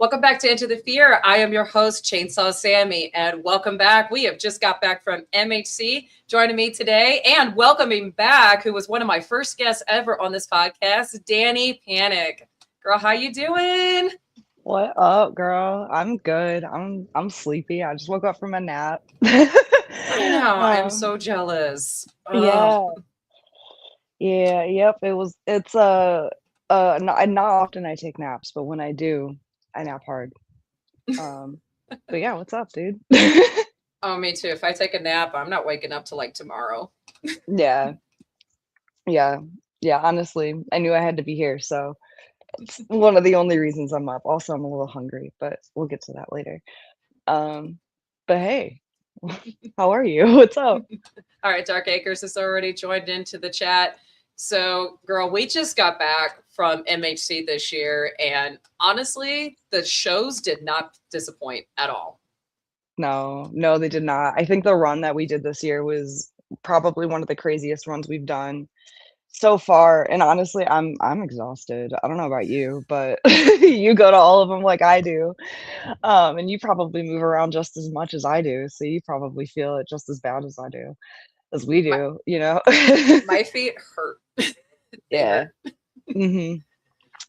Welcome back to Into the Fear. I am your host, Chainsaw Sammy, and welcome back. We have just got back from MHC. Joining me today and welcoming back, who was one of my first guests ever on this podcast, Dani Panek. Girl, how you doing? What up, girl? I'm good. I'm sleepy. I just woke up from a nap. I know. I'm Um, so jealous. Oh, yeah, yeah, yep. Not often I take naps, but when I do, I nap hard. Um, but yeah, what's up, dude? oh, me too. If I take a nap, I'm not waking up till like tomorrow. Yeah, yeah, yeah. Honestly, I knew I had to be here, so it's one of the only reasons I'm up. Also, I'm a little hungry, but we'll get to that later. Um, but hey, how are you? What's up? All right, Dark Acres has already joined into the chat. So, girl, we just got back from MHC this year, and honestly, the shows did not disappoint at all. No, no, they did not. I think the run that we did this year was probably one of the craziest runs we've done so far. And honestly, I'm exhausted. I don't know about you, but you go to all of them like I do. And you probably move around just as much as I do. So you probably feel it just as bad as I do, as we My do, you know? my feet hurt. They Yeah. hurt. Hmm. Like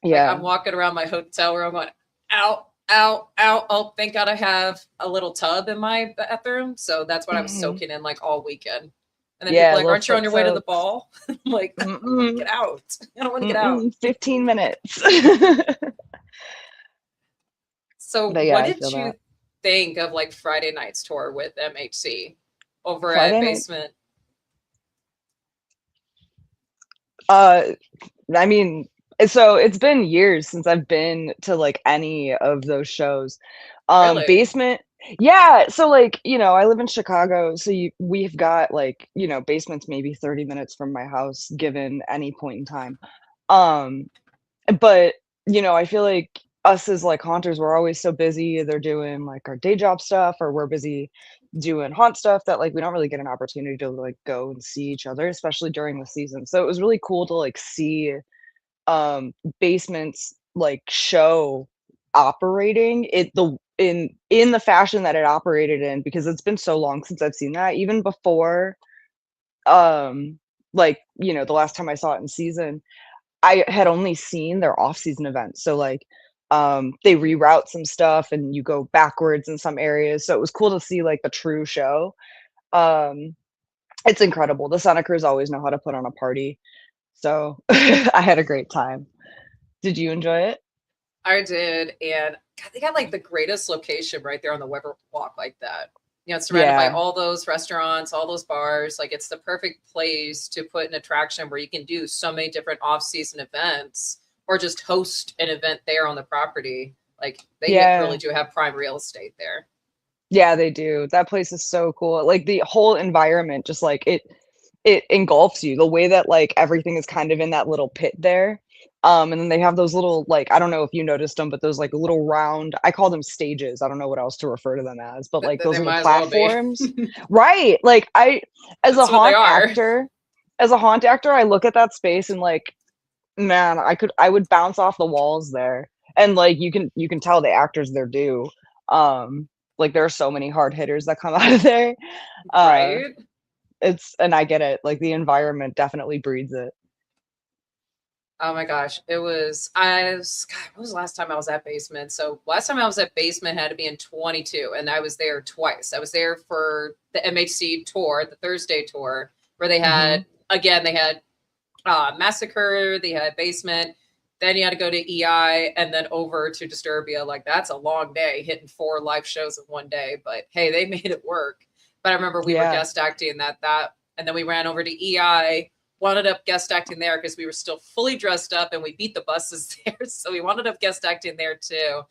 Yeah. I'm walking around my hotel room going, ow, ow, ow. Oh, thank God I have a little tub in my bathroom. So that's what I was Hmm. soaking in like all weekend. And then people Yeah, are like, little aren't you on foot your way to the soaks. ball? I'm like, Mm-mm, get out. I don't want to get out. mm-mm, 15 minutes. So, But yeah, what I did feel you that. think of like Friday night's tour with MHC over at Friday night. Basement? Uh, I mean, so it's been years since I've been to like any of those shows. Really? Basement, yeah. So like, I live in Chicago, so we've got like, basement's maybe 30 minutes from my house given any point in time. Um, but I feel like us as like haunters, we're always so busy. They're doing like our day job stuff, or we're busy doing haunt stuff that like we don't really get an opportunity to like go and see each other, especially during the season. So it was really cool to like see basements like show operating it the in the fashion that it operated in, because it's been so long since I've seen that. Even before like the last time I saw it in season, I had only seen their off-season events. So like they reroute some stuff and you go backwards in some areas. So it was cool to see like the true show. Um it's incredible. The Sonic Crews always know how to put on a party. So I had a great time. Did you enjoy it? I did. And God, they got like the greatest location right there on the Weber Walk, like that. You know, it's surrounded by Yeah. all those restaurants, all those bars. Like, it's the perfect place to put an attraction where you can do so many different off season events or just host an event there on the property. Like, they really Yeah. do have prime real estate there. Yeah, they do. That place is so cool. Like the whole environment, just like it engulfs you. The way that like everything is kind of in that little pit there. And then they have those little, like, I don't know if you noticed them, but those like little round, I call them stages. I don't know what else to refer to them as, but like those They little might as well be. platforms. Right. Like as a That's what they haunt are. actor, I look at that space and like, man, I would bounce off the walls there. And like you can tell the actors their due. Like there are so many hard hitters that come out of there. Uh Right? and I get it. Like the environment definitely breeds it. Oh my gosh. God, when was the last time I was at Basement? So last time I was at Basement had to be in 22, and I was there twice. I was there for the MHC tour, the Thursday tour, where Hmm. they had Massacre, they had Basement, then you had to go to EI and then over to Disturbia. Like, that's a long day hitting four live shows in one day, but hey, they made it work. But I remember we were Yeah. guest acting and then we ran over to EI, wound up guest acting there because we were still fully dressed up and we beat the buses there. So we wound up guest acting there too.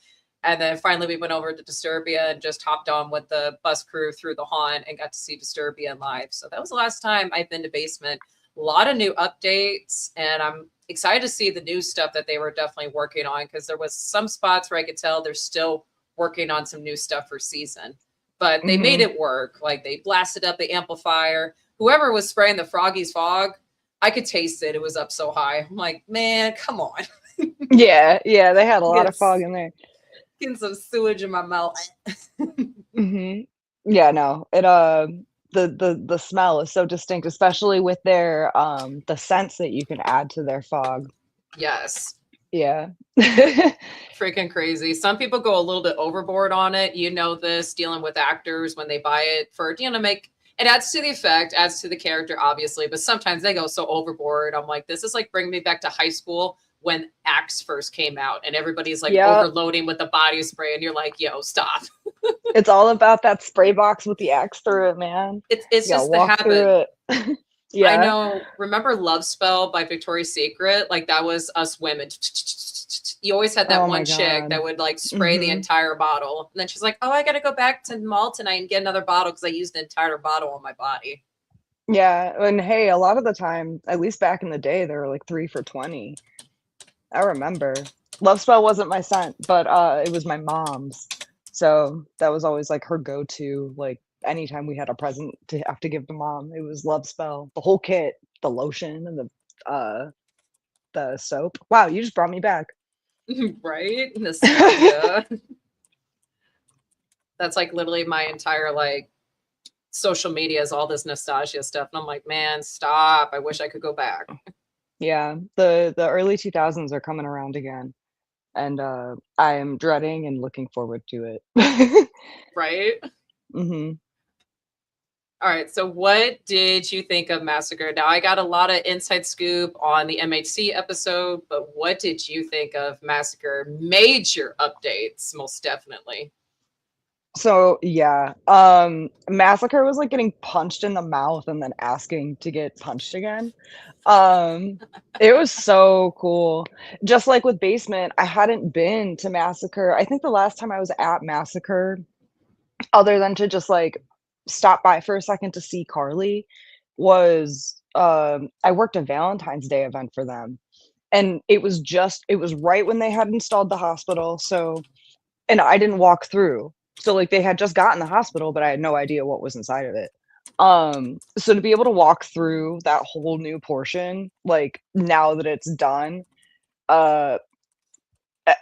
And then finally we went over to Disturbia and just hopped on with the bus crew through the haunt and got to see Disturbia live. So that was the last time I've been to Basement. A lot of new updates, and I'm excited to see the new stuff that they were definitely working on, because there was some spots where I could tell they're still working on some new stuff for season. But they made Hmm. it work. Like, they blasted up the amplifier. Whoever was spraying the Froggy's fog, I could taste it. It was up so high. I'm like, man, come on. Yeah, yeah, they had a lot of fog It's in there. Getting some sewage in my mouth. Hmm. Yeah, no, the smell is so distinct, especially with their the scents that you can add to their fog. Yes. Yeah. Freaking crazy. Some people go a little bit overboard on it. You know this, dealing with actors when they buy it for, make it adds to the effect, adds to the character, obviously, but sometimes they go so overboard. I'm like, this is like bringing me back to high school when Axe first came out and everybody's like Yeah, overloading with the body spray, and you're like, yo, stop. it's all about that spray box with the axe through it, man. It's You gotta just the walk habit. through it. I Yeah. know. Remember Love Spell by Victoria's Secret? Like that was us women. You always had that Oh my one chick that God. would like spray the Hmm. entire bottle. And then she's like, oh, I got to go back to the mall tonight and get another bottle because I used the entire bottle on my body. Yeah, and hey, a lot of the time, at least back in the day, they were like 3 for 20. I remember. Love Spell wasn't my scent, but it was my mom's. So that was always like her go-to. Like anytime we had a present to have to give to mom, it was Love Spell, the whole kit, the lotion and the soap. Wow, you just brought me back. Right? Nostalgia. That's like literally my entire like social media is all this nostalgia stuff. And I'm like, man, stop. I wish I could go back. Yeah, the early 2000s are coming around again, and I am dreading and looking forward to it. Right? Hmm. All right. So, what did you think of Massacre? Now, I got a lot of inside scoop on the MHC episode, but what did you think of Massacre? Major updates, most definitely. So yeah, Massacre was like getting punched in the mouth and then asking to get punched again. Um, it was so cool. Just like with Basement, I hadn't been to Massacre. I think the last time I was at Massacre, other than to just like stop by for a second to see Carly, was I worked a Valentine's Day event for them. And it was right when they had installed the hospital. So, and I didn't walk through. So like they had just gotten the hospital, but I had no idea what was inside of it. So to be able to walk through that whole new portion, like now that it's done, uh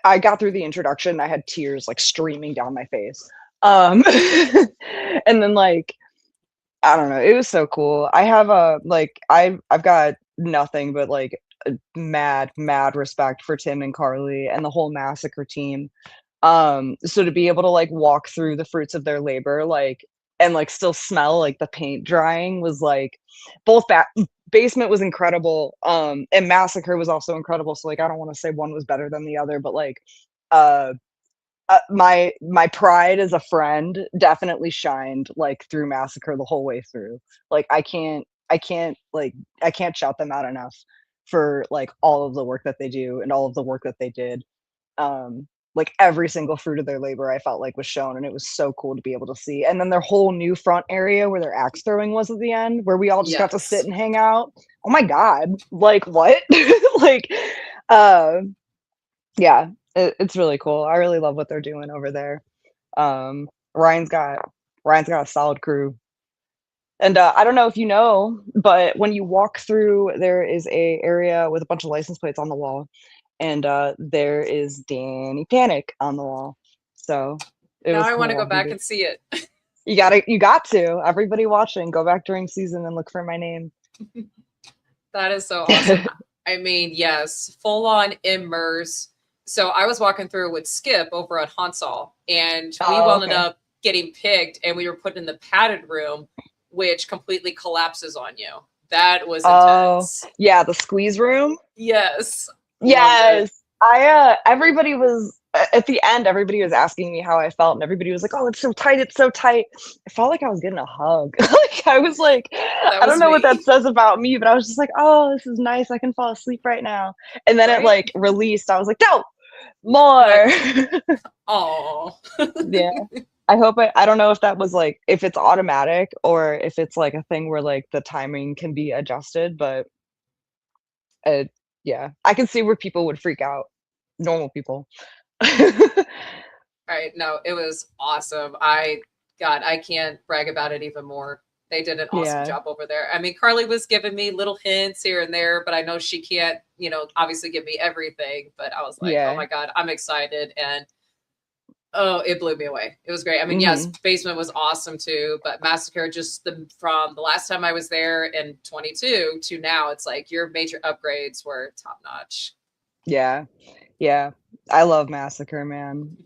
I got through the introduction, I had tears like streaming down my face. And then like I don't know, it was so cool. I have a like I've got nothing but like mad respect for Tim and Carly and the whole Massacre team. So to be able to like walk through the fruits of their labor, like and like still smell like the paint drying was like both Basement was incredible, and Massacre was also incredible. So like I don't want to say one was better than the other, but like uh my pride as a friend definitely shined like through Massacre the whole way through. Like I can't shout them out enough for like all of the work that they do and all of the work that they did. Like every single fruit of their labor I felt like was shown, and it was so cool to be able to see. And then their whole new front area where their axe throwing was at the end, where we all just got to sit Yes. and hang out. Oh my god, like what? Like uh yeah, it's really cool. I really love what they're doing over there. um ryan's got Ryan's got a solid crew. And I don't know if you know, but when you walk through, there is a area with a bunch of license plates on the wall, and there is Dani Panek on the wall. So it Now was I want to go cool. back and see it. You got to. Everybody watching, go back during season and look for my name. That is so awesome. I mean, yes, full on immerse. So I was walking through with Skip over at Hansall, and we Oh, wound okay. up getting picked, and we were put in the padded room, which completely collapses on you. That was Oh, intense. yeah, the squeeze room. Yes, loved it. Yes. Everybody was at the end, everybody was asking me how I felt, and everybody was like, "Oh, it's so tight, it's so tight." I felt like I was getting a hug. Like I was like, That I don't was know what that me, says about me, but I was just like, "Oh, this is nice. I can fall asleep right now." And then it right? like released. I was like, "No, You're more." like, oh, Yeah. I don't know if that was like if it's automatic or if it's like a thing where like the timing can be adjusted, but uh, yeah, I can see where people would freak out. Normal people. right. No, it was awesome. God, I can't brag about it even more. They did an awesome Yeah. job over there. I mean, Carly was giving me little hints here and there, but I know she can't, obviously give me everything. But I was like, oh Yeah. my God, I'm excited. And Oh, it blew me away. It was great. I mean, yes, Mhm. Basement was awesome too, but Massacre, just from the last time I was there in 22 to now, it's like your major upgrades were top notch. Yeah. Yeah. I love Massacre, man.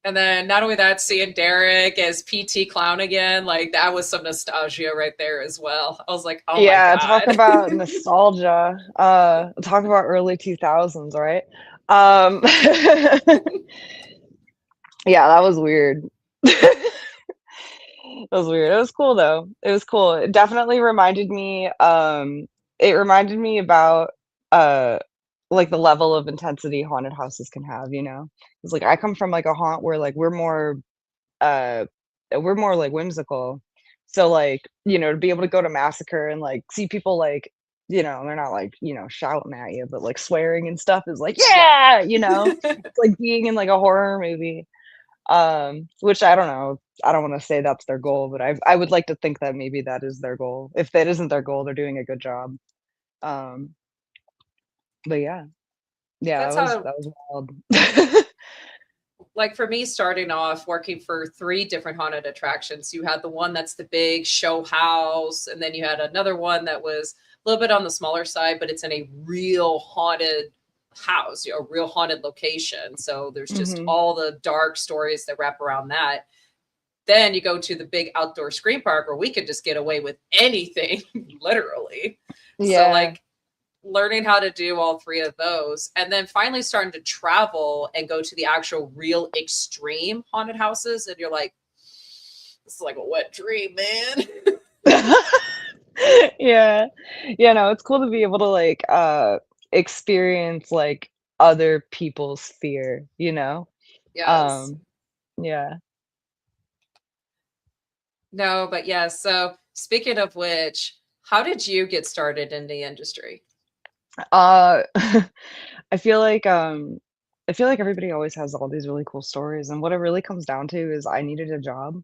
And then not only that, seeing Derek as PT Clown again, like that was some nostalgia right there as well. I was like, oh my Yeah, talk God. about nostalgia. Talk about early 2000s, right? Um, yeah, that was weird. That was weird. It was cool though. It was cool. It definitely reminded me, it reminded me about, uh, like the level of intensity haunted houses can have, you know? It's like I come from like a haunt where like uh we're more like whimsical. So like, you know, to be able to go to Massacre and like see people like, you know, they're not like, you know, shouting at you, but like swearing and stuff is like, Yeah. yeah, you know, it's like being in like a horror movie. Which I don't know. I don't want to say that's their goal, but I would like to think that maybe that is their goal. If that isn't their goal, they're doing a good job. Um, but yeah, yeah, That's how, that was wild. like for me, starting off working for three different haunted attractions, you had the one that's the big show house, and then you had another one that was a little bit on the smaller side, but it's in a real haunted house, a real haunted location. So there's just Hmm. all the dark stories that wrap around that. Then you go to the big outdoor screen park where we could just get away with anything, literally. So, Yeah. like, learning how to do all three of those and then finally starting to travel and go to the actual real extreme haunted houses. And you're like, this is like a wet dream, man. Yeah. Yeah, no, it's cool to be able to like experience like other people's fear, you know? Yes. Um, yeah. No, but yeah. So, speaking of which, how did you get started in the industry? Uh I feel like I feel like everybody always has all these really cool stories, and what it really comes down to is I needed a job,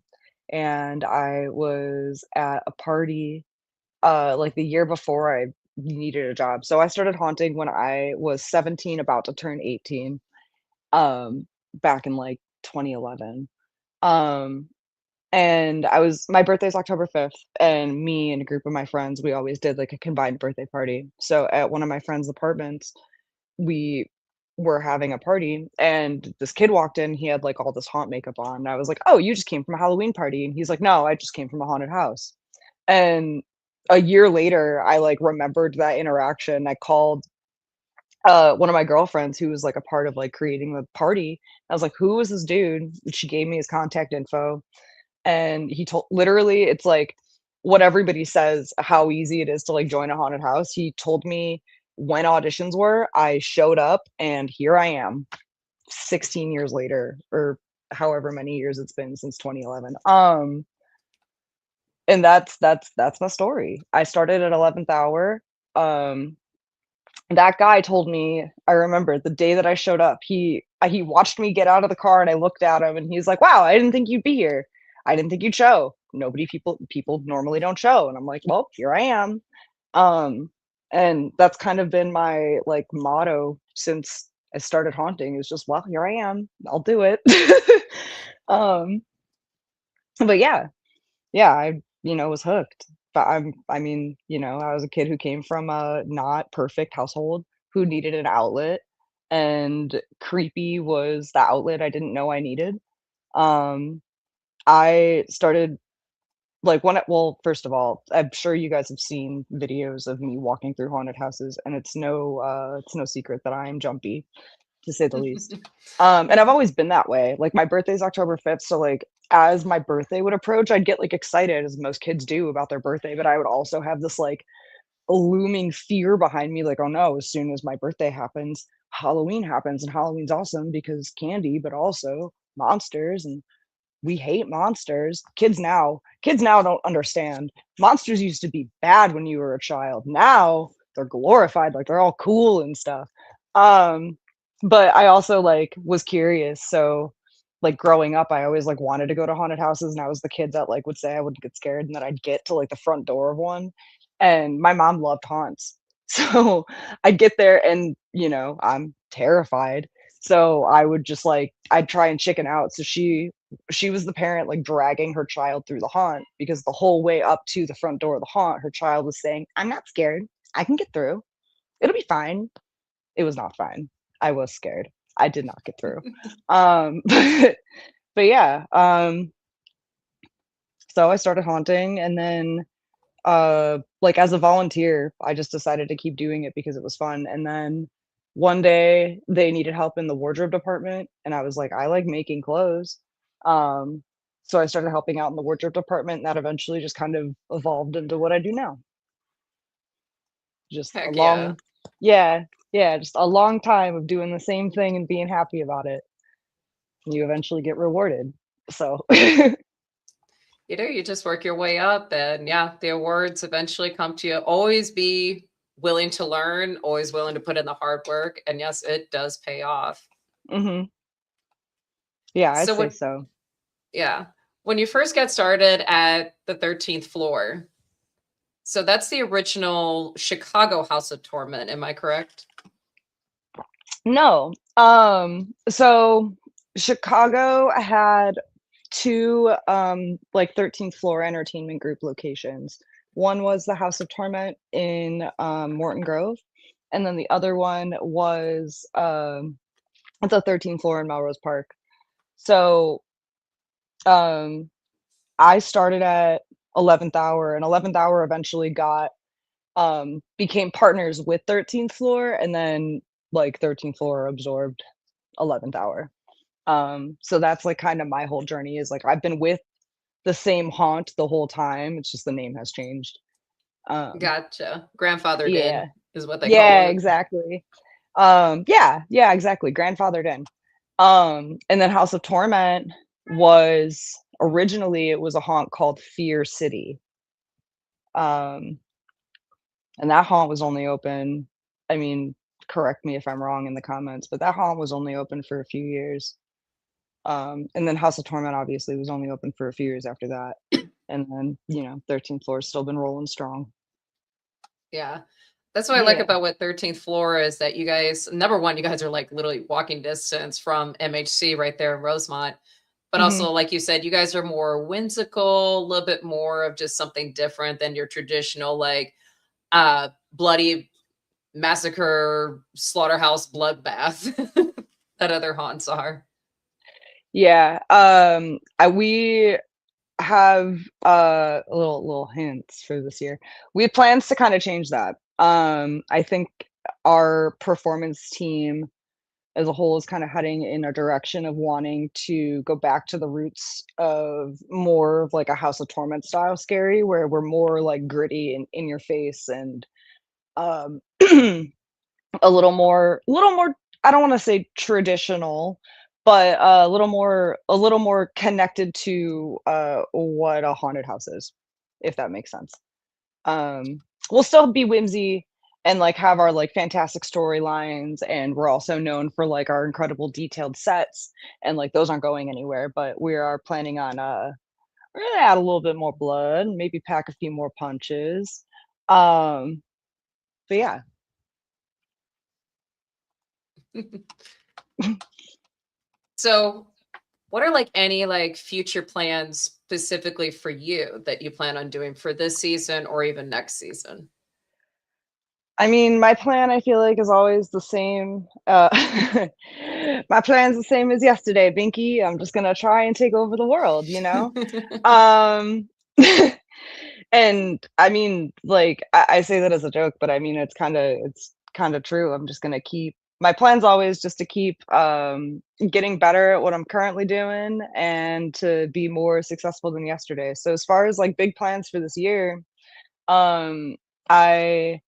and I was at a party like the year before I needed a job. So I started haunting when I was 17, about to turn 18, back in like 2011. Um, and my birthday's October 5th, and me and a group of my friends, we always did like a combined birthday party. So at one of my friends' apartments, we were having a party, and this kid walked in, he had, like, all this haunt makeup on, and I was like, "Oh, you just came from a Halloween party?" And he's like, "No, I just came from a haunted house." And a year later, I, like, remembered that interaction. I called, one of my girlfriends who was, like, a part of, like, creating the party. I was like, "Who was this dude?" She gave me his contact info, and he told literally, it's like what everybody says, how easy it is to, like, join a haunted house. He told me when auditions were, I showed up, and here I am 16 years later, or however many years it's been since 2011. And that's my story. I started at 11th hour. Um, that guy told me, I remember the day that I showed up, he watched me get out of the car, and I looked at him, and he's like, "Wow, I didn't think you'd be here. I didn't think you'd show. Nobody people normally don't show." And I'm like, "Well, here I am." Um, and that's kind of been my like motto since I started haunting, is just, "Well, here I am. I'll do it." Um, but yeah, yeah, I, you know, was hooked. But I mean, you know, I was a kid who came from a not perfect household, who needed an outlet, and creepy was the outlet I didn't know I needed. Um, I started like well, first of all, I'm sure you guys have seen videos of me walking through haunted houses, and it's no secret that I am jumpy, to say the least. And I've always been that way. Like my birthday's October 5th, so like as my birthday would approach, I'd get like excited as most kids do about their birthday, but I would also have this like looming fear behind me, like, oh no, as soon as my birthday happens, Halloween happens, and Halloween's awesome because candy, but also monsters, and we hate monsters. Kids now don't understand. Monsters used to be bad when you were a child. Now they're glorified, like they're all cool and stuff. Um, but I also like was curious. So like growing up, I always like wanted to go to haunted houses, and I was the kid that like would say I wouldn't get scared, and then I'd get to like the front door of one. And my mom loved haunts. So I'd get there, and you know, I'm terrified. So I would just like I'd try and chicken out. So she was the parent like dragging her child through the haunt because the whole way up to the front door of the haunt, her child was saying, "I'm not scared. I can get through. It'll be fine." It was not fine. I was scared. I did not get through. But yeah, so I started haunting, and then like as a volunteer, I just decided to keep doing it because it was fun. And then one day they needed help in the wardrobe department, and I was like, I like making clothes. Um, so I started helping out in the wardrobe department, and that eventually just kind of evolved into what I do now. Just a Heck yeah. long, yeah, yeah, just a long time of doing the same thing and being happy about it. And you eventually get rewarded. So You just work your way up, and yeah, the awards eventually come to you. Always be willing to learn, always willing to put in the hard work. And yes, it does pay off. hmm yeah, I'd So say when so. yeah, when you first got started at the 13th floor, so that's the original Chicago House of Torment, am I correct? No. So Chicago had two like 13th floor entertainment group locations. One was the House of Torment in Morton Grove, and then the other one was at the 13th floor in Melrose Park. So um I started at 11th hour, and 11th hour eventually got became partners with 13th floor, and then like 13th floor absorbed 11th hour. So that's like kind of my whole journey is like I've been with the same haunt the whole time. It's just the name has changed. Um, Gotcha. Grandfathered yeah. in is what they call Yeah, it. exactly. Yeah, yeah, exactly. Grandfathered in. And then House of Torment was originally it was a haunt called Fear City. Um, and that haunt was only open, I mean, correct me if I'm wrong in the comments, but that haunt was only open for a few years. And then House of Torment obviously was only open for a few years after that. And then, 13th floor's still been rolling strong. Yeah. That's what I like Yeah. about what 13th floor is that you guys, number one, you guys are like literally walking distance from MHC right there in Rosemont. But Mhm. also, like you said, you guys are more whimsical, a little bit more of just something different than your traditional, like, bloody massacre, slaughterhouse bloodbath that other haunts are. Yeah. We have little hints for this year. We have plans to kind of change that. I think our performance team as a whole is kind of heading in a direction of wanting to go back to the roots of more of like a House of Torment style scary, where we're more like gritty and in your face and um a little more I don't want to say traditional, but a little more connected to what a haunted house is, if that makes sense. Um we'll still be whimsy and like have our like fantastic storylines, and we're also known for like our incredible detailed sets, and like those aren't going anywhere, but we are planning on we're gonna add a little bit more blood, maybe pack a few more punches. Um but yeah. So, what are like any like future plans specifically for you that you plan on doing for this season or even next season? I mean, my plan, I feel like, is always the same. My plan's the same as yesterday, Binky. I'm just gonna try and take over the world, you know? Um, and I mean, like, I say that as a joke, but I mean, it's kind of true. I'm just gonna keep my plan's always just to keep getting better at what I'm currently doing and to be more successful than yesterday. So as far as like big plans for this year, I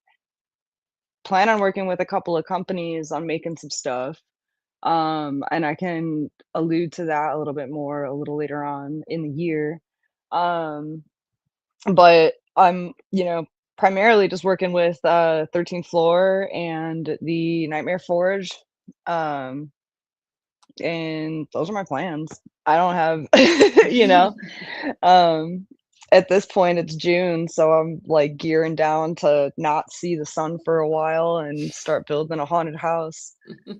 plan on working with a couple of companies on making some stuff. And I can allude to that a little bit more a little later on in the year. Um, but I'm, primarily just working with 13th Floor and the Nightmare Forge. Um, and those are my plans. I don't have, um, at this point it's June, so I'm like gearing down to not see the sun for a while and start building a haunted house.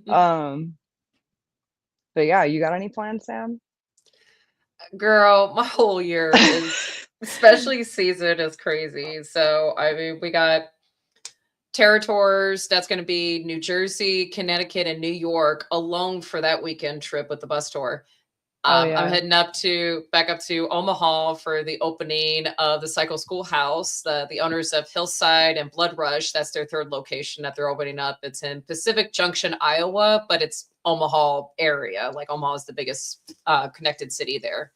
Um, But yeah, you got any plans, Sam? Girl, my whole year is, especially season, is crazy. So I mean, we got territories. That's going to be New Jersey, Connecticut, and New York alone for that weekend trip with the bus tour. Oh I'm yeah. heading back up to Omaha for the opening of the Cycle Schoolhouse. The owners of Hillside and Blood Rush, that's their third location that they're opening up. It's in Pacific Junction, Iowa, but it's Omaha area. Like Omaha is the biggest connected city there.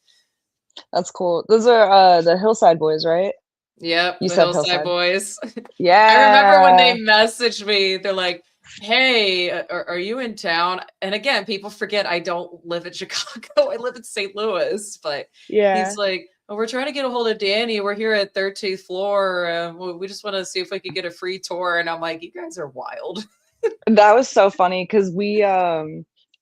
That's cool. Those are the Hillside Boys, right? Yep, You the said Hillside Hillside. Boys. I remember when they Yeah. messaged me, they're like, "Hey, are you in town?" And again, people forget I don't live in Chicago. I live in St. Louis. But he's Yeah. like, "Oh, we're trying to get a hold of Danny. We're here at 13th floor. We just want to see if we could get a free tour." And I'm like, "You guys are wild." That was so funny because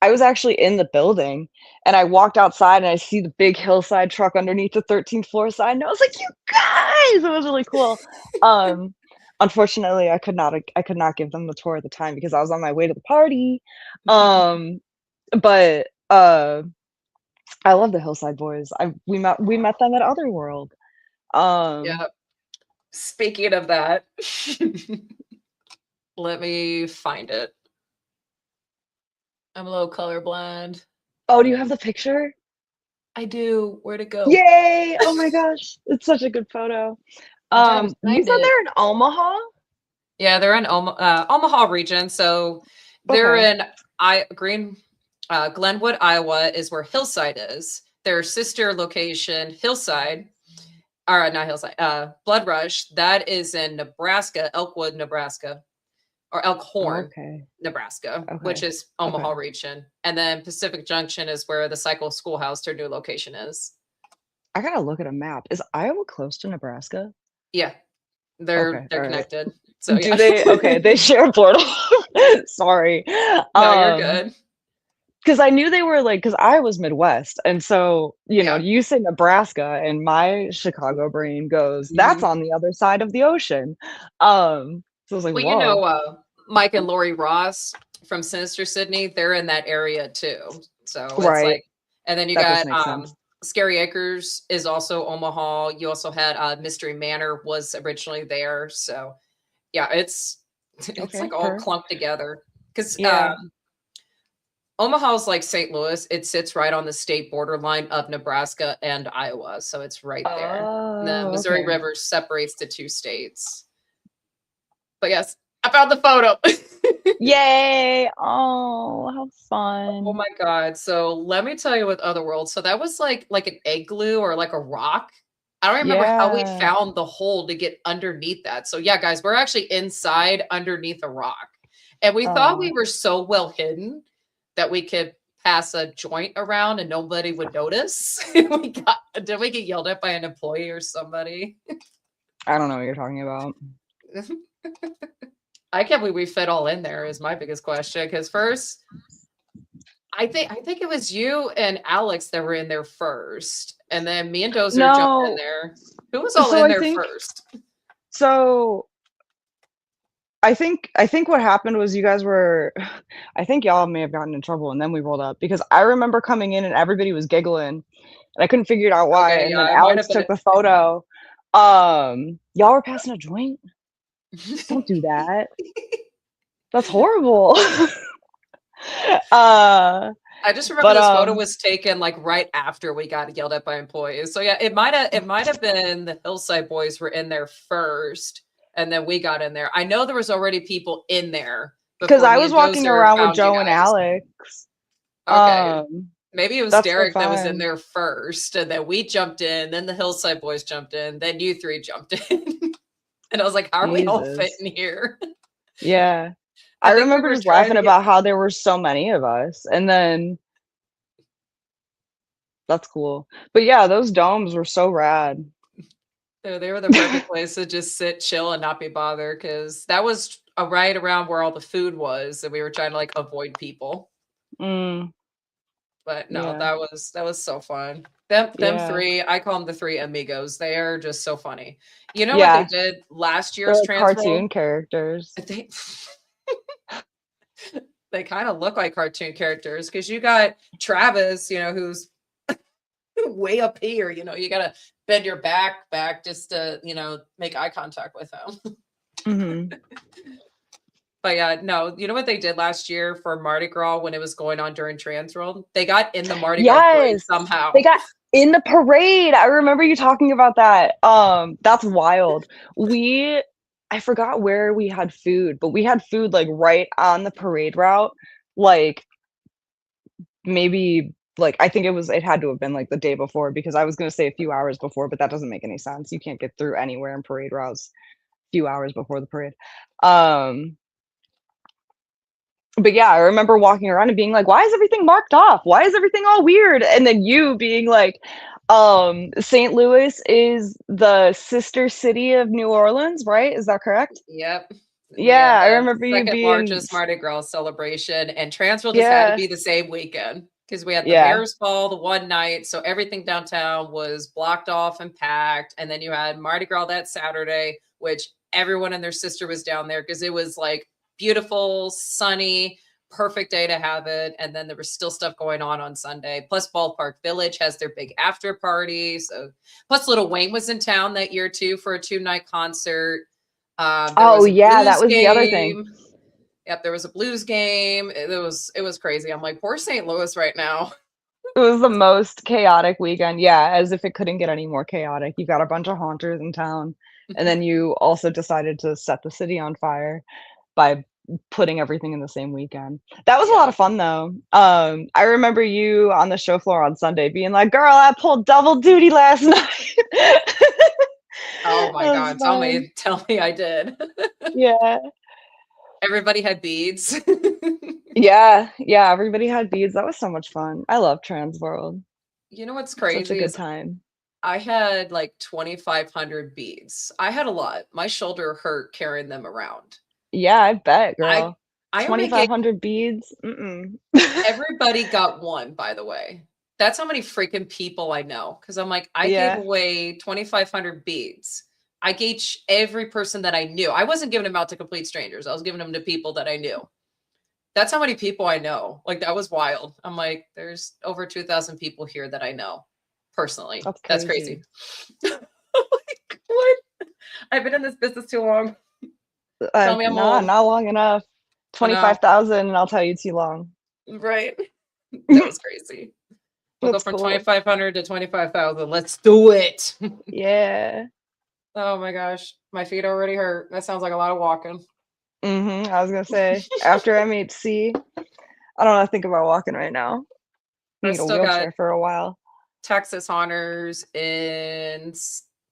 I was actually in the building and I walked outside and I see the big Hillside truck underneath the 13th floor sign. And I was like, you guys, it was really cool. Um, Unfortunately, I could not give them the tour at the time because I was on my way to the party. Um, but I love the Hillside Boys. We met them at Otherworld. Um, Yeah. Speaking of that, let me find it. I'm a little colorblind. oh, do you have the picture? I do. Where'd it go? Yay! Oh my gosh, it's such a good photo. I'm trying to You find said it. they're in Omaha? Yeah, they're in Omaha region. So they're Okay. in Glenwood, Iowa is where Hillside is. Their sister location, Hillside, or not Hillside, Blood Rush, that is in Nebraska, Elkwood, Nebraska, or Elkhorn, Okay. Nebraska, which Okay. is Okay. Omaha region. And then Pacific Junction is where the Cycle Schoolhouse, their new location is. I gotta look at a map. Is Iowa close to Nebraska? Yeah, they're Okay, they're alright. connected. So Do yeah. they okay, they share a border. Sorry. No, you're good. Because I knew they were like, because I was Midwest, and so, Yeah. you say Nebraska, and my Chicago brain goes, "That's Mhm. on the other side of the ocean." So I was like, Well, "Whoa." Mike and Lori Ross from Sinister Sydney, they're in that area too. So it's Right. like, and then you That does got make sense. Scary Acres is also Omaha. You also had Mystery Manor was originally there. So yeah, it's Okay, like all per clumped together because yeah. Omaha's like St. Louis. It sits right on the state borderline of Nebraska and Iowa, so it's right there. The Oh, Missouri okay. River separates the two states. But yes, I found the photo. Yay! Oh, how Oh fun. my god. So let me tell you with Otherworld. So that was like an egg glue or like a rock. I don't remember how we Yeah. found the hole to get underneath that. So yeah, guys, we're actually inside underneath a rock. And we thought we Oh, were so well hidden that we could pass a joint around and nobody would notice. Did we get yelled at by an employee or somebody? I don't know what you're talking about. I can't believe we fit all in there is my biggest question. Because first I think it was you and Alex that were in there first, and then me and Dozer jumped in No. there. Who was all So in I there think first? so I think what happened was you guys were I think y'all may have gotten in trouble and then we rolled up because I remember coming in and everybody was giggling and I couldn't figure it out why. Okay, And yeah, then it might Alex have been took it. the photo. Y'all were passing a joint? Don't do that. That's horrible. uh, I just remember but this photo was taken like right after we got yelled at by employees. So yeah, it might have been the Hillside Boys were in there first, and then we got in there. I know there was already people in there because before I me was and walking Dozer around with found you Joe and guys. Alex. Okay. Um, Maybe it was that's so Derek that was in fun. there first, and then we jumped in, then the Hillside Boys jumped in, then you three jumped in. And I was like, how are we all Jesus. fitting here? Yeah. I I think we remember were just trying laughing to get about how there were so many of us, and then that's cool. But yeah, those domes were so rad. they were the perfect place to just sit, chill, and not be bothered because that was right around where all the food was, and we were trying to like avoid people. Mm, But no, yeah, that was so fun. Them yeah, three, I call them the three amigos. They are just so funny. You know what they yeah. did last They're year's like transworld? cartoon characters. They They kind of look like cartoon characters because you got Travis, who's way up here. You got to bend your back just to, make eye contact with him. Mhm. But yeah, no, you know what they did last year for Mardi Gras when it was going on during Trans World? They got in the Mardi Gras parade Yes, they somehow. got in the parade. I remember you talking about that. That's wild. We I forgot where we had food, but we had food, like, right on the parade route, like, maybe, like, I think it had to have been, like, the day before because I was gonna say a few hours before, but that doesn't make any sense. You can't get through anywhere in parade routes a few hours before the parade. Um, but yeah, I remember walking around and being like, "Why is everything marked off? Why is everything all weird?" And then you being like, St. Louis is the sister city of New Orleans, right? Is that correct? Yep. We have Yeah, I the remember you second being largest Mardi Gras celebration, and Transworld just had to yeah, be the same weekend because we had the yeah. Mayor's Ball the one night, so everything downtown was blocked off and packed, and then you had Mardi Gras that Saturday, which everyone and their sister was down there because it was like beautiful, sunny, perfect day to have it, and then there was still stuff going on Sunday. Plus, Ballpark Village has their big after party, so plus Little Wayne was in town that year too for a 2-night concert. There Oh, was a yeah, that blues was the other thing. game. Yep, there was a blues game. It was crazy. I'm like, poor St. Louis right now. It was the most chaotic weekend, yeah, as if it couldn't get any more chaotic. You got a bunch of haunters in town, and then you also decided to set the city on fire by putting everything in the same weekend. That was a lot Yeah. of fun, though. I remember you on the show floor on Sunday being like, "Girl, I pulled double duty last night." Oh That my was God. Tell fun. me, tell me I did. Yeah. Everybody had beads. Yeah, yeah, everybody had beads. That was so much fun. I love Trans World. You know what's Such a crazy good is time. I had like 2,500 beads. I had a lot. My shoulder hurt carrying them around. Yeah, I bet, I girl. I only gave 2,500 beads? Mm-mm. everybody got one, by the way. That's how many freaking people I know. Because I'm like, I gave Yeah. away 2,500 beads. I gave every person that I knew. I wasn't giving them out to complete strangers. I was giving them to people that I knew. That's how many people I know. Like that was wild. I'm like, there's over 2,000 people here that I know personally. That's That's crazy. crazy. Like, what? I've been in this business too long. Tell me I'm Nah, old. not long enough. I know, 25,000 and I'll tell you too long. right? That was crazy. We'll go That's from cool. 2,500 to 25,000. Let's do it. Yeah. Oh my gosh, my feet already hurt. That sounds like a lot of walking. I was gonna say, after MHC, I don't wanna think about walking right now. I Need a still got wheelchair for a while. Texas honors in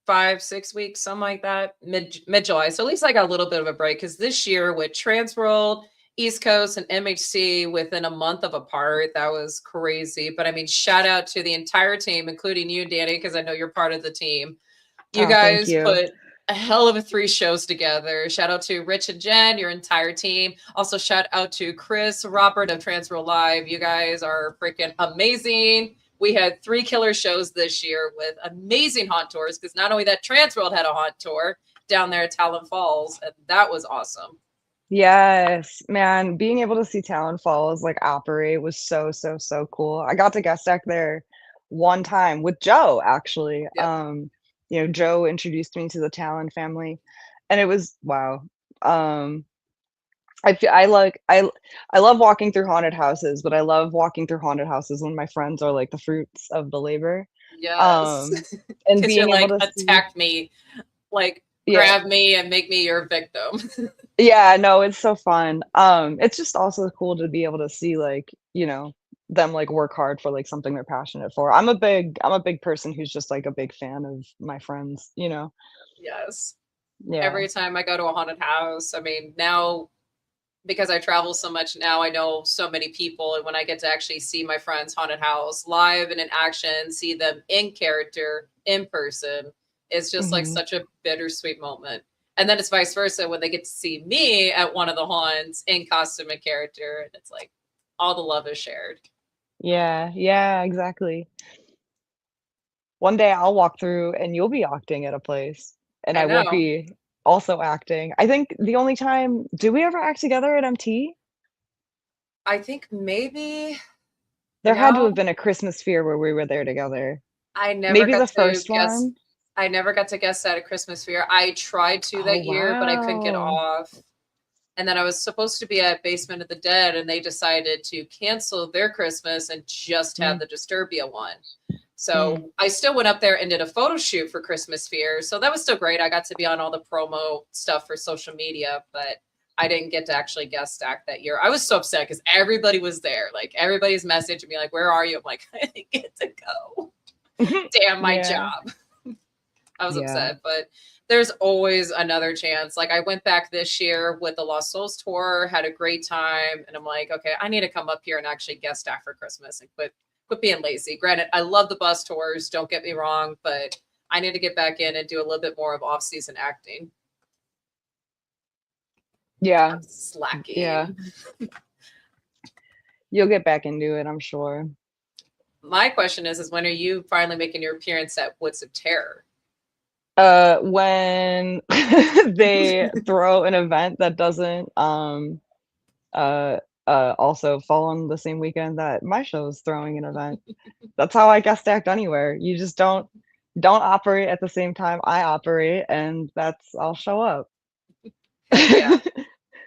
5, 6 weeks, something like that, mid July. So at least I got a little bit of a break because this year with Trans World, East Coast, and MHC within a month of apart, that was crazy. But I mean, shout out to the entire team, including you, Danny, because I know you're part of the team. You Oh, thank guys you. put a hell of a 3 shows together. Shout out to Rich and Jen, your entire team. Also, shout out to Chris, Robert of Transfer Live. You guys are freaking amazing. We had 3 killer shows this year with amazing haunt tours because not only that, Trans World had a haunt tour down there at Talon Falls, and that was awesome. Yes, man, being able to see Talon Falls, like, operate was so, so, so cool. I got to guest act there one time with Joe, actually. Yep. Joe introduced me to the Talon family, and it was wow. Um, I love walking through haunted houses, but I love walking through haunted houses when my friends are, like, the fruits of the labor. Yes. Um, and Because you're being able like, to see attack me, like, yeah. grab me and make me your victim. Yeah, no, it's so fun. It's just also cool to be able to see, like, them, like, work hard for, like, something they're passionate for. I'm a big person who's just, like, a big fan of my friends? Yes. Yeah. Every time I go to a haunted house, I mean, now because I travel so much now, I know so many people. And when I get to actually see my friends' haunted house live and in action, see them in character, in person, it's just like Mhm. such a bittersweet moment. And then it's vice versa when they get to see me at one of the haunts in costume and character. And it's like all the love is shared. Yeah, yeah, exactly. One day I'll walk through and you'll be acting at a place, and I I won't know. be also acting. I think the only time did we ever act together at MT? I think maybe There had to have no, been a Christmas Fear where we were there together. I never Maybe got the to first guess. one. I never got to guest at a Christmas fair. I tried to Oh, that year, but I couldn't get wow. off. And then I was supposed to be at Basement of the Dead, and they decided to cancel their Christmas and just have Mm, the Disturbia one. mm. So I still went up there and did a photo shoot for Christmas Fear. So that was still great. I got to be on all the promo stuff for social media, but I didn't get to actually guest act that year. I was so upset because everybody was there. Like everybody's messaging me, like, "Where are you?" I'm like, "I didn't get to go. Damn my Yeah, job." I was yeah. upset, but there's always another chance. Like I went back this year with the Lost Souls tour, had a great time, and I'm like, okay, I need to come up here and actually guest act for Christmas and quit being lazy. Granted, I love the bus tours, don't get me wrong, but I need to get back in and do a little bit more of off-season acting. Yeah, I'm yeah. slacking. You'll get back into it, I'm sure. My question is when are you finally making your appearance at Woods of Terror? When they throw an event that doesn't uh also fall on the same weekend that my show is throwing an event. That's how I guest act anywhere. You just don't operate at the same time I operate, and that's I'll show up. Heck yeah.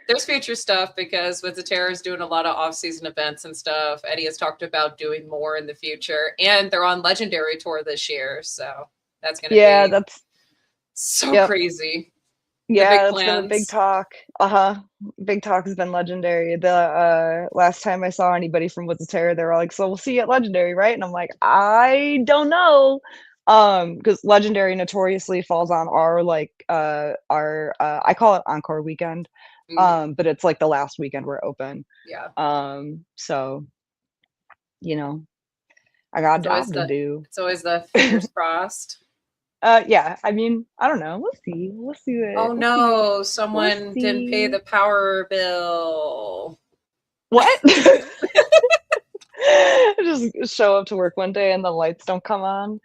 There's future stuff because with the Terror is doing a lot of off-season events and stuff. Eddie has talked about doing more in the future, and they're on Legendary tour this year, so that's going to Yeah, be that's so yep. crazy. The Yeah, big that's been a big plans. talk. Uh-huh. Big talk has been legendary. The last time I saw anybody from Woods of Terror, they were like, "So we'll see you at Legendary, right?" And I'm like, "I don't know." Because Legendary notoriously falls on our like our I call it Encore weekend. Mhm. But it's like the last weekend we're open. Yeah, So, you know, I got a it's always job to the do. it's always the fingers crossed. Yeah, I mean, I don't know. We'll see. Oh We'll no, we'll someone didn't pay see. the power bill. What? Just show up to work one day and the lights don't come on.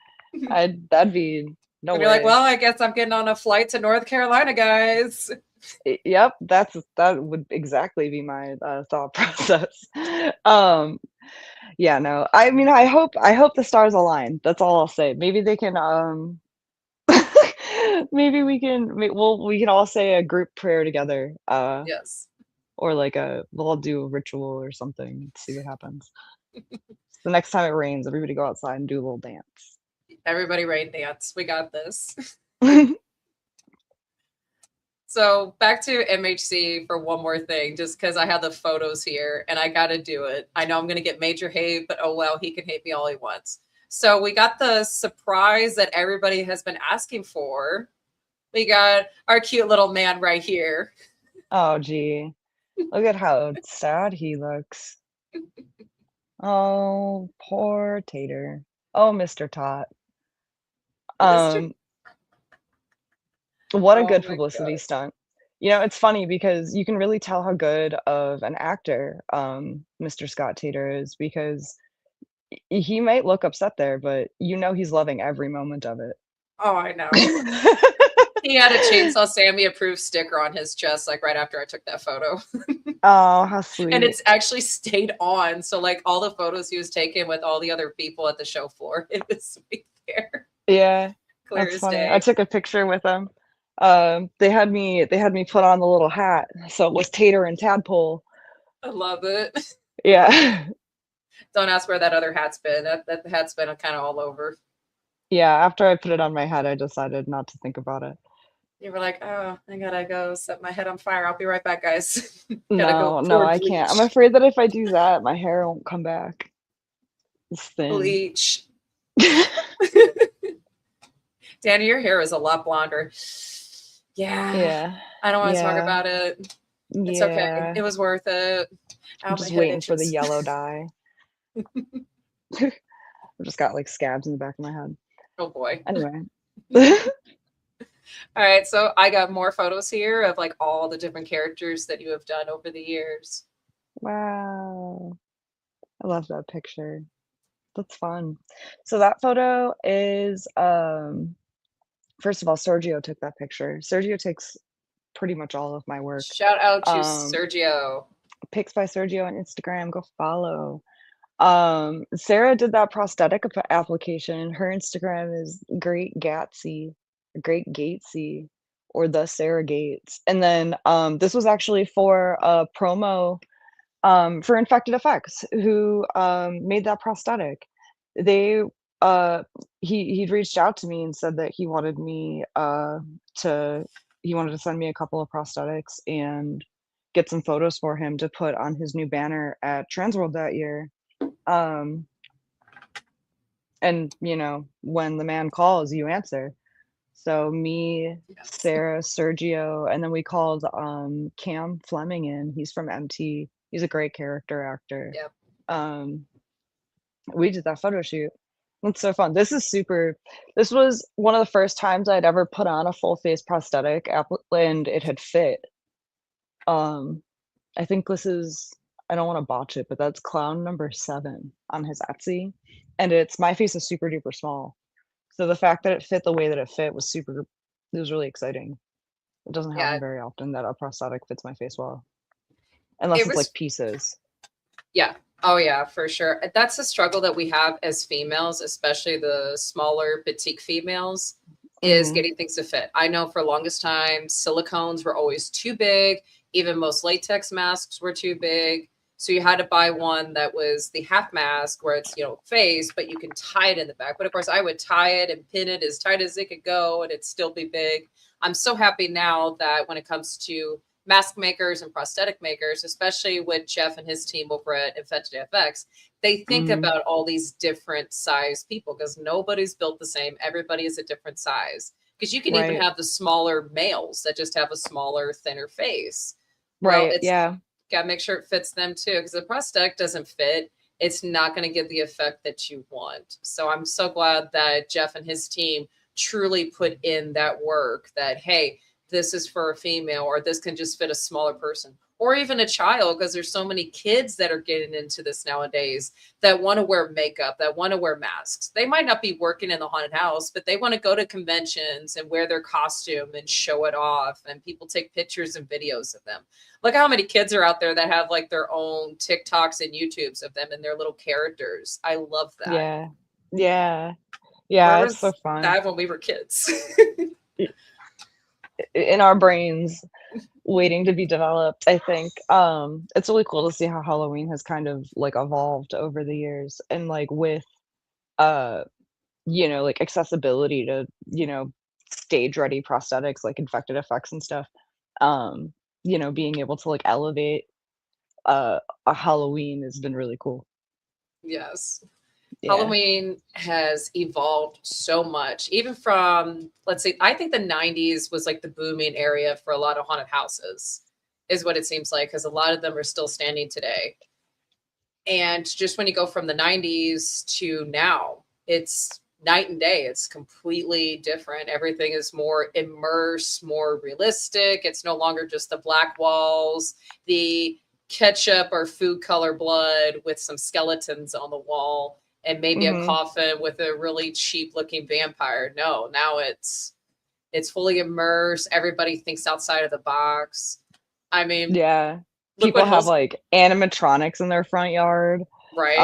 That'd be no And you're like, way. well, I guess I'm getting on a flight to North Carolina, guys. Yep, that would exactly be my thought process. Um, yeah, no. I mean, I hope the stars align. That's all I'll say. Maybe they can maybe we can all say a group prayer together. Yes. Or like we'll all do a ritual or something. See what happens. The next time it rains, everybody go outside and do a little dance. Everybody rain dance. We got this. So back to MHC for one more thing, just because I have the photos here and I got to do it. I know I'm going to get major hate, but oh well, he can hate me all he wants. So we got the surprise that everybody has been asking for. We got our cute little man right here. Oh, gee. Look at how sad he looks. Oh, poor Tater. Oh, Mr. Tot. Mr. Um, what a Oh good my publicity God. stunt. You know, it's funny because you can really tell how good of an actor Mr. Scott Tater is because he might look upset there, but you know he's loving every moment of it. Oh, I know. He had a Chainsaw Sammy approved sticker on his chest, like right after I took that photo. Oh, how And sweet. it's actually stayed on. So, like, all the photos he was taking with all the other people at the show floor, it was right there, Yeah, clear that's as funny. I day. took a picture with him. They had me put on the little hat, so it was Tater and Tadpole. I love it. Yeah. Don't ask where that other hat's been. That hat's been kind of all over. Yeah, after I put it on my head, I decided not to think about it. You were like, oh, I gotta go set my head on fire. I'll be right back, guys. Gotta go No, no, pour I can't. I'm bleach. afraid that if I do that, my hair won't come back. It's thin. Bleach. Danny, your hair is a lot blonder. Yeah, Yeah. I don't want to talk Yeah. about it. It's okay. Yeah. It was worth it. I'm Ow, my just head waiting for the itches. yellow dye. I've just got like scabs in the back of my head. Oh boy. Anyway. All right, so I got more photos here of like all the different characters that you have done over the years. Wow. I love that picture. That's fun. So that photo is first of all, Sergio took that picture. Sergio takes pretty much all of my work. Shout out to Um Sergio. Pics by Sergio on Instagram, go follow. Sarah did that prosthetic application. Her Instagram is Great Gatsy, Great Gatesy, or the Sarah Gates. And then this was actually for a promo for Infected Effects, who made that prosthetic. They he'd reached out to me and said that he wanted me to he wanted to send me a couple of prosthetics and get some photos for him to put on his new banner at Transworld that year. And you know, when the man calls, you answer. So me, Yes. Sarah, Sergio, and then we called Cam Fleming in. He's from MT. He's a great character actor. Yep. We did that photo shoot. It's so fun. This was one of the first times I'd ever put on a full face prosthetic and it had fit. I think this is, I don't want to botch it, but that's clown number 7 on his Etsy. And my face is super duper small. So the fact that it fit the way that it fit was it was really exciting. It doesn't Yeah. happen very often that a prosthetic fits my face well. Unless It it's was, like pieces. yeah. Oh yeah, for sure. That's a struggle that we have as females, especially the smaller petite females, is getting things to fit. I know for longest time, silicones were always too big. Even most latex masks were too big. So you had to buy one that was the half mask where it's, you know, face, but you can tie it in the back. But of course, I would tie it and pin it as tight as it could go and it'd still be big. I'm so happy now that when it comes to mask makers and prosthetic makers, especially with Jeff and his team over at Infected FX, they think about all these different size people because nobody's built the same. Everybody is a different size. Because you can even have the smaller males that just have a smaller, thinner face. Well, Right. it's Yeah. got to make sure it fits them too. Because the prosthetic doesn't fit, it's not going to give the effect that you want. So I'm so glad that Jeff and his team truly put in that work that, hey, this is for a female, or this can just fit a smaller person or even a child, because there's so many kids that are getting into this nowadays that want to wear makeup, that want to wear masks. They might not be working in the haunted house, but they want to go to conventions and wear their costume and show it off, and people take pictures and videos of them. Look how many kids are out there that have like their own TikToks and YouTubes of them and their little characters. I love that. Yeah. Yeah. Where Yeah, it's so was fun. that when we were kids? In our brains, waiting to be developed, I think. It's really cool to see how Halloween has kind of like evolved over the years, and like with you know, like accessibility to, you know, stage ready prosthetics like Infected Effects and stuff. You know, being able to like elevate a Halloween has been really cool. Yes. Yeah. Halloween has evolved so much, even from, let's see, I think the 90s was like the booming area for a lot of haunted houses, is what it seems like, because a lot of them are still standing today. And just when you go from the 90s to now, it's night and day. It's completely different. Everything is more immersed, more realistic. It's no longer just the black walls, the ketchup or food color blood with some skeletons on the wall and maybe a coffin with a really cheap looking vampire. No, now it's fully immersed. Everybody thinks outside of the box. I mean, Yeah. look People what have Hills, like animatronics in their front yard. right?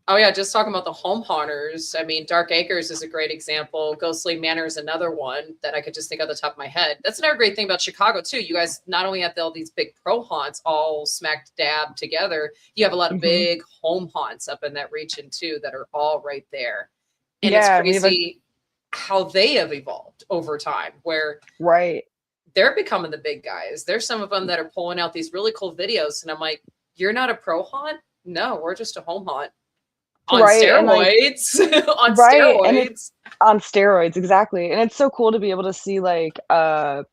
Oh yeah, just talking about the home haunters. I mean, Dark Acres is a great example. Ghostly Manor is another one that I could just think of the top of my head. That's another great thing about Chicago too. You guys not only have all these big pro haunts all smack dab together, you have a lot of big home haunts up in that region too that are all right there. And it's Yeah, we have a crazy how they have evolved over time, where right. they're becoming the big guys. There's some of them that are pulling out these really cool videos, and I'm like, you're not a pro haunt? No, we're just a home haunt. On Right, and like steroids. On right, and it's steroids. on steroids, exactly. And it's so cool to be able to see like I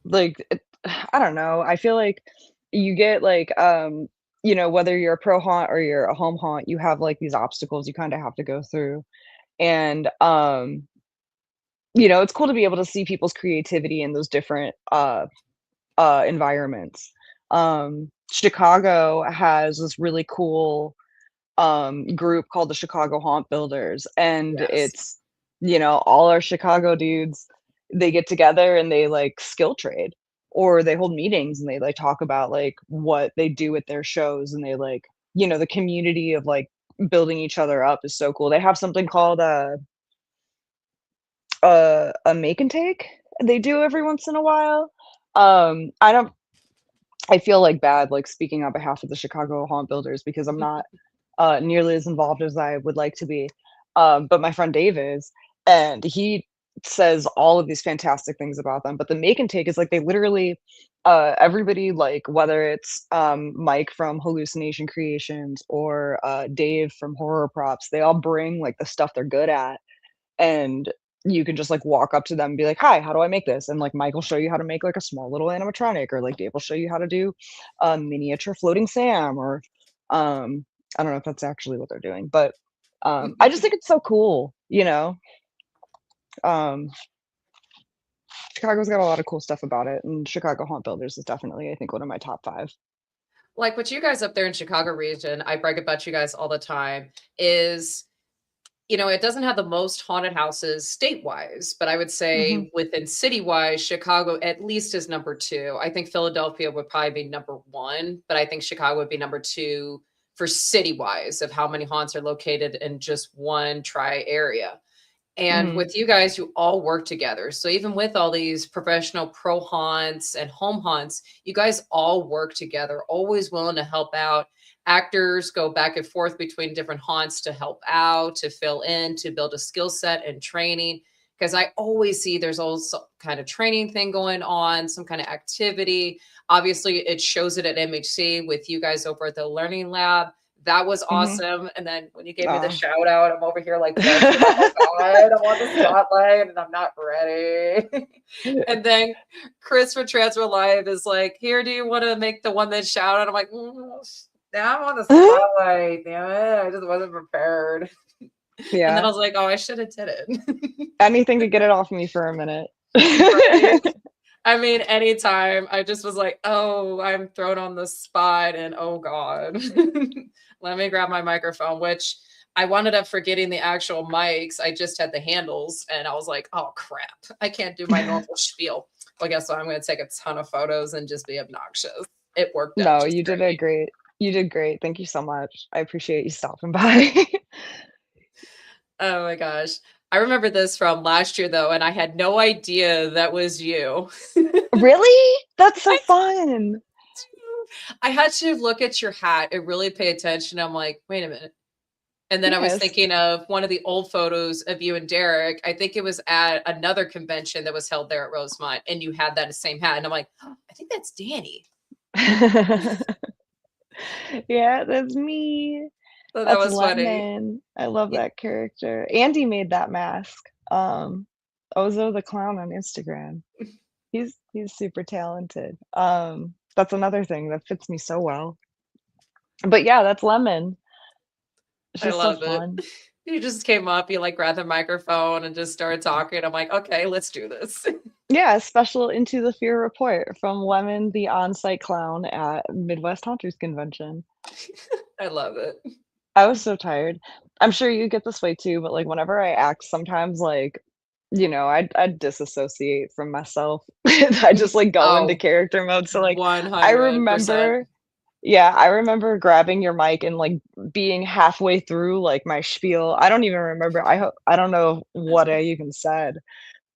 don't know. I feel like you get like you know, whether you're a pro haunt or you're a home haunt, you have like these obstacles you kind of have to go through. And you know, it's cool to be able to see people's creativity in those different environments. Chicago has this really cool group called the Chicago Haunt Builders, and Yes. it's, you know, all our Chicago dudes, they get together and they like skill trade, or they hold meetings and they like talk about like what they do at their shows, and they like, you know, the community of like building each other up is so cool. They have something called a make and take they do every once in a while. I don't I feel like bad like speaking on behalf of the Chicago haunt builders because I'm not nearly as involved as I would like to be. But my friend Dave is, and he says all of these fantastic things about them. But the make and take is like they literally, everybody, like whether it's Mike from Hallucination Creations or Dave from Horror Props, they all bring like the stuff they're good at, and you can just like walk up to them and be like, "Hi, how do I make this?" And like Mike will show you how to make like a small little animatronic, or like Dave will show you how to do a miniature floating Sam, or I don't know if that's actually what they're doing, but I just think it's so cool, you know. Um, Chicago's got a lot of cool stuff about it, and Chicago Haunt Builders is definitely, I think, one of my top 5. Like what you guys up there in Chicago region, I brag about you guys all the time, is, you know, it doesn't have the most haunted houses state-wise, but I would Mhm. say within city-wise, Chicago at least is number 2. I think Philadelphia would probably be number 1, but I think Chicago would be number 2 for city-wise of how many haunts are located in just one tri-area. And Mhm. with you guys, you all work together. So even with all these professional pro haunts and home haunts, you guys all work together, always willing to help out. Actors go back and forth between different haunts to help out, to fill in, to build a skill set and training. Because I always see there's also kind of training thing going on, some kind of activity. Obviously, it shows it at MHC with you guys over at the Learning Lab. That was Mhm. awesome. And then when you gave me the Aw. shout out, I'm over here like blushing. Oh my God, I want the spotlight and I'm not ready. And then Chris from Transfer Live is like, here, do you want to make the one that shout out? I'm like, now I'm on the spotlight. Damn it. I just wasn't prepared. And then I Yeah. was like, oh, I should have did it. Anything to get it off me for a minute. Right. I mean, anytime I just was like, oh, I'm thrown on the spot and oh God, let me grab my microphone, which I wound up forgetting the actual mics. I just had the handles and I was like, oh crap, I can't do my normal spiel. Well, guess what? I'm going to take a ton of photos and just be obnoxious. It worked out No, just you did a great. great you did great. Thank you so much. I appreciate you stopping by. Oh my gosh. I remember this from last year though, and I had no idea that was you. Really? That's so I fun. I had to look at your hat and really pay attention. I'm like, wait a minute. And then I was Yes. thinking of one of the old photos of you and Derek. I think it was at another convention that was held there at Rosemont, and you had that same hat. And I'm like, oh, I think that's Dani. Yeah, that's me. So that That's was funny. Lemon. I love that character. Andy made that mask. Ozo the Clown on Instagram. He's super talented. That's another thing that fits me so well. But yeah, that's Lemon. I She's so love it. fun. You just came up, you like grabbed the microphone and just started talking. I'm like, okay, let's do this. Yeah, special Into the Fear report from Lemon, the on-site clown at Midwest Haunters Convention. I love it. I was so tired. I'm sure you get this way too, but like whenever I act, sometimes like, you know, I'd disassociate from myself. I just like go into Oh, character mode. So like I 100%. remember, yeah, I remember grabbing your mic and like being halfway through like my spiel. I don't even remember. I don't know what I even said,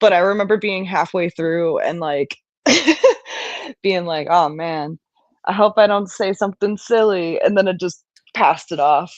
but I remember being halfway through and like being like, "Oh man, I hope I don't say something silly," and then it just passed it off.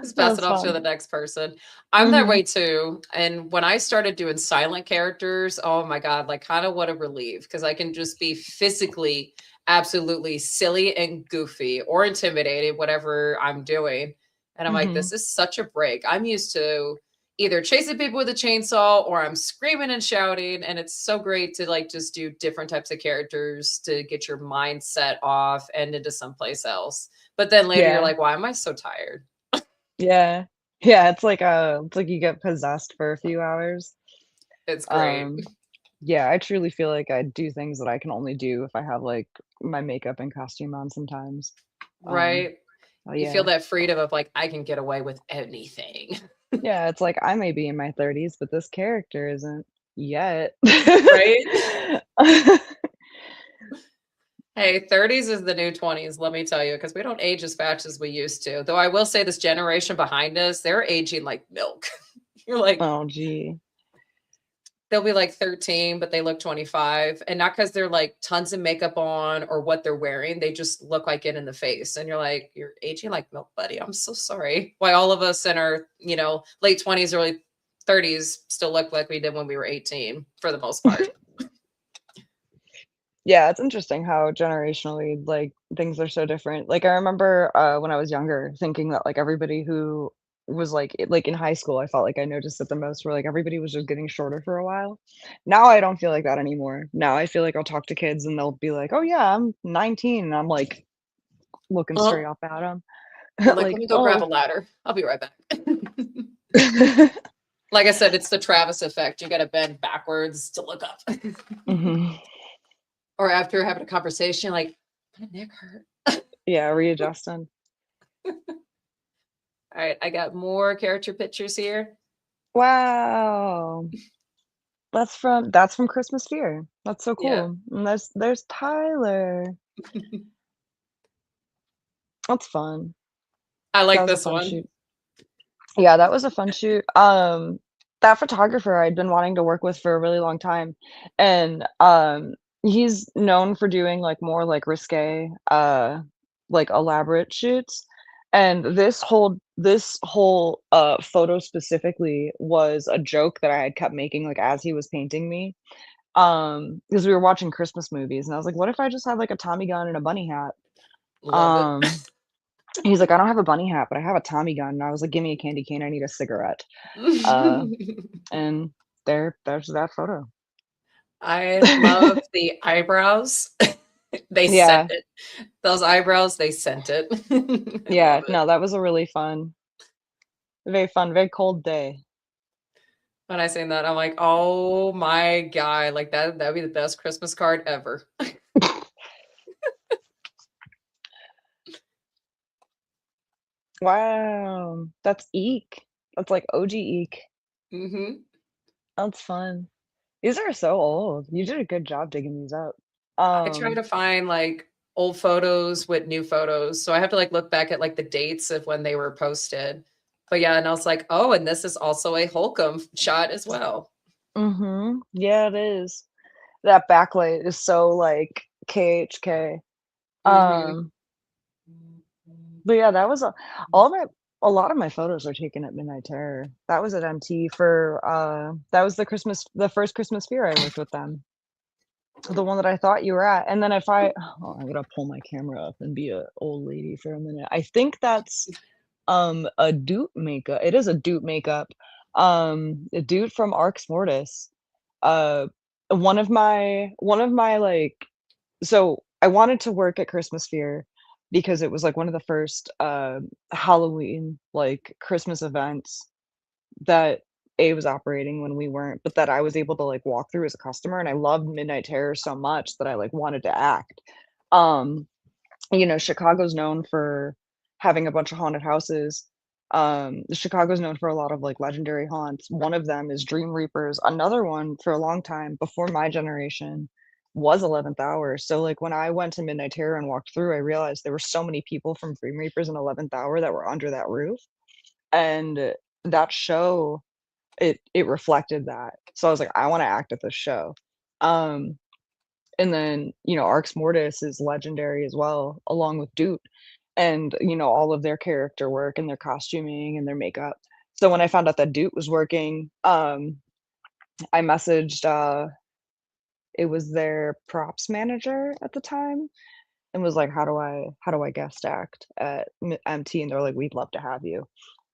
Just That pass it was off to fun. the next person. I'm that Mhm. way too. And when I started doing silent characters, oh my God, like kind of what a relief because I can just be physically absolutely silly and goofy or intimidated, whatever I'm doing. And I'm like, this Mhm. is such a break. I'm used to either chasing people with a chainsaw or I'm screaming and shouting. And it's so great to like just do different types of characters to get your mindset off and into someplace else. But then later you're Yeah. like, why am I so tired? Yeah. Yeah, it's like you get possessed for a few hours. It's great. Um, yeah, I truly feel like I do things that I can only do if I have, like, my makeup and costume on sometimes. Um, Right? oh, You feel yeah. that freedom of like, I can get away with anything. Yeah, it's like I may be in my 30s, but this character isn't yet. Right? Hey, 30s is the new 20s, let me tell you, because we don't age as fast as we used to. Though I will say this generation behind us, they're aging like milk. You're like, Oh, gee. they'll be like 13, but they look 25. And not because they're like tons of makeup on or what they're wearing. They just look like it in the face. And you're like, you're aging like milk, buddy. I'm so sorry. Why all of us in our, late 20s, early 30s still look like we did when we were 18 for the most part. Yeah, it's interesting how generationally, like, things are so different. Like, I remember, when I was younger thinking that, like, everybody who was, like, in high school, I felt like I noticed it the most where, like, everybody was just getting shorter for a while. Now I don't feel like that anymore. Now I feel like I'll talk to kids and they'll be like, "Oh, yeah, I'm 19," and I'm, like, looking straight Uh-huh. up at them, You're like, let like, me go grab a "Oh." ladder. I'll be right back. Like I said, it's the Travis effect. You got to bend backwards to look up. Mhm. Or after having a conversation, like, my neck hurt. Yeah, readjusting. All right, I got more character pictures here. Wow. That's from Christmas Fear. That's so Yeah. cool. And there's Tyler. That's fun. I That like was a this fun one. shoot. Yeah, that was a fun shoot. That photographer I'd been wanting to work with for a really long time, and, he's known for doing, like, more, like, risque, like, elaborate shoots, and this whole photo specifically was a joke that I had kept making, like, as he was painting me, because we were watching Christmas movies, and I was like, "What if I just had, like, a Tommy gun and a bunny hat?" Love it. Um He's like, "I don't have a bunny hat, but I have a Tommy gun." And I was like, "Give me a candy cane, I need a cigarette." Uh, and there's that photo. I love the eyebrows. They sent Yeah, it. Those eyebrows, they sent it. I love yeah, it. no, that was a really fun, very cold day. When I seen that, I'm like, oh my God, like that'd be the best Christmas card ever. Wow, that's eek. That's like OG eek. Hmm. That's fun. These are so old. You did a good job digging these up. I try to find like old photos with new photos. So I have to like look back at like the dates of when they were posted. But yeah, and I was like, oh, and this is also a Holcomb shot as well. Mhm. Yeah, it is. That backlight is so, like, KHK. Hmm. Um But yeah, that was all my a lot of my photos are taken at Midnight Terror. That was at MT for, that was the first Christmas Fair I worked with them, the one that I thought you were at, and then if I oh, I gotta pull my camera up and be a old lady for a minute. I think that's, a dupe makeup. It is a dupe makeup. A dude from Arx Mortis. Uh, one of my, like so I wanted to work at Christmas Fair because it was, like, one of the first, Halloween, like, Christmas events that A was operating when we weren't, but that I was able to, like, walk through as a customer, and I loved Midnight Terror so much that I, like, wanted to act. Um, Chicago's known for having a bunch of haunted houses. Chicago's known for a lot of, like, legendary haunts. One of them is Dream Reapers. Another one for a long time before my generation was 11th Hour. So, like, when I went to Midnight Terror and walked through, I realized there were so many people from Dream Reapers and 11th Hour that were under that roof, and that show, it reflected that. So I was like, "I wanna act at this show." Um, and then, Arx Mortis is legendary as well, along with Doot, and, all of their character work and their costuming and their makeup. So when I found out that Doot was working, I messaged, it was their props manager at the time and was like, "How do I guest act at MT?" And they're like, "We'd love to have you."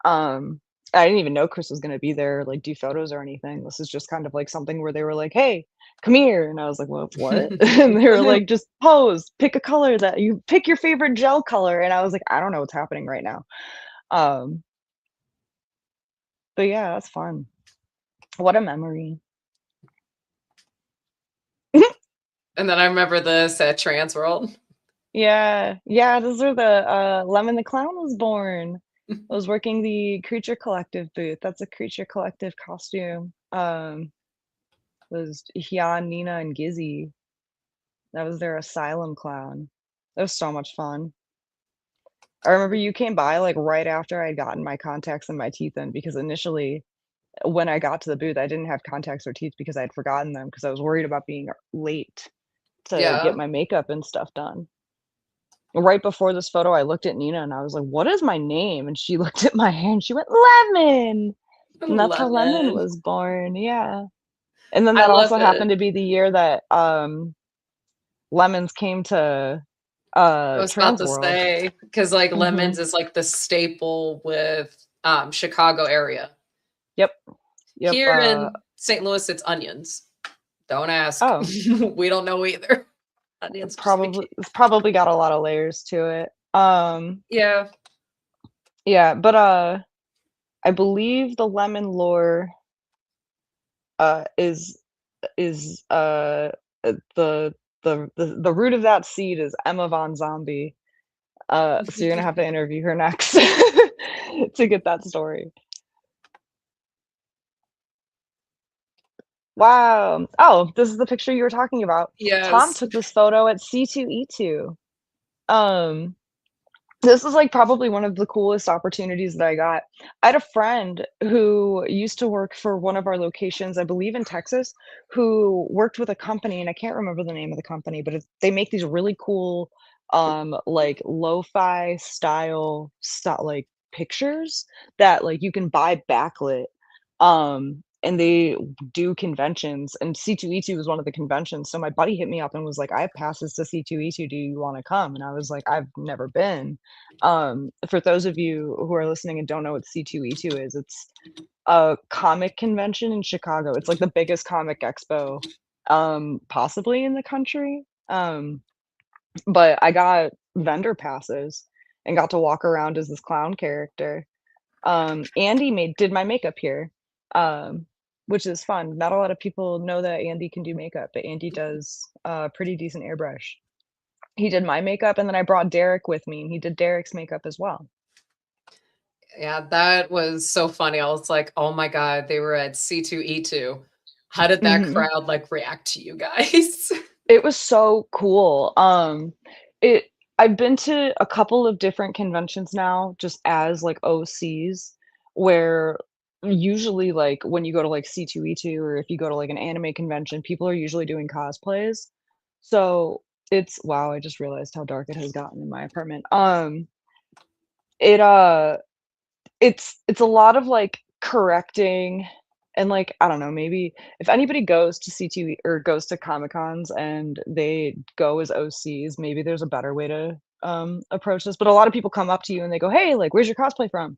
Um, I didn't even know Chris was gonna be there, like, do photos or anything. This is just kind of like something where they were like, "Hey, come here," and I was like, "Well, what?" And they were like, "Just pose, pick a color that you pick your favorite gel color," and I was like, "I don't know what's happening right now." Um, but yeah, that's fun. What a memory. And then I remember this at Trans World. Yeah, yeah, those are the, Lemon the Clown was born. I was working the Creature Collective booth. That's a Creature Collective costume. Was Hyun, Nina, and Gizzy. That was their asylum clown. That was so much fun. I remember you came by like right after I'd gotten my contacts and my teeth in because initially when I got to the booth, I didn't have contacts or teeth because I'd forgotten them because I was worried about being late to get Yeah. my makeup and stuff done. Right before this photo, I looked at Nina and I was like, "What is my name?" And she looked at my hair and she went, "Lemon." And that's how Lemon Lemon. was born. Yeah. And then I that love also it. happened to be the year that Lemons came to I was about Trans to World. say, because like Hmm. lemons is like the staple with Chicago area. Yep. Yep. Here in St. Louis, it's onions. Don't ask. Oh, We don't know either. Onions just probably became. it's probably got a lot of layers to it. Yeah. Yeah, but I believe the lemon lore is the root of that seed is Emma Von Zombie. So you're gonna have to interview her next to get that story. Wow. Oh, this is the picture you were talking about. Tom Yes. took this photo at C2E2. Um, this is like probably one of the coolest opportunities that I got. I had a friend who used to work for one of our locations, I believe in Texas, who worked with a company, and I can't remember the name of the company, but they make these really cool, like lo-fi style like pictures that like you can buy backlit. And they do conventions, and C2E2 was one of the conventions. So my buddy hit me up and was like, "I have passes to C2E2. Do you want to come?" And I was like, "I've never been." For those of you who are listening and don't know what C2E2 is, it's a comic convention in Chicago. It's like the biggest comic expo, possibly in the country. But I got vendor passes and got to walk around as this clown character. Andy did my makeup here, which is fun. Not a lot of people know that Andy can do makeup, but Andy does pretty decent airbrush. He did my makeup, and then I brought Derek with me, and he did Derek's makeup as well. Yeah, that was so funny. I was like, oh my God, they were at C2E2. How did that Mhm. crowd like react to you guys? It was so cool. It I've been to a couple of different conventions now just as, like, OCs, where usually, like, when you go to, like, C2E2 or if you go to, like, an anime convention, people are usually doing cosplays. So, it's wow, I just realized how dark it has gotten in my apartment. It, it's a lot of, like, correcting and, like, I don't know, maybe if anybody goes to C2 or goes to Comic Cons and they go as OCs, maybe there's a better way to, approach this, but a lot of people come up to you and they go, "Hey, like, where's your cosplay from?"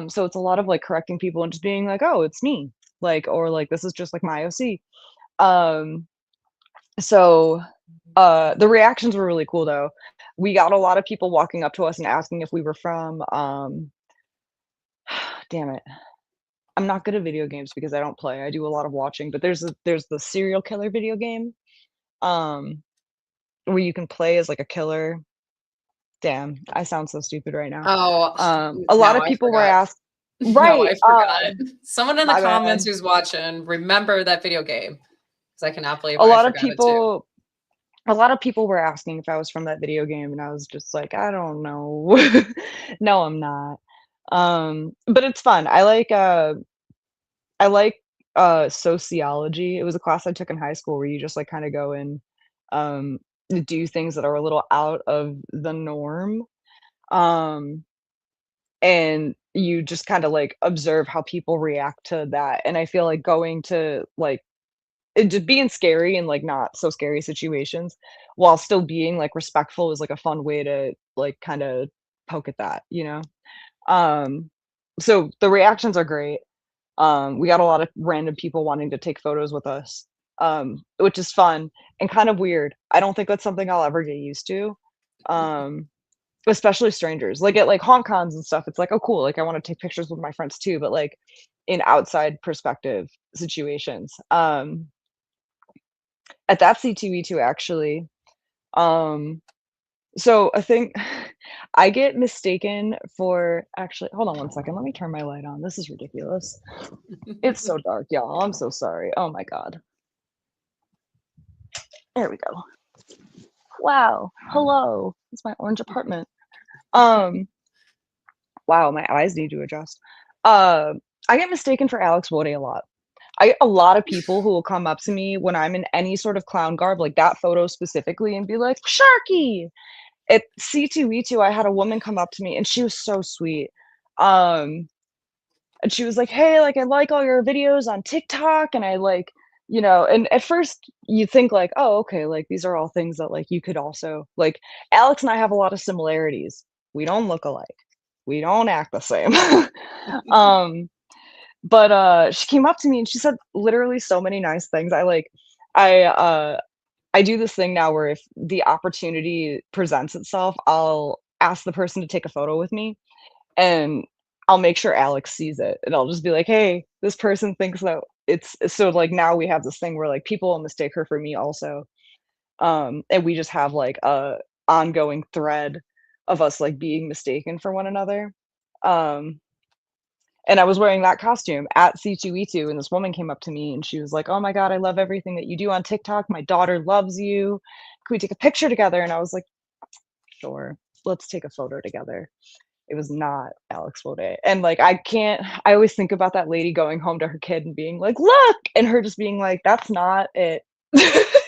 So it's a lot of, like, correcting people and just being like, "Oh, it's me," like, or like, "This is just, like, my OC." Um, so, the reactions were really cool, though. We got a lot of people walking up to us and asking if we were from, damn it. I'm not good at video games because I don't play. I do a lot of watching, but there's the serial killer video game, um, where you can play as, like, a killer. Damn, I sound so stupid right now. Oh, A lot now of I people were forgot. asked No, right, I forgot. Someone in the my comments bad. who's watching, remember that video game. Because I cannot believe A I lot of forgot it too. people a lot of people were asking if I was from that video game, and I was just like, "I don't know." No, I'm not. But it's fun. I like sociology. It was a class I took in high school where you just, like, kinda go and, um, do things that are a little out of the norm, um, and you just kinda, like, observe how people react to that, and I feel like going to, like just being scary and, like, not so scary situations while still being, like, respectful is, like, a fun way to, like, kinda poke at that, you know? Um, so the reactions are great. We got a lot of random people wanting to take photos with us, which is fun and kind of weird. I don't think that's something I'll ever get used to, um, especially strangers. Like, at, like, haunt cons and stuff, it's like, "Oh, cool, like, I wanna take pictures with my friends too," but, like, in outside perspective situations, at that C2E2 actually, um, so I think I get mistaken for actually hold on one second, let me turn my light on, this is ridiculous. It's so dark, y'all. I'm so sorry. Oh my god. There we go. Wow. Hello. It's my orange apartment. Um, wow, my eyes need to adjust. Uh, I get mistaken for Alex Woody a lot. I get a lot of people who will come up to me when I'm in any sort of clown garb, like that photo specifically, and be like, Sharky. At C2E2, I had a woman come up to me and she was so sweet. Um, and she was like, "Hey, like I like all your videos on TikTok and I like, and at first you think like, "Oh, okay, like these are all things that like you could also like Alex and I have a lot of similarities. We don't look alike. We don't act the same." um, but she came up to me and she said literally so many nice things. I I do this thing now where if the opportunity presents itself, I'll ask the person to take a photo with me and I'll make sure Alex sees it, and I'll just be like, "Hey, this person thinks that it's" so, like, now we have this thing where, like, people will mistake her for me also, and we just have, like, a ongoing thread of us, like, being mistaken for one another, um, and I was wearing that costume at C2E2, and this woman came up to me, and she was like, "Oh my god, I love everything that you do on TikTok. My daughter loves you. Can we take a picture together?" And I was like, "Sure. Let's take a photo together." It was not Alex Wode. And like I always think about that lady going home to her kid and being like, "Look!" And her just being like, "That's not it."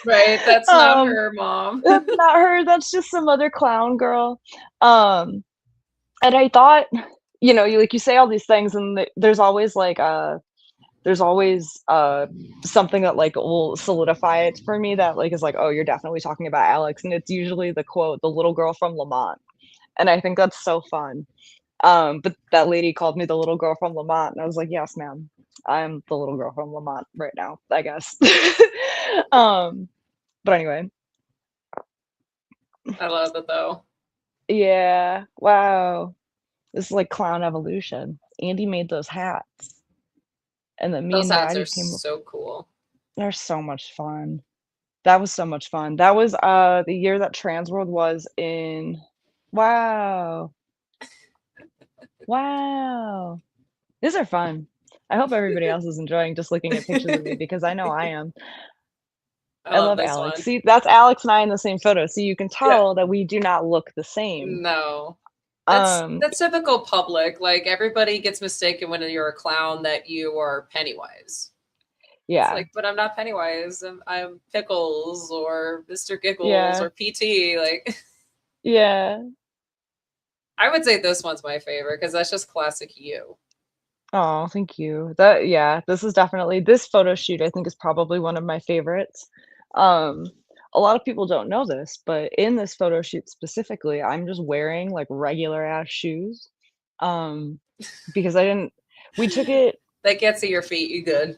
Right. That's not um, her, mom. that's not her, that's just some other clown girl. Um, and I thought, you say all these things and there's always like something that like will solidify it for me that like is like, "Oh, you're definitely talking about Alex." And it's usually the quote, "The little girl from Lamont." And I think that's so fun. But that lady called me the little girl from Lamont, and I was like, "Yes, ma'am. I'm the little girl from Lamont right now, I guess." Um, but anyway, I love it though. yeah, wow. This is like clown evolution. Andy made those hats, and then me Those and hats Maddie are came up. so cool. They're so much fun. That was so much fun. That was the year that Trans World was in. Wow. Wow. These are fun. I hope everybody else is enjoying just looking at pictures of me because I know I am. I I love love this Alex. one. See, that's Alex and I in the same photo, so you can Yeah. tell that we do not look the same. No. That's Um, that's typical public. Like everybody gets mistaken when you're a clown that you are Pennywise. It's yeah, like, but I'm not Pennywise. I'm Pickles or Mr. Giggles yeah, or PT. Like, yeah. I would say this one's my favorite because that's just classic you. Oh, thank you. Yeah, this photo shoot I think is probably one of my favorites. Um, a lot of people don't know this, but in this photo shoot specifically, I'm just wearing like regular ass shoes. Um, because I didn't, we took it. They can't see your feet. You good?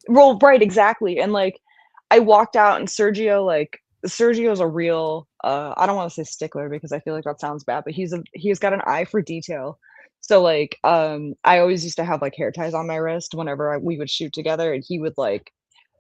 Well, right, exactly. And like I walked out and Sergio's a real I don't want to say stickler because I feel like that sounds bad, but he's got an eye for detail. So like I always used to have like hair ties on my wrist whenever we would shoot together and he would like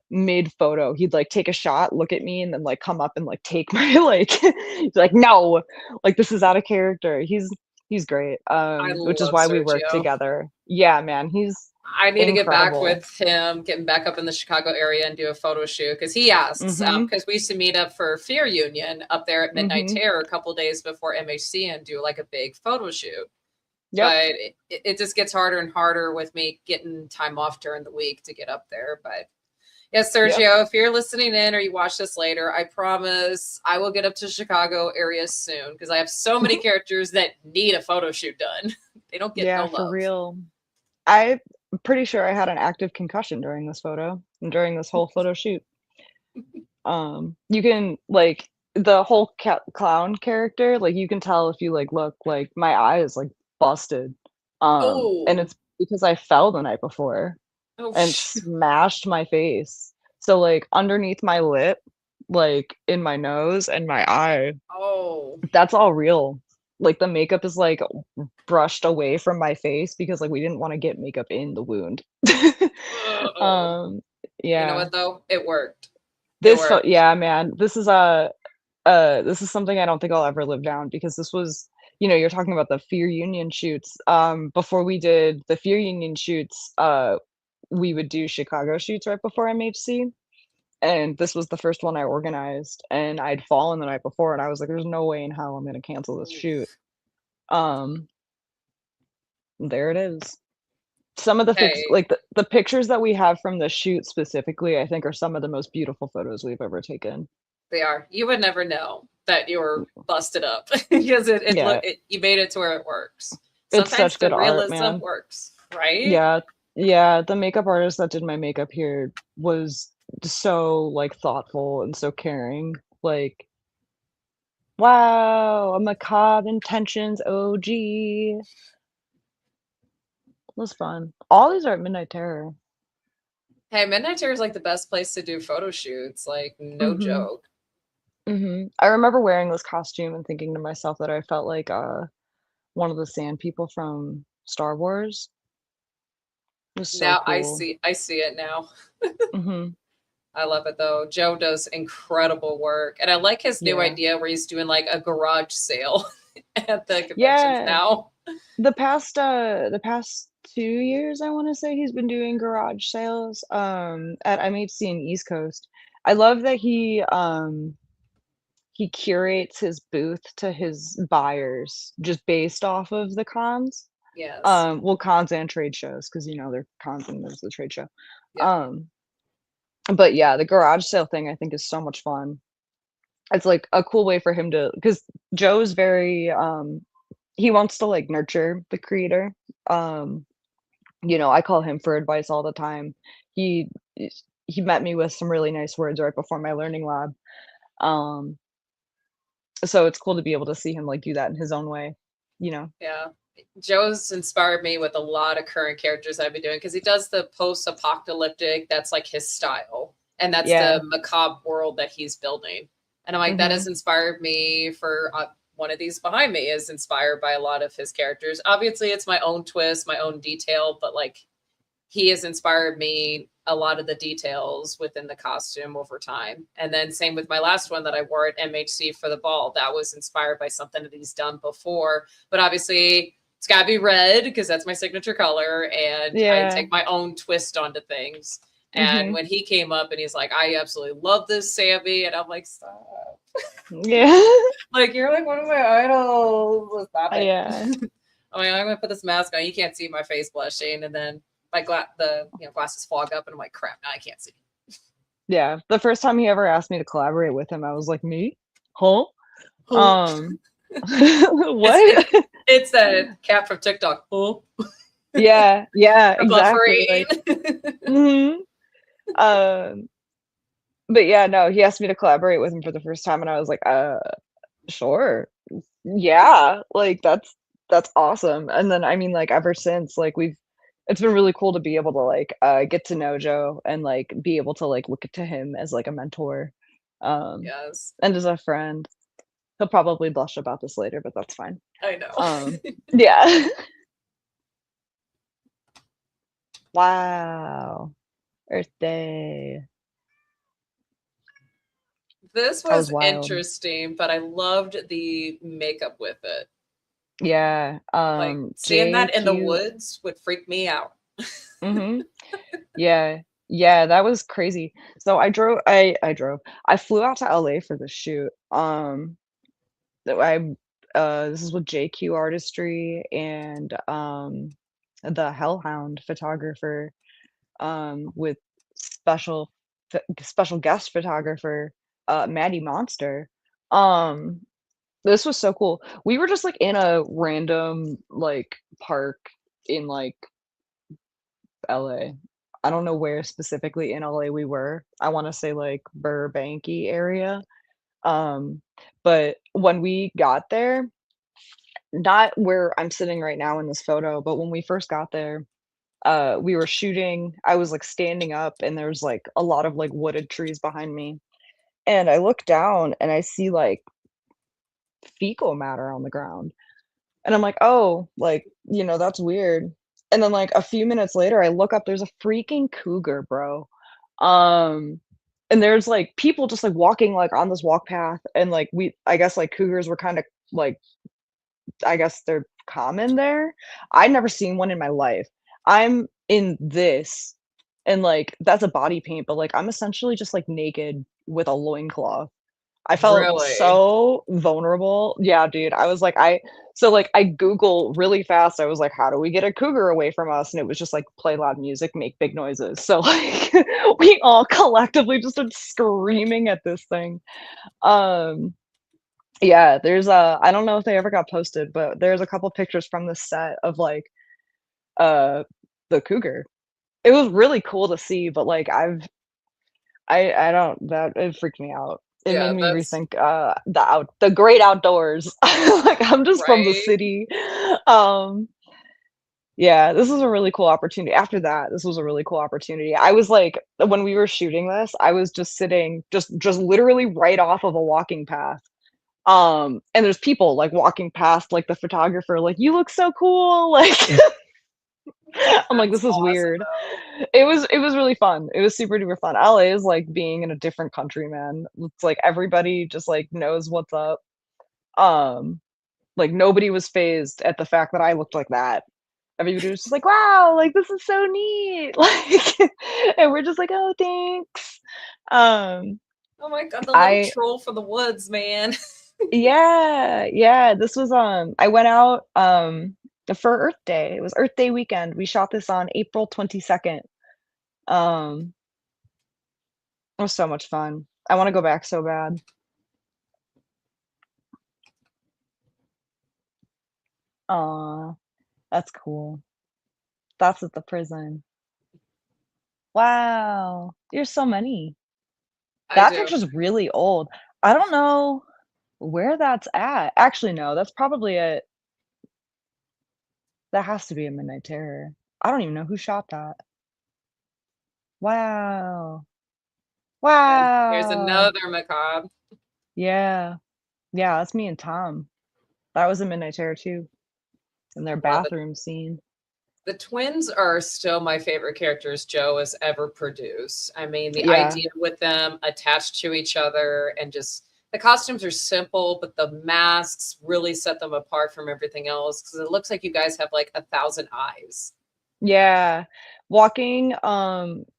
mid photo he'd like take a shot, look at me and then like come up and like take my like he's like, "No, like this is out of character." He's great. I Which is love why we work Sergio. together. Yeah, man, he's I need to get back incredible. with him, getting back up in the Chicago area and do a photo shoot because he asks. Mhm. Because we used to meet up for Fear Union up there at Midnight Mhm. Terror a couple days before MHC and do like a big photo shoot. Yep. But it just gets harder and harder with me getting time off during the week to get up there. But yes, Yep. Sergio, if you're listening in or you watch this later, I promise I will get up to Chicago area soon because I have so many characters that need a photo shoot done. They don't get no Yeah, for love. real. I'm pretty sure I had an active concussion during this photo and during this whole photo shoot. You can like the whole clown character, like you can tell if you like look, like my eye is like busted. And Oh, it's because I fell the night before oh, and shoot. smashed my face. So like underneath my lip, like in my nose and my eye, Oh. that's all real. Like the makeup is like brushed away from my face because like we didn't want to get makeup in the wound. Oh. um You know yeah. what though? It worked. It worked. Yeah, man. This is something I don't think I'll ever live down because this was, you're talking about the Fear Union shoots. Before we did the Fear Union shoots, we would do Chicago shoots right before MHC. and this was the first one I organized, and I'd fallen the night before, and I was like, "There's no way in hell I'm gonna cancel this shoot." Oof. Um, there it is. Some of the Hey, like the pictures that we have from the shoot specifically, I think are some of the most beautiful photos we've ever taken. they are. You would never know that you were busted up because Yeah, you made it to where it works. it's Sometimes such the good art, realism man. works, right? Yeah, yeah, the makeup artist that did my makeup here was so, like, thoughtful and so caring, like, "Wow, a macabre intentions OG." It was fun. All these are at Midnight Terror. Hey, Midnight Terror is like the best place to do photo shoots, like no Mhm, joke. mhm. I remember wearing this costume and thinking to myself that I felt like, one of the sand people from Star Wars. It was so Now cool. I see it now. Mhm. I love it though. Joe does incredible work. And I like his new Yeah. idea where he's doing like a garage sale at the conventions Yeah. now. The past 2 years, I wanna say he's been doing garage sales, at MHC in East Coast. I love that he curates his booth to his buyers just based off of the cons. Yes. Well, cons and trade shows, 'cause, there are cons and there's the trade show. Yep. Um, but yeah, the garage sale thing I think is so much fun. It's, like, a cool way for him to, because Joe's very, he wants to, like, nurture the creator. Um I call him for advice all the time. He he met me with some really nice words right before my learning lab. Um, so it's cool to be able to see him, like, do that in his own way, you know? Yeah. Joe's inspired me with a lot of current characters I've been doing because he does the post apocalyptic, that's like his style. And that's Yeah. the macabre world that he's building. And I'm like, that has Mhm. inspired me for one of these behind me is inspired by a lot of his characters. Obviously, it's my own twist, my own detail, but like he has inspired me a lot of the details within the costume over time. And then same with my last one that I wore at MHC for the ball. That was inspired by something that he's done before. But obviously it's gotta be red because that's my signature color. And I Yeah. take my own twist onto things. And Mhm. when he came up and he's like, I absolutely love this, Sammy. And I'm like, stop. Yeah. Like, you're like one of my idols. Stop it. Yeah. I'm like, I'm gonna put this mask on. You can't see my face blushing, and then the glasses fog up, and I'm like, crap, now I can't see. Yeah. The first time he ever asked me to collaborate with him, I was like, "Me? Huh? Oh, Um, it's what?" it's that cat from TikTok. Oh, Yeah, yeah, for exactly, like, buffering. mhm. Um, but yeah, no, he asked me to collaborate with him for the first time, and I was like, sure. Yeah, like, that's awesome." And then, I mean, like, ever since, like, it's been really cool to be able to, like, get to know Joe and, like, be able to, like, look to him as, like, a mentor, um, Yes, and as a friend. He'll probably blush about this later, but that's fine. I know. Um, yeah. Wow. Earth Day. This That was was wild. interesting, but I loved the makeup with it. Yeah, Like seeing that in the JQ. woods would freak me out. Mhm. Yeah. Yeah, that was crazy. So I flew out to LA for the shoot. That I This is with JQ Artistry and, the Hellhound photographer, with special guest photographer, Maddie Monster. Um, this was so cool. We were just, like, in a random, like, park in, like, LA. I don't know where specifically in LA we were. I wanna say, like, Burbanky area. Um, but when we got there, not where I'm sitting right now in this photo, but when we first got there, we were shooting. I was, like, standing up, and there's, like, a lot of, like, wooded trees behind me, and I look down, and I see, like, fecal matter on the ground, and I'm like, "Oh, like, that's weird." And then, like, a few minutes later, I look up, there's a freaking cougar, bro. Um, and there's, like, people just, like, walking, like, on this walk path, and, like, I guess, like, cougars were kinda, like, I guess they're common there. I'd never seen one in my life. I'm in this. and, like, that's a body paint, but, like, I'm essentially just, like, naked with a loincloth. I felt Really? so vulnerable. Yeah, dude, I was like, so, like, I Google really fast, I was like, "How do we get a cougar away from us?" And it was just like, "Play loud music, make big noises." So, like, we all collectively just started screaming at this thing. Um, yeah, there's I don't know if they ever got posted, but there's a couple pictures from the set of, like, uh, the cougar. It was really cool to see, but, like, I don't that it freaked me out. It made Yeah, me that's rethink, the great outdoors. Like, I'm just from the right. city. Um, yeah, this is a really cool opportunity. After that, this was a really cool opportunity. I was like when we were shooting this, I was just sitting just literally right off of a walking path. And there's people, like, walking past, like, the photographer, like, "You look so cool," like I'm like, That's "This is awesome weird." though. It was really fun. It was super duper fun. LA is like being in a different country, man. It's like everybody just, like, knows what's up. Um, like, nobody was fazed at the fact that I looked like that. Everybody was just like, "Wow, like, this is so neat." Like, and we're just like, "Oh, thanks." Um, Oh my god, the little I troll for the woods, man. Yeah, yeah, this was, I went out, for Earth Day. It was Earth Day weekend. We shot this on April 22nd. Um, it was so much fun. I wanna go back so bad. Aw, that's cool. That's at the prison. Wow, there's so many. I That do. picture's really old. I don't know where that's at. Actually, no, that's probably that has to be a Midnight Terror. I don't even know who shot that. Wow. Here's Wow. another macabre. Yeah. Yeah, that's me and Tom. That was a Midnight Terror too, in their Love it. bathroom scene. The twins are still my favorite characters Joe has ever produced. I mean, the Yeah. idea with them attached to each other and just the costumes are simple, but the masks really set them apart from everything else because it looks like you guys have like 1,000 eyes. Yeah. Walking,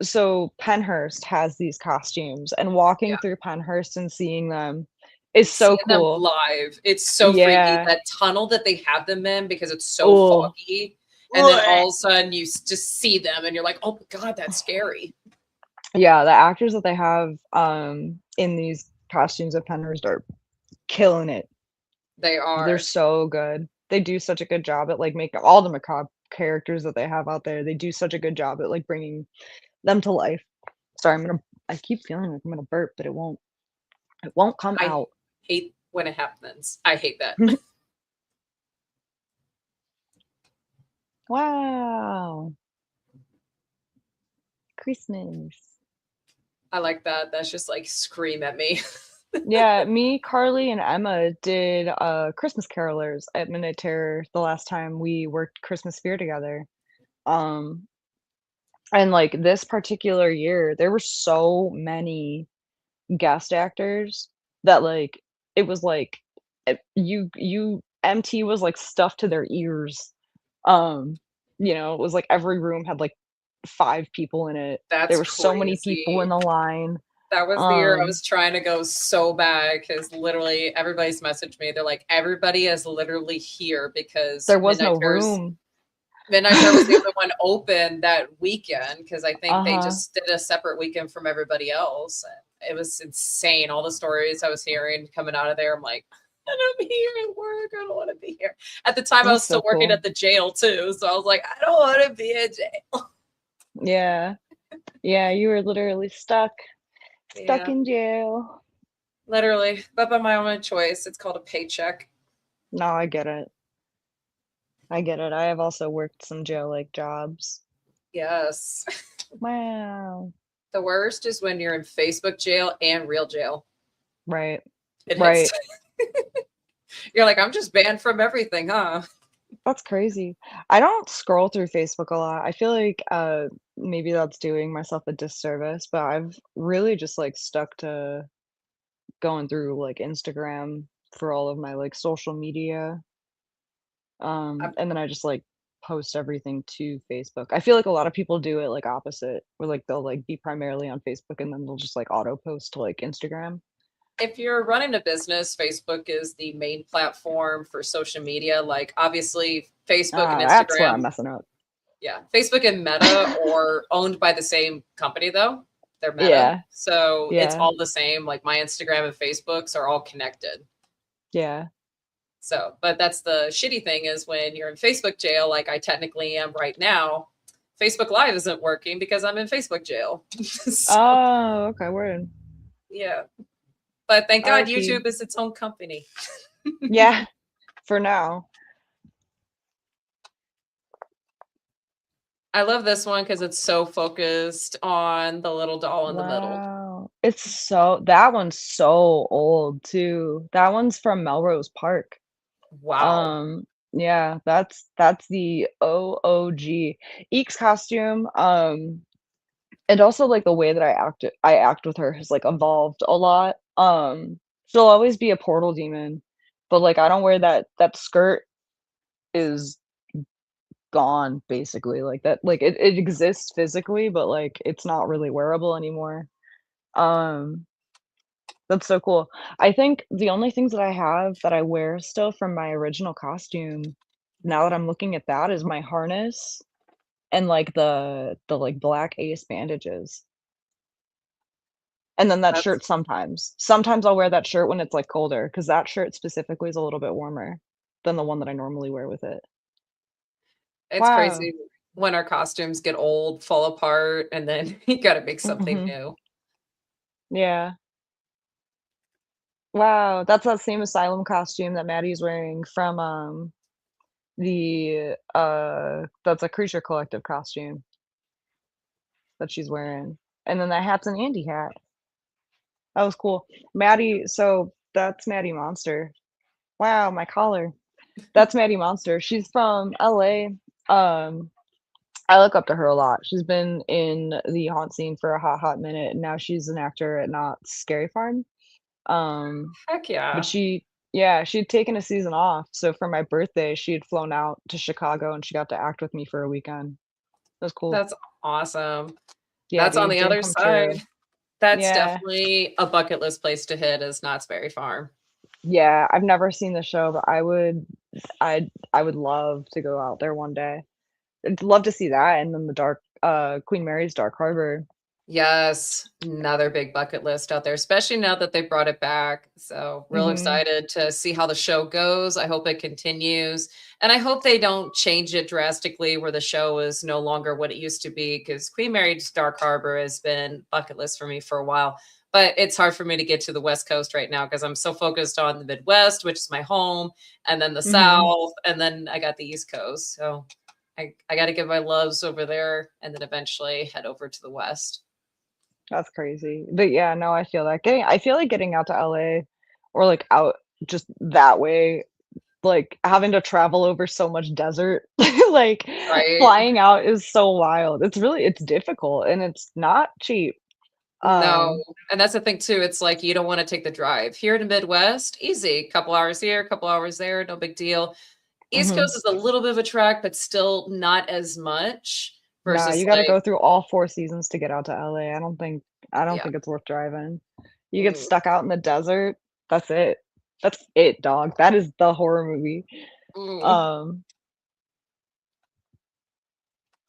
so Penhurst has these costumes, and walking Yeah. through Penhurst and seeing them is so Seeing them cool. live, it's so freaky. Yeah. That tunnel that they have them in because it's so Oh. foggy. And then all of a sudden you just see them and you're like, oh my God, that's scary. Yeah, the actors that they have, in these costumes of Penhurst are killing it. They They're are. so good. They do such a good job at, like, making all the macabre characters that they have out there, they do such a good job at, like, bringing them to life. Sorry, I keep feeling like I'm gonna burp, but it won't come I out. hate when it happens. I hate that. Wow, Christmas. I like that. That's just like scream at me. Yeah, me, Carly, and Emma did, Christmas Carolers at Midnight Terror the last time we worked Christmas Fear together. Um, and, like, this particular year, there were so many guest actors that, like, it was like, MT was, like, stuffed to their ears. Um, it was like every room had, like, 5 people in it. There That's were so many people in crazy. the line. That was the year I Um, was trying to go so bad because literally everybody's messaged me. They're like, everybody is literally here because there was no room. Midnight Terror was the only one open that weekend because I think they Uh-huh. just did a separate weekend from everybody else. It was insane. All the stories I was hearing coming out of there, I'm like, I don't be here at work. I don't want to be here. At the time, I was That's still so working cool. at the jail too, so I was like, I don't want to be in jail. Yeah. Yeah, you were literally stuck Yeah, in jail. literally, but by my own choice. It's called a paycheck. No, I get it. I get it. I have also worked some jail-like jobs. Yes. Wow. The worst is when you're in Facebook jail and real jail. Right. It hits. Right. You're like, I'm just banned from everything, huh? That's crazy. I don't scroll through Facebook a lot. I feel like, maybe that's doing myself a disservice, but I've really just, like, stuck to going through, like, Instagram for all of my, like, social media, I'm and then I just, like, post everything to Facebook. I feel like a lot of people do it like opposite, where like they'll like be primarily on Facebook and then they'll just like auto post to like Instagram. If you're running a business, Facebook is the main platform for social media. Like obviously Facebook and Ah, that's where I'm Instagram, messing up. yeah, Facebook and Meta are owned by the same company though. They're Meta. Yeah, So it's yeah, all the same. Like my Instagram and Facebooks are all connected. yeah. So, but that's the shitty thing is when you're in Facebook jail, like I technically am right now, Facebook Live isn't working because I'm in Facebook jail. So, Oh, okay, word. yeah. But thank God RIP. YouTube is its own company. Yeah, for now. I love this one because it's so focused on the little doll in the middle. Wow. It's so that one's so old too. That one's from Melrose Park. Wow. Um, yeah, that's the OOG. Eek's costume, and also like the way that I act with her has like evolved a lot. She'll always be a portal demon, but like I don't wear that skirt is gone basically. Like that like it exists physically, but like it's not really wearable anymore. Um, that's so cool. I think the only things that I have that I wear still from my original costume, now that I'm looking at that, is my harness and like the like black ace bandages. And then that That's shirt sometimes. Sometimes I'll wear that shirt when it's like colder, because that shirt specifically is a little bit warmer than the one that I normally wear with it. it's Wow. crazy when our costumes get old, fall apart, and then you gotta make something Hmm. new. Yeah. Wow. That's that same asylum costume that Maddie's wearing from the that's a Creature Collective costume that she's wearing. And then that hat's an Andy hat. That was cool. Maddie, so that's Maddie Monster. Wow, my collar. That's Maddie Monster. She's from LA. Um, I look up to her a lot. She's been in the haunt scene for a hot minute, and now she's an actor at Knott's Scary Farm. Um, Heck but yeah. yeah, she'd taken a season off. So for my birthday, she had flown out to Chicago and she got to act with me for a weekend. That was cool. That's awesome. Yeah, That's on dude, the dream other come true. side. That's Yeah. definitely a bucket list place to hit is Knott's Berry Farm. Yeah, I've never seen the show, but I would love to go out there one day. I'd love to see that and then the dark Queen Mary's Dark Harbor. Yes, another big bucket list out there, especially now that they brought it back. So, real Mhm. excited to see how the show goes. I hope it continues. And I hope they don't change it drastically where the show is no longer what it used to be because Queen Mary's Dark Harbor has been bucket list for me for a while. But it's hard for me to get to the West Coast right now because I'm so focused on the Midwest, which is my home, and then the Mhm. South, and then I got the East Coast. So I got to give my loves over there and then eventually head over to the West. That's crazy. But yeah, no, I feel that. I feel like getting out to LA or like out just that way, like having to travel over so much desert, like Right? flying out is so wild. It's difficult and it's not cheap. No, Um, and that's the thing too, it's like you don't wanna take the drive. Here in the Midwest, easy, couple hours here, couple hours there, no big deal. East mhm. Coast is a little bit of a trek, but still not as much Nah, versus you gotta like go through all 4 seasons to get out to LA. I don't yeah, think it's worth driving. You get mm, stuck out in the desert, that's it. That's it, dog. That is the horror movie. mm, Um,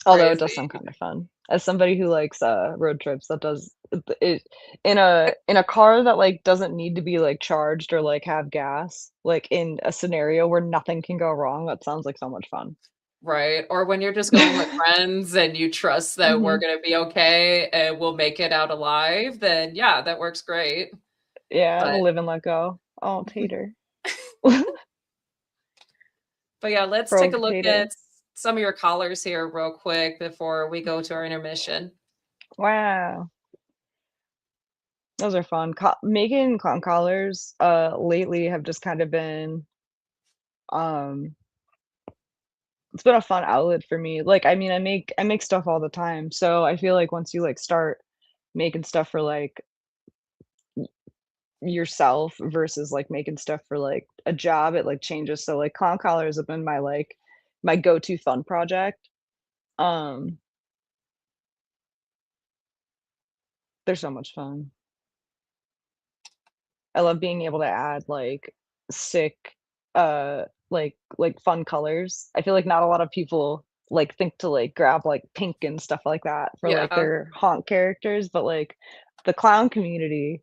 although it does sound crazy. kind of fun. As somebody who likes, road trips, that does it in a car that, like, doesn't need to be, like, charged or, like, have gas, like, in a scenario where nothing can go wrong, that sounds like so much fun. Right, or when you're just going with friends and you trust that we're Mhm. gonna be okay and we'll make it out alive, then yeah, that works great, Yeah, but live and let go. Oh, tater. But yeah, let's take a Frog look tater. at some of your callers here real quick before we go to our intermission. Wow. Those are fun. Making clown collars, lately have just kind of been, um it's been a fun outlet for me. Like, I mean, I make stuff all the time, so I feel like once you, like, start making stuff for, like, yourself versus, like, making stuff for, like, a job, it, like, changes. So, like, clown collars have been my, like, my go-to fun project. Um, they're so much fun. I love being able to add like sick, like fun colors. I feel like not a lot of people like think to like grab like pink and stuff like that for like Yeah. their haunt characters, but like the clown community,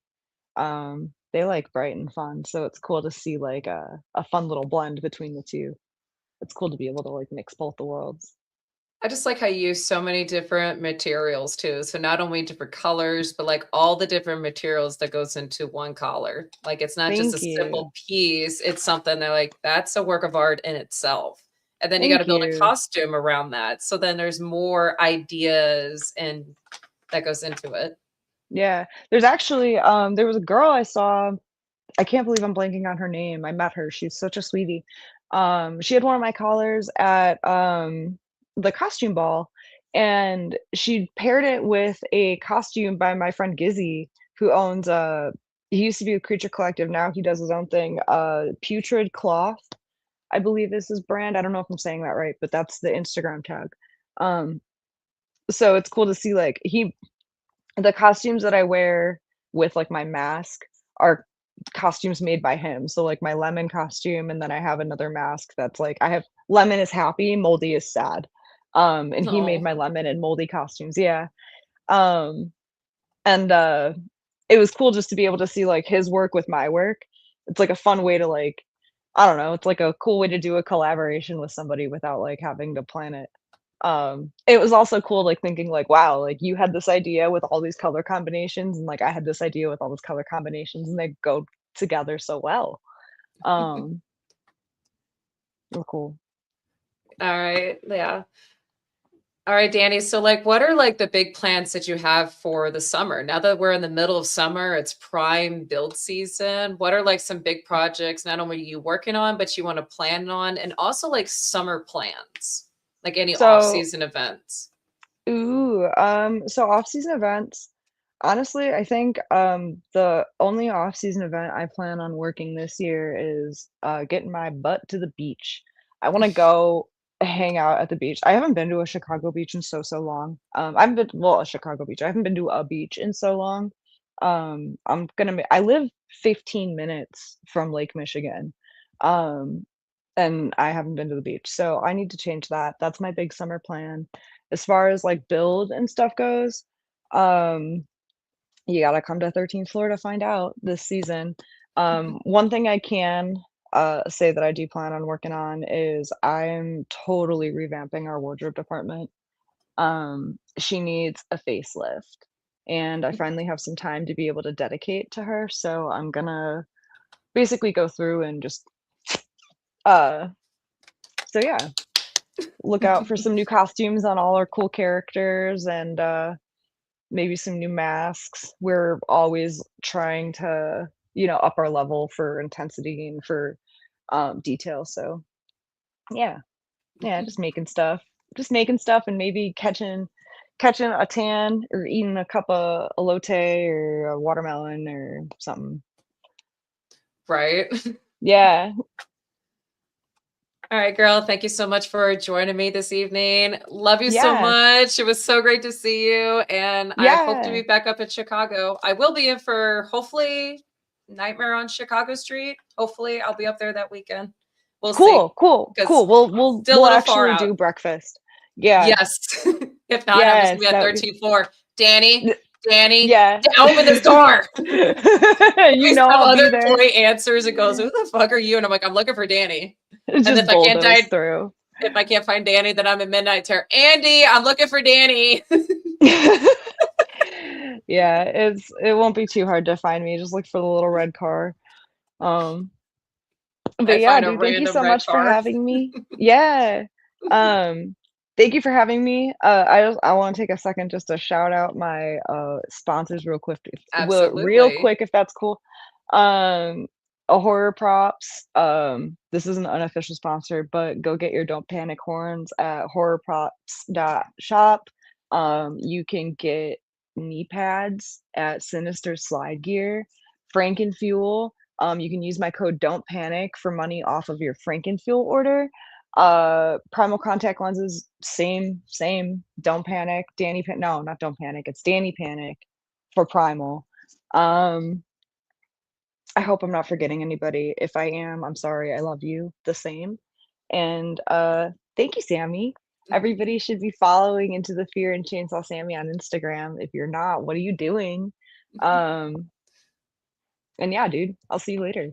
they like bright and fun. So it's cool to see like a fun little blend between the two. It's cool to be able to like mix both the worlds. I just like how you use so many different materials too. So not only different colors, but like all the different materials that goes into one collar. Like it's not just a Thank simple you. piece. It's something that like that's a work of art in itself. And then you got to Thank build a you. costume around that. So then there's more ideas and that goes into it. Yeah. There's actually there was a girl I saw. I can't believe I'm blanking on her name. I met her. She's such a sweetie. She had one of my collars at the costume ball, and she paired it with a costume by my friend Gizzy, who owns he used to be with Creature Collective, now he does his own thing. Putrid Cloth, I believe is his brand. I don't know if I'm saying that right, but that's the Instagram tag. Um, so it's cool to see like the costumes that I wear with, like, my mask are costumes made by him. So, like, my lemon costume, and then I have another mask that's, like I have lemon is happy, moldy is sad. And he made No. my lemon and moldy costumes, yeah. Um, and, it was cool just to be able to see, like, his work with my work. It's, like, a fun way to, like I don't know, it's, like, a cool way to do a collaboration with somebody without, like, having to plan it. It was also cool, like, thinking, like, "Wow, like, you had this idea with all these color combinations, and, like, I had this idea with all these color combinations, and they go together so well." Um, real cool. All right. Yeah. All right, Danny. So, like, what are like the big plans that you have for the summer? Now that we're in the middle of summer, it's prime build season. What are like some big projects not only are you working on, but you want to plan on, and also like summer plans, like any So off-season events? so off-season events, honestly, I think, the only off-season event I plan on working this year is, getting my butt to the beach. I wanna go hang out at the beach. I haven't been to a Chicago beach in so, so long. I haven't been well, a Chicago beach. I haven't been to a beach in so long. I live 15 minutes from Lake Michigan, um, and I haven't been to the beach, so I need to change that. That's my big summer plan. As far as, like, build and stuff goes, um, you gotta come to 13th floor to find out this season. One thing I can, say that I do plan on working on is I'm totally revamping our wardrobe department. She needs a facelift, and I finally have some time to be able to dedicate to her, so I'm gonna basically go through and just, uh so yeah, look out for some new costumes on all our cool characters and, maybe some new masks. We're always trying to, up our level for intensity and for, detail, so, yeah. Yeah, just making stuff and maybe catching a tan or eating a cup of elote or a watermelon or something. Right. Yeah. All right, girl. Thank you so much for joining me this evening. Love you so Yeah. much. It was so great to see you. And I hope to Yeah. be back up in Chicago. I will be in for hopefully Nightmare on Chicago Street. Hopefully, I'll be up there that weekend. We'll see. Cool, cool, Because cool. We'll still a we'll little far actually out. do breakfast. Yeah. Yes. If not, I'm just Yes, gonna be at that would 13th floor. Danny, be Danny, yeah. open this door. You Maybe know some I'll other be there. employee answers and goes, "Who the fuck are you?" And I'm like, "I'm looking for Danny." And Just bulldoze through. if I can't find Danny, then I'm in Midnight Terror. Andy, I'm looking for Danny. Yeah, it won't be too hard to find me, just look for the little red car. Um, I but yeah, find a dude, thank you random so red much for car. having me. Yeah. Um, thank you for having me. I wanna take a second just to shout out my, sponsors real Absolutely. quick, if that's cool. Um, a Horror Props, this is an unofficial sponsor, but go get your Don't Panic horns at horrorprops.shop. You can get knee pads at Sinister Slide Gear, Frankenfuel. You can use my code Don't Panic for money off of your Frankenfuel order. Primal contact lenses, same. Don't panic. No, not don't panic. It's Dani Panek for Primal. I hope I'm not forgetting anybody. If I am, I'm sorry. I love you the same. And thank you, Sammy. Everybody should be following Into the Fear and Chainsaw Sammy on Instagram. If you're not, what are you doing? And yeah, dude, I'll see you later.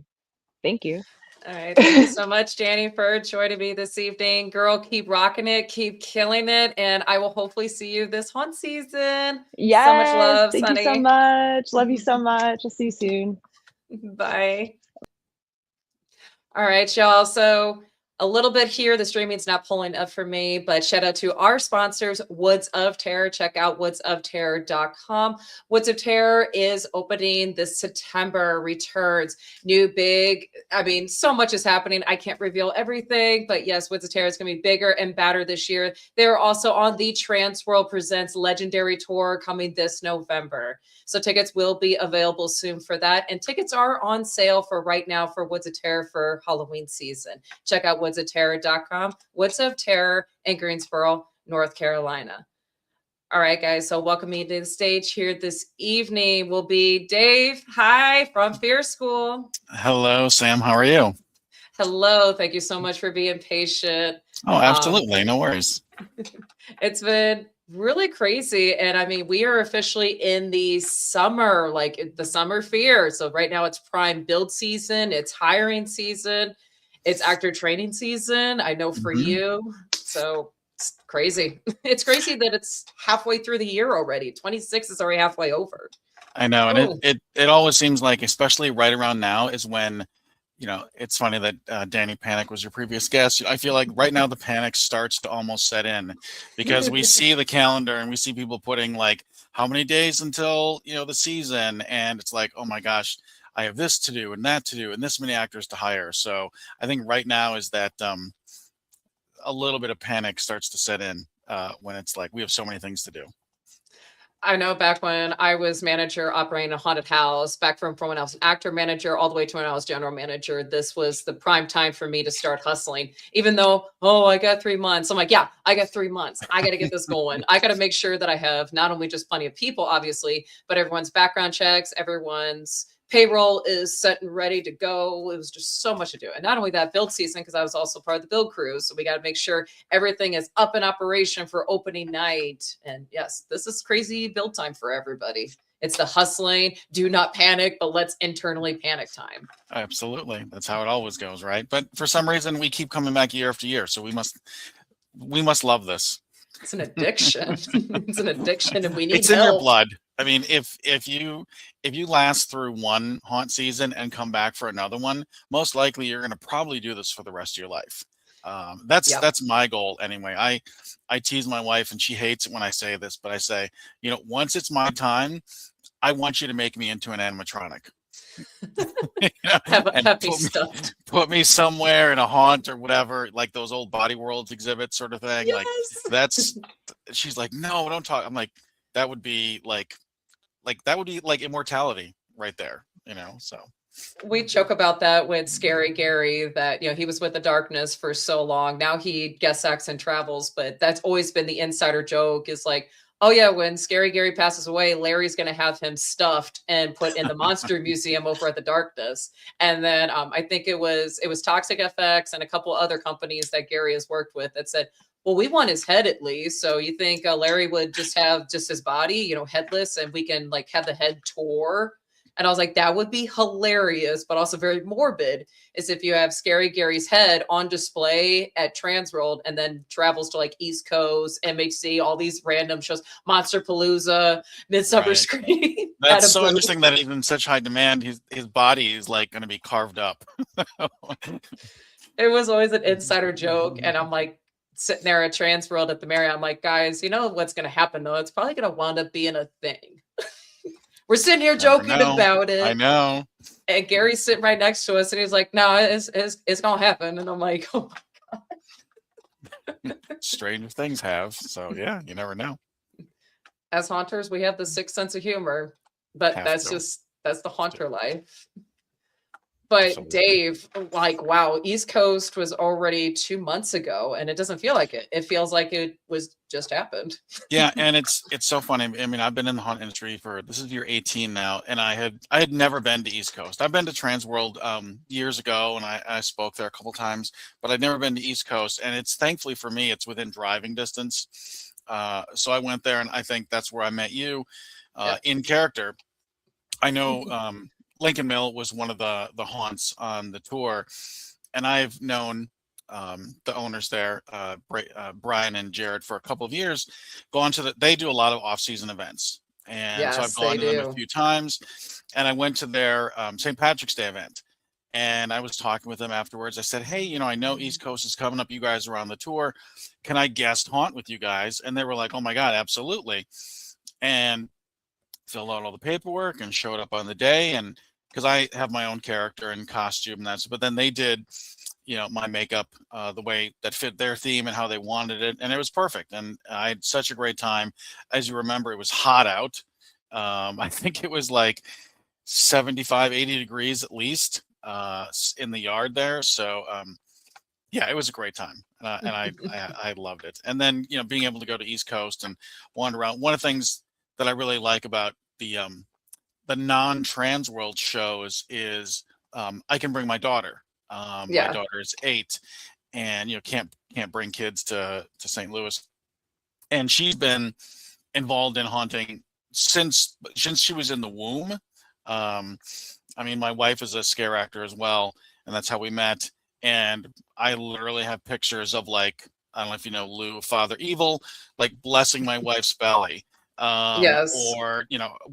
Thank you. All right. Thank you so much, Dani, for joining me this evening. Girl, keep rocking it, keep killing it, and I will hopefully see you this haunt season. Yes, so much love, thank Sunny. you so much. Love you so much. I'll see you soon. Bye. All right, y'all. So a little bit here, the streaming's not pulling up for me, but shout out to our sponsors, Woods of Terror. Check out woodsofterror.com. Woods of Terror is opening this September, returns, new big, I mean, so much is happening. I can't reveal everything, but yes, Woods of Terror is going to be bigger and badder this year. They're also on the Trans World Presents Legendary Tour coming this November. So tickets will be available soon for that. And tickets are on sale for right now for Woods of Terror for Halloween season. Check out woodsofterror.com. Woods of Terror in Greensboro, North Carolina. All right, guys. So welcome me to the stage here this evening will be Dave. Hi, from Fear School. Hello, Sam. How are you? Hello. Thank you so much for being patient. Oh, absolutely. No worries. It's been really crazy. And I mean, we are officially in the summer, like the summer fear. So right now it's prime build season, it's hiring season, it's actor training season. I know for you. So it's crazy. It's crazy that it's halfway through the year already. 26 is already halfway over. I know. And it always seems like, especially right around now, is when, you know, it's funny that Dani Panek was your previous guest. I feel like right now the panic starts to almost set in because we see the calendar and we see people putting like how many days until, you know, the season. And it's like, oh my gosh, I have this to do and that to do and this many actors to hire. So I think right now is that a little bit of panic starts to set in when it's like we have so many things to do. I know back when I was manager operating a haunted house, back from when I was an actor manager all the way to when I was general manager, this was the prime time for me to start hustling. Even though, oh, I got 3 months. I'm like, yeah, I got 3 months. I got to get this going. I got to make sure that I have not only just plenty of people, obviously, but everyone's background checks, everyone's payroll is set and ready to go. It was just so much to do. And not only that, build season, because I was also part of the build crew. So we got to make sure everything is up in operation for opening night. And yes, this is crazy build time for everybody. It's the hustling, do not panic, but let's internally panic time. Absolutely. That's how it always goes, right? But for some reason, we keep coming back year after year. So we must love this. It's an addiction. It's an addiction, and we need it's help. in your blood. I mean, if you last through one haunt season and come back for another one, most likely you're going to probably do this for the rest of your life. That's my goal anyway. I tease my wife and she hates it when I say this, but I say, you know, once it's my time, I want you to make me into an animatronic. You know, have me stuffed. Put me somewhere in a haunt or whatever, like those old Body Worlds exhibits sort of thing. Yes. Like she's like, no, don't talk. I'm like, that would be like immortality right there, you know? So we joke about that with Scary Gary, that, you know, he was with the darkness for so long. Now he guest acts and travels, but that's always been the insider joke is like, oh yeah, when Scary Gary passes away, Larry's going to have him stuffed and put in the Monster Museum over at the Darkness. And then I think it was Toxic FX and a couple other companies that Gary has worked with that said, well, we want his head at least. So you think Larry would just have just his body, you know, headless, and we can like have the head tour? And I was like, that would be hilarious, but also very morbid, is if you have Scary Gary's head on display at Transworld and then travels to like East Coast, MHC, all these random shows, Monster Palooza, Midsummer Right. Scream. That's so interesting that even in such high demand, his body is like going to be carved up. It was always an insider joke. And I'm like, sitting there at Transworld at the Marriott, I'm like, guys, you know what's going to happen though? It's probably going to wind up being a thing. We're sitting here joking about it. I know. And Gary's sitting right next to us, and he's like, "No, it's gonna happen." And I'm like, "Oh my god." Stranger things have. So yeah, you never know. As haunters, we have the sixth sense of humor, but that's the haunter life. But Dave, like, wow, East Coast was already 2 months ago, and it doesn't feel like it. It feels like it was just happened. Yeah, and it's so funny. I mean, I've been in the haunt industry for this is year 18 now, and I had never been to East Coast. I've been to Transworld years ago, and I spoke there a couple times, but I'd never been to East Coast. And it's thankfully for me, it's within driving distance. So I went there, and I think that's where I met you in character. I know Lincoln Mill was one of the haunts on the tour, and I've known the owners there, Brian and Jared, for a couple of years. They do a lot of off-season events, and so I've Yes, they gone to them a do. few times. And I went to their St. Patrick's Day event, and I was talking with them afterwards. I said, "Hey, I know East Coast is coming up. You guys are on the tour. Can I guest haunt with you guys?" And they were like, "Oh my God, absolutely!" And filled out all the paperwork and showed up on the day. And because I have my own character and costume, but then they did my makeup the way that fit their theme and how they wanted it, and it was perfect. And I had such a great time. As you remember, it was hot out. I think it was like 75, 80 degrees at least in the yard there. So yeah, it was a great time, and I loved it. And then being able to go to East Coast and wander around. One of the things that I really like about the non-trans world shows is I can bring my daughter. My Yeah. daughter is 8, and can't bring kids to St. Louis, and she's been involved in haunting since she was in the womb. I mean, my wife is a scare actor as well, and that's how we met. And I literally have pictures of, like, I don't know if you know Lou, Father Evil, like blessing my wife's belly, Yes. or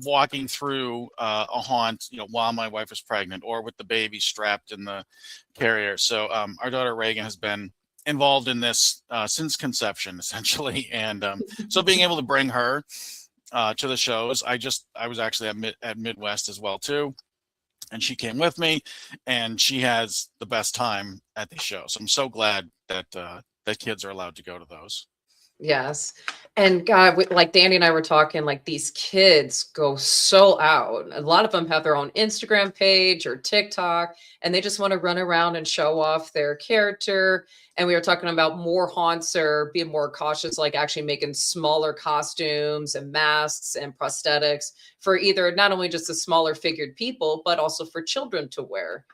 walking through a haunt while my wife was pregnant, or with the baby strapped in the carrier. So our daughter Reagan has been involved in this since conception, essentially. And so being able to bring her to the shows, I was actually at Midwest as well too, and she came with me, and she has the best time at the show. So I'm so glad that that kids are allowed to go to those. Yes. And God, like Danny and I were talking, like these kids go so out. A lot of them have their own Instagram page or TikTok, and they just want to run around and show off their character. And we were talking about more haunts or being more cautious, like actually making smaller costumes and masks and prosthetics for either not only just the smaller figured people, but also for children to wear.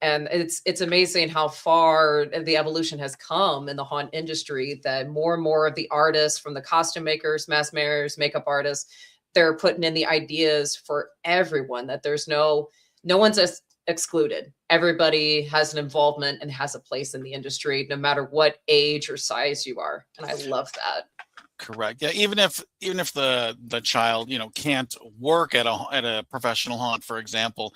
And it's amazing how far the evolution has come in the haunt industry, that more and more of the artists, from the costume makers, mask makers, makeup artists, they're putting in the ideas for everyone, that there's no one's excluded. Everybody has an involvement and has a place in the industry, no matter what age or size you are. And I love that. Correct. Yeah, even if the child can't work at a professional haunt, for example,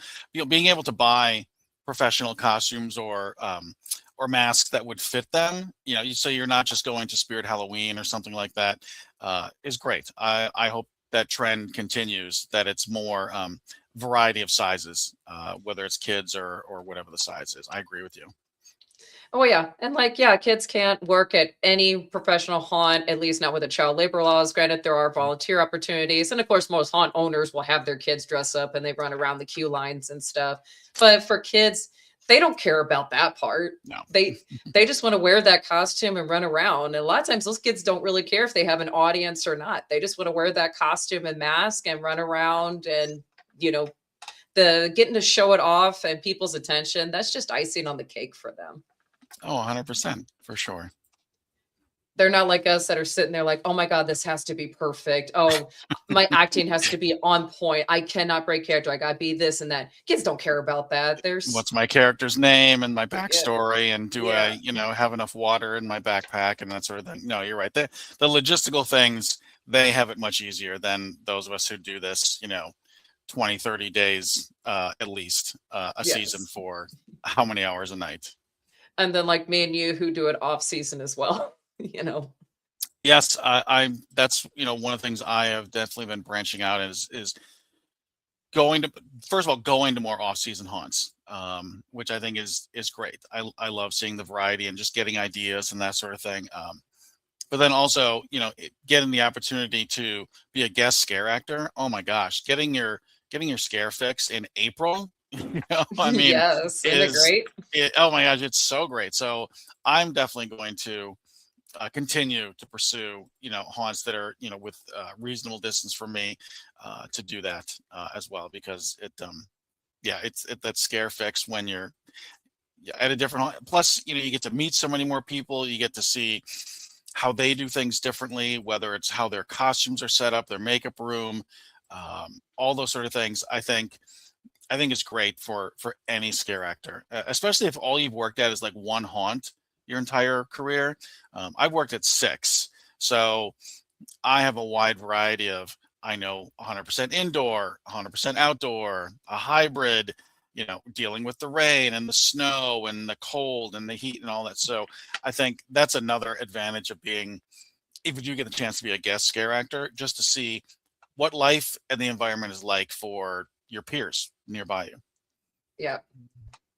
being able to buy professional costumes or masks that would fit them, so you're not just going to Spirit Halloween or something like that, is great. I hope that trend continues, that it's more variety of sizes, whether it's kids or whatever the size is. I agree with you. Oh yeah, and like, yeah, kids can't work at any professional haunt, at least not with the child labor laws. Granted, there are volunteer opportunities, and of course, most haunt owners will have their kids dress up and they run around the queue lines and stuff. But for kids, they don't care about that part. No. They just want to wear that costume and run around. And a lot of times, those kids don't really care if they have an audience or not. They just want to wear that costume and mask and run around, and the getting to show it off and people's attention. That's just icing on the cake for them. Oh, 100% for sure. They're not like us that are sitting there like, oh my God, this has to be perfect. Oh, my acting has to be on point. I cannot break character. I got to be this and that. Kids don't care about that. What's my character's name and my backstory, Yeah. and do I, have enough water in my backpack and that sort of thing. No, you're right. The logistical things, they have it much easier than those of us who do this, 20, 30 days at least a season for how many hours a night. And then like me and you who do it off season as well, Yes, I that's one of the things I have definitely been branching out is going to, first of all, going to more off-season haunts, which I think is great. I love seeing the variety and just getting ideas and that sort of thing. But then also, getting the opportunity to be a guest scare actor. Oh my gosh, getting your scare fix in April You know, I mean, Yes, isn't it is great? oh my gosh, it's so great. So I'm definitely going to continue to pursue, haunts that are, with reasonable distance from me, to do that as well, because yeah, that scare fix when you're, yeah, at a different haunt. Plus, you get to meet so many more people. You get to see how they do things differently, whether it's how their costumes are set up, their makeup room, all those sort of things. I think it's great for any scare actor, especially if all you've worked at is like one haunt your entire career. I've worked at 6, so I have a wide variety of, I know, 100% indoor, 100% outdoor, a hybrid, dealing with the rain and the snow and the cold and the heat and all that. So I think that's another advantage of being, if you do get the chance to be a guest scare actor, just to see what life and the environment is like for your peers nearby you. Yeah.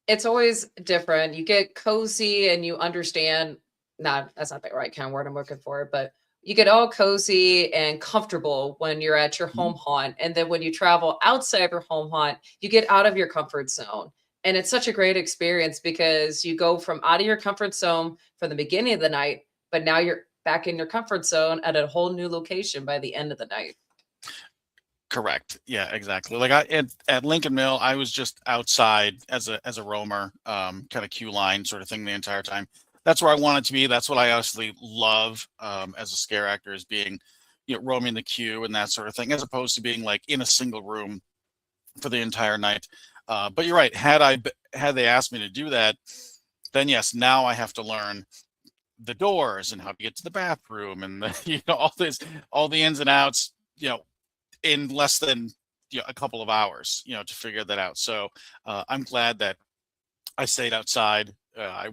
It's always different. You get cozy and you understand, that's not the right kind of word I'm looking for, but you get all cozy and comfortable when you're at your home haunt. And then when you travel outside of your home haunt, you get out of your comfort zone. And it's such a great experience because you go from out of your comfort zone from the beginning of the night, but now you're back in your comfort zone at a whole new location by the end of the night. Correct. Yeah, exactly. Like at Lincoln Mill, I was just outside as a roamer, kind of queue line sort of thing the entire time. That's where I wanted to be. That's what I honestly love, as a scare actor, is being, roaming the queue and that sort of thing, as opposed to being like in a single room for the entire night. But you're right. Had they asked me to do that, then yes, now I have to learn the doors and how to get to the bathroom and the, all the ins and outs, in less than, a couple of hours, to figure that out. So I'm glad that I stayed outside. I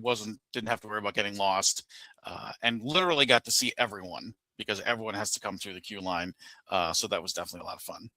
didn't have to worry about getting lost, and literally got to see everyone, because everyone has to come through the queue line. So that was definitely a lot of fun.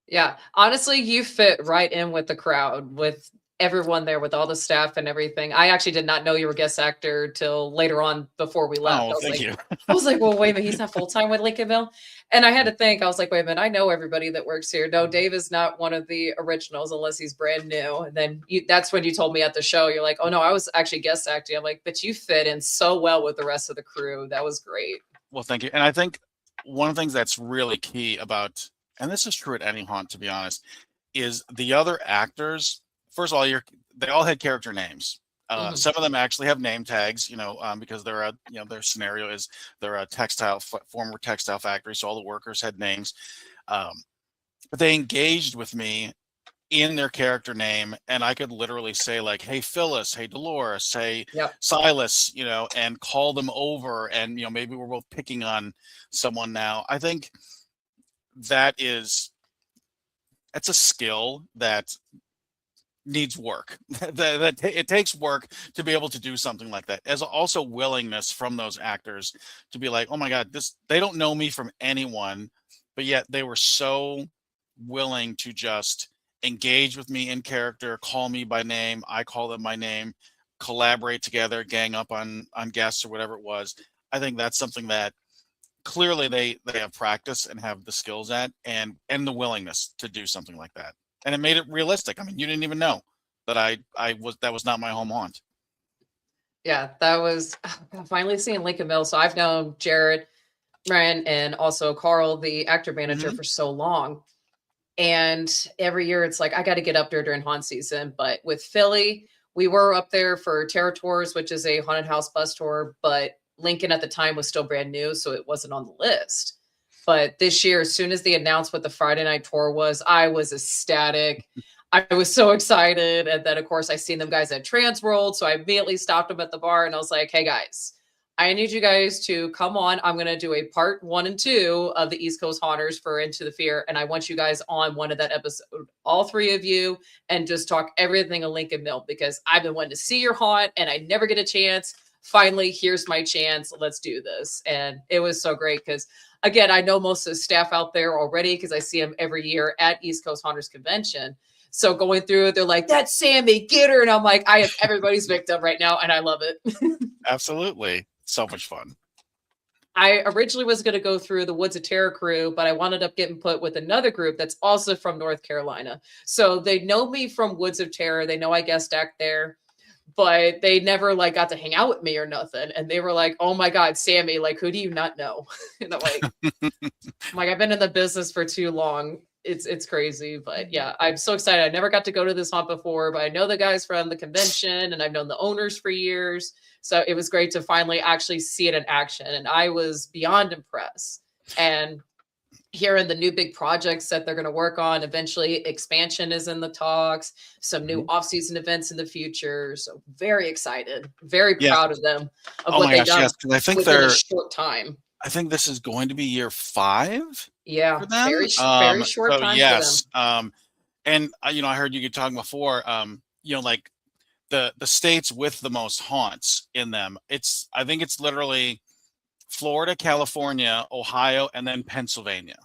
Yeah, honestly, you fit right in with the crowd, with everyone there, with all the staff and everything. I actually did not know you were a guest actor till later on before we left. Oh, thank you. I was like, well, wait a minute, he's not full time with Lincolnville. And I had to think, I was like, wait a minute, I know everybody that works here. No, Dave is not one of the originals unless he's brand new. And then that's when you told me at the show, you're like, oh no, I was actually guest acting. I'm like, but you fit in so well with the rest of the crew. That was great. Well, thank you. And I think one of the things that's really key about, and this is true at any haunt, to be honest, is the other actors. First of all, they all had character names. Some of them actually have name tags, because their scenario is they're a former textile factory, so all the workers had names. But they engaged with me in their character name, and I could literally say like, "Hey Phyllis, hey Dolores, hey Silas," and call them over, and maybe we're both picking on someone now. I think that's a skill that needs work. that it takes work to be able to do something like that, as also willingness from those actors to be like, oh my god, they don't know me from anyone, but yet they were so willing to just engage with me in character, call me by name, I call them by name, collaborate together, gang up on guests or whatever it was. I think that's something that clearly they have practice and have the skills at, and the willingness to do something like that. And it made it realistic. I mean, you didn't even know that that was not my home haunt. Yeah, that was finally seeing Lincoln Mill. So I've known Jared, Ryan, and also Carl, the actor manager, for so long. And every year it's like, I got to get up there during haunt season. But with Philly, we were up there for Terror Tours, which is a haunted house bus tour. But Lincoln at the time was still brand new, so it wasn't on the list. But this year, as soon as they announced what the Friday night tour was, I was ecstatic. I was so excited. And then, of course, I seen them guys at Trans World. So I immediately stopped them at the bar and I was like, hey, guys, I need you guys to come on. I'm going to do a part 1 and 2 of the East Coast Haunters for Into the Fear. And I want you guys on one of that episode, all 3 of you, and just talk everything of Lincoln Mill, because I've been wanting to see your haunt and I never get a chance. Finally, here's my chance. Let's do this. And it was so great because, again, I know most of the staff out there already because I see them every year at East Coast Haunters Convention. So going through it, they're like, that's Sammy, get her. And I'm like, I am everybody's victim right now. And I love it. Absolutely. So much fun. I originally was going to go through the Woods of Terror crew, but I wound up getting put with another group that's also from North Carolina. So they know me from Woods of Terror. They know I guest act there, but they never like got to hang out with me or nothing. And they were like, "Oh my God, Sammy, like, who do you not know?" And I'm like, I've been in the business for too long. It's crazy, but yeah, I'm so excited. I never got to go to this haunt before, but I know the guys from the convention and I've known the owners for years. So it was great to finally actually see it in action. And I was beyond impressed. And hearing the new big projects that they're going to work on, eventually expansion is in the talks, some new off-season events in the future. So very excited, very Yeah. proud of them, of Oh what my they've gosh, done yes, because I think within a short time. I think this is going to be year 5 Yeah, for them. very short So time yes, for them. and I heard you talking before. Like the states with the most haunts in them. I think it's literally Florida, California, Ohio, and then Pennsylvania.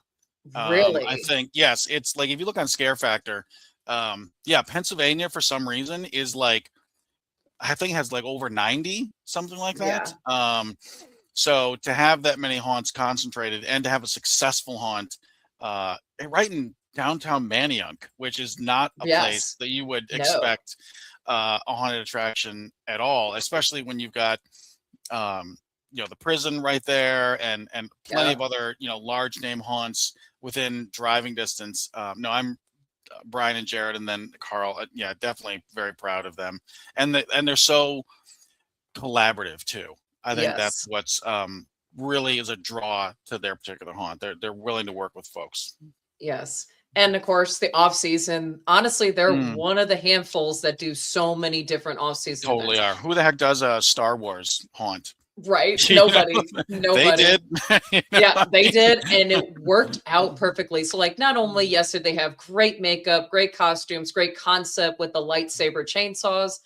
Really? I think yes, it's like if you look on Scare Factor, yeah, Pennsylvania for some reason is like I think it has like over 90, something like that. So to have that many haunts concentrated and to have a successful haunt right in downtown Manayunk, which is not a place Yes. that you would No. expect a haunted attraction at all, especially when you've got the prison right there and plenty of other large name haunts within driving distance. No, I'm Brian and Jared and then Carl. Yeah, definitely very proud of them, and they're so collaborative too. I think that's Yes. what's really is a draw to their particular haunt. They're willing to work with folks. Yes. And of course, the off season, honestly, they're Mm. one of the handfuls that do so many different off season Totally events. are. Who the heck does a Star Wars haunt? Right? You know, Nobody. They Nobody. did. Yeah, they did. And it worked out perfectly. So, like, not only, yes, did they have great makeup, great costumes, great concept with the lightsaber chainsaws,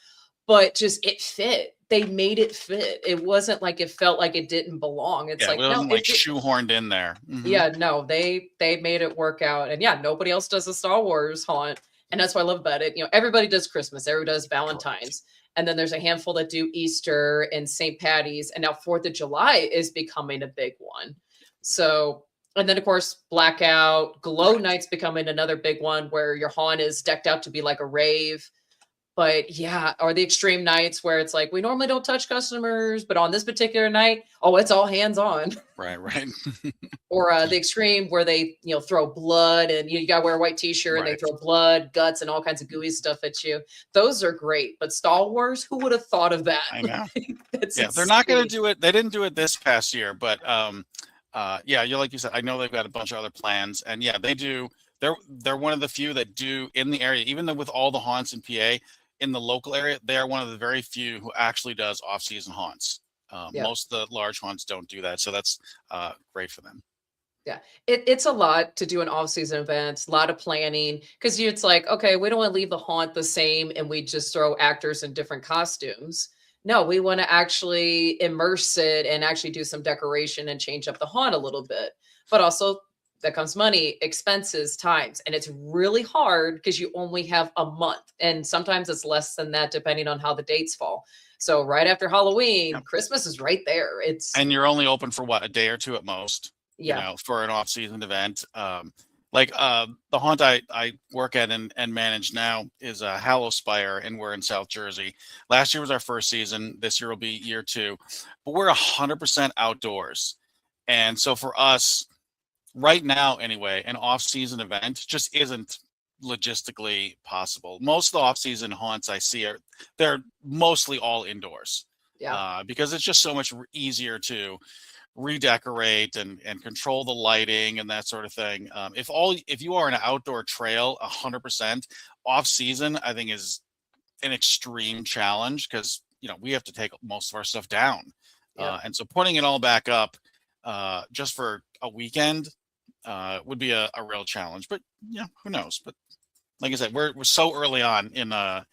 but just it fit. They made it fit. It wasn't like it felt like it didn't belong. It's Yeah, it like, no, wasn't like shoehorned in there. yeah, no, they made it work out. And yeah, nobody else does a Star Wars haunt. And that's what I love about it. Everybody does Christmas, everybody does Valentine's. And then there's a handful that do Easter and St. Patty's. And now 4th of July is becoming a big one. So, and then of course, Blackout, Glow Night's becoming another big one where your haunt is decked out to be like a rave. But yeah, or the extreme nights where it's like, we normally don't touch customers, but on this particular night, oh, it's all hands on. Right. Or the extreme where they, throw blood and you got to wear a white t-shirt and they Right. throw blood, guts, and all kinds of gooey stuff at you. Those are great. But Star Wars, who would have thought of that? I know. That's Yeah, they're not going to insane. do it. They didn't do it this past year, but yeah, like you said, I know they've got a bunch of other plans, and yeah, they do. They're one of the few that do in the area, even though with all the haunts in PA in the local area, they are one of the very few who actually does off-season haunts. Yeah. Most of the large haunts don't do that, so that's great for them. Yeah, it's a lot to do an off-season event, a lot of planning, because it's like, okay, we don't want to leave the haunt the same and we just throw actors in different costumes. No, we want to actually immerse it and actually do some decoration and change up the haunt a little bit. But also, that comes money, expenses, times, and it's really hard because you only have a month, and sometimes it's less than that depending on how the dates fall. So right after Halloween, Yep. Christmas is right there. And you're only open for what, a day or two at most. Yeah. For an off-season event. The haunt I work at and manage now is Hallow Spire, and we're in South Jersey. Last year was our first season. This year will be year 2, but we're 100% outdoors. And so for us right now, anyway, an off-season event just isn't logistically possible. Most of the off-season haunts I see they're mostly all indoors. Yeah. Because it's just so much easier to redecorate and control the lighting and that sort of thing. If you are an outdoor trail 100% off season, I think is an extreme challenge because we have to take most of our stuff down. And so putting it all back up just for a weekend would be a real challenge. But who knows? But like I said, we're so early on in our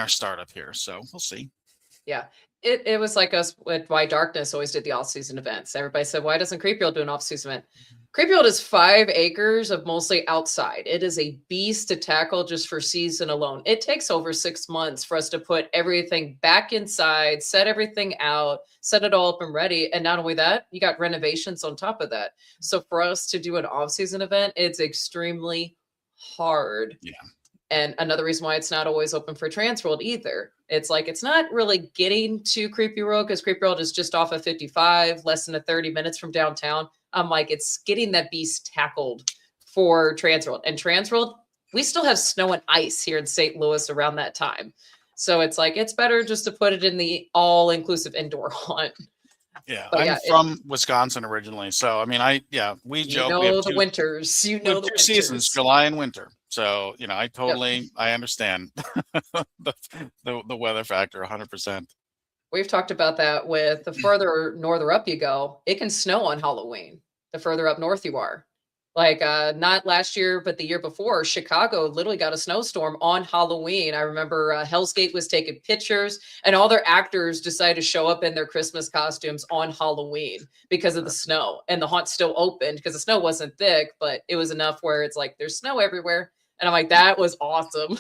startup here, so we'll see. Yeah. It was like us with Why Darkness always did the off-season events. Everybody said, why doesn't Creepy do an off-season event? Creepy World is 5 acres of mostly outside. It is a beast to tackle just for season alone. It takes over 6 months for us to put everything back inside, set everything out, set it all up and ready. And not only that, you got renovations on top of that. So for us to do an off-season event, it's extremely hard. Yeah. And another reason why it's not always open for Transworld either. It's like it's not really getting to Creepy World because Creepy World is just off of 55, less than 30 minutes from downtown. I'm like, it's getting that beast tackled for Transworld. And Transworld, we still have snow and ice here in St. Louis around that time. So it's like, it's better just to put it in the all-inclusive indoor haunt. Yeah, But I'm yeah, from Wisconsin originally, so I mean, we you joke know we have the winters. You we know have the two seasons, winters. July and winter. So you know, I Yep. totally I understand the weather factor 100%. We've talked about that with the further norther up you go, it can snow on Halloween, the further up north you are. Like not last year, but the year before, Chicago literally got a snowstorm on Halloween. I remember Hell's Gate was taking pictures, and all their actors decided to show up in their Christmas costumes on Halloween because of the snow. And the haunt still opened because the snow wasn't thick, but it was enough where it's like there's snow everywhere. And I'm like, that was awesome.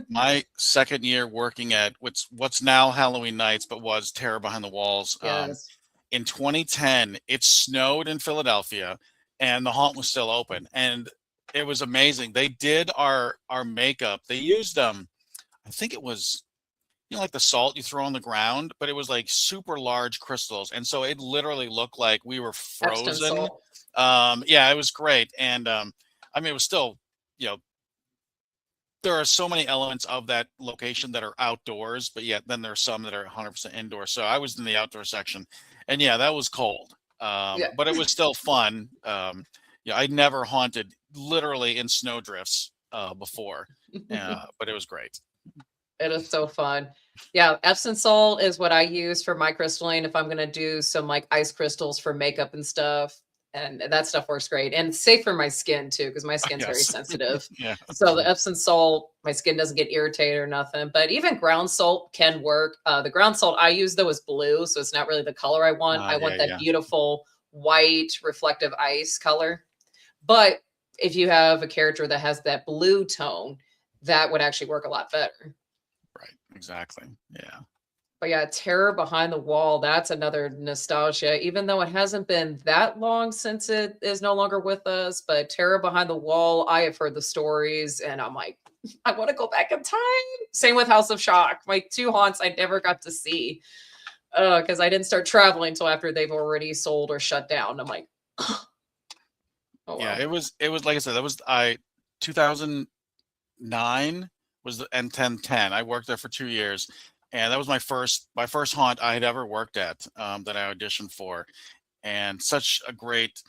My second year working at what's now Halloween Nights, but was Terror Behind the Walls. Yes. In 2010, it snowed in Philadelphia, and the haunt was still open, and it was amazing. They did our makeup. They used I think it was like the salt you throw on the ground, but it was like super large crystals, and so it literally looked like we were Epsom frozen. salt. Yeah, it was great, and I mean, it was still there are so many elements of that location that are outdoors, but yet then there's some that are 100% indoor. So I was in the outdoor section, and yeah, that was cold, Yeah. but it was still fun. I'd never haunted literally in snowdrifts before, but it was great. It is so fun. Yeah, Epsom salt is what I use for my crystalline if I'm going to do some like ice crystals for makeup and stuff. And that stuff works great and it's safe for my skin too, because my skin's very Yes. sensitive. Yeah. So the Epsom salt, my skin doesn't get irritated or nothing. But even ground salt can work. The ground salt I use though is blue, so it's not really the color I want. I want that beautiful white reflective ice color. But if you have a character that has that blue tone, that would actually work a lot better. Right. Exactly. Yeah. But yeah, Terror Behind the Wall, that's another nostalgia, even though it hasn't been that long since it is no longer with us. But Terror Behind the Wall, I have heard the stories and I'm like, I want to go back in time. Same with House of Shock. My 2 haunts I never got to see because I didn't start traveling until after they've already sold or shut down. I'm like, oh, wow. Yeah, it was like I said, that was 2009 was and 1010. I worked there for 2 years. And that was my first haunt I had ever worked at that I auditioned for, and such a great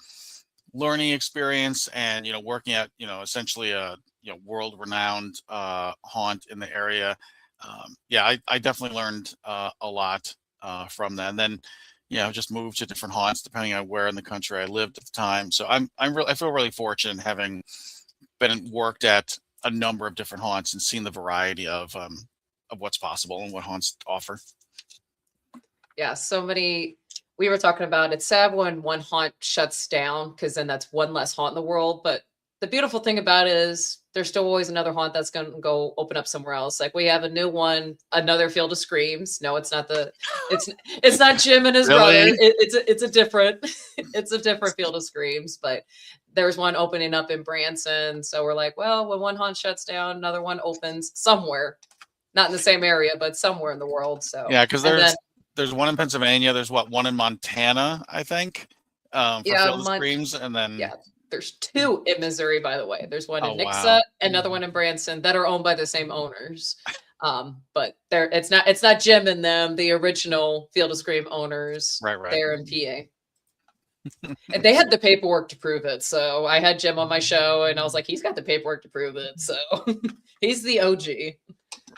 learning experience. And working at essentially a world-renowned haunt in the area. Yeah, I definitely learned a lot from that. And then just moved to different haunts depending on where in the country I lived at the time. So I feel really fortunate having worked at a number of different haunts and seen the variety of what's possible and what haunts offer. Yeah, so many. We were talking about it's sad when one haunt shuts down because then that's one less haunt in the world. But the beautiful thing about it is there's still always another haunt that's going to go open up somewhere else. Like we have a new one, another Field of Screams. No, it's not it's not Jim and his Really? brother. It's a different Field of Screams. But there's one opening up in Branson. So we're like, well, when one haunt shuts down, another one opens somewhere. Not in the same area, but somewhere in the world. So yeah, because there's one in Pennsylvania. There's one in Montana, I think, for Field of Screams, and then there's 2 in Missouri, by the way. There's one in Nixa, wow. another one in Branson that are owned by the same owners. But it's not Jim and them, the original Field of Scream owners. Right. They're in PA. And they had the paperwork to prove it. So I had Jim on my show and I was like, he's got the paperwork to prove it. So he's the OG.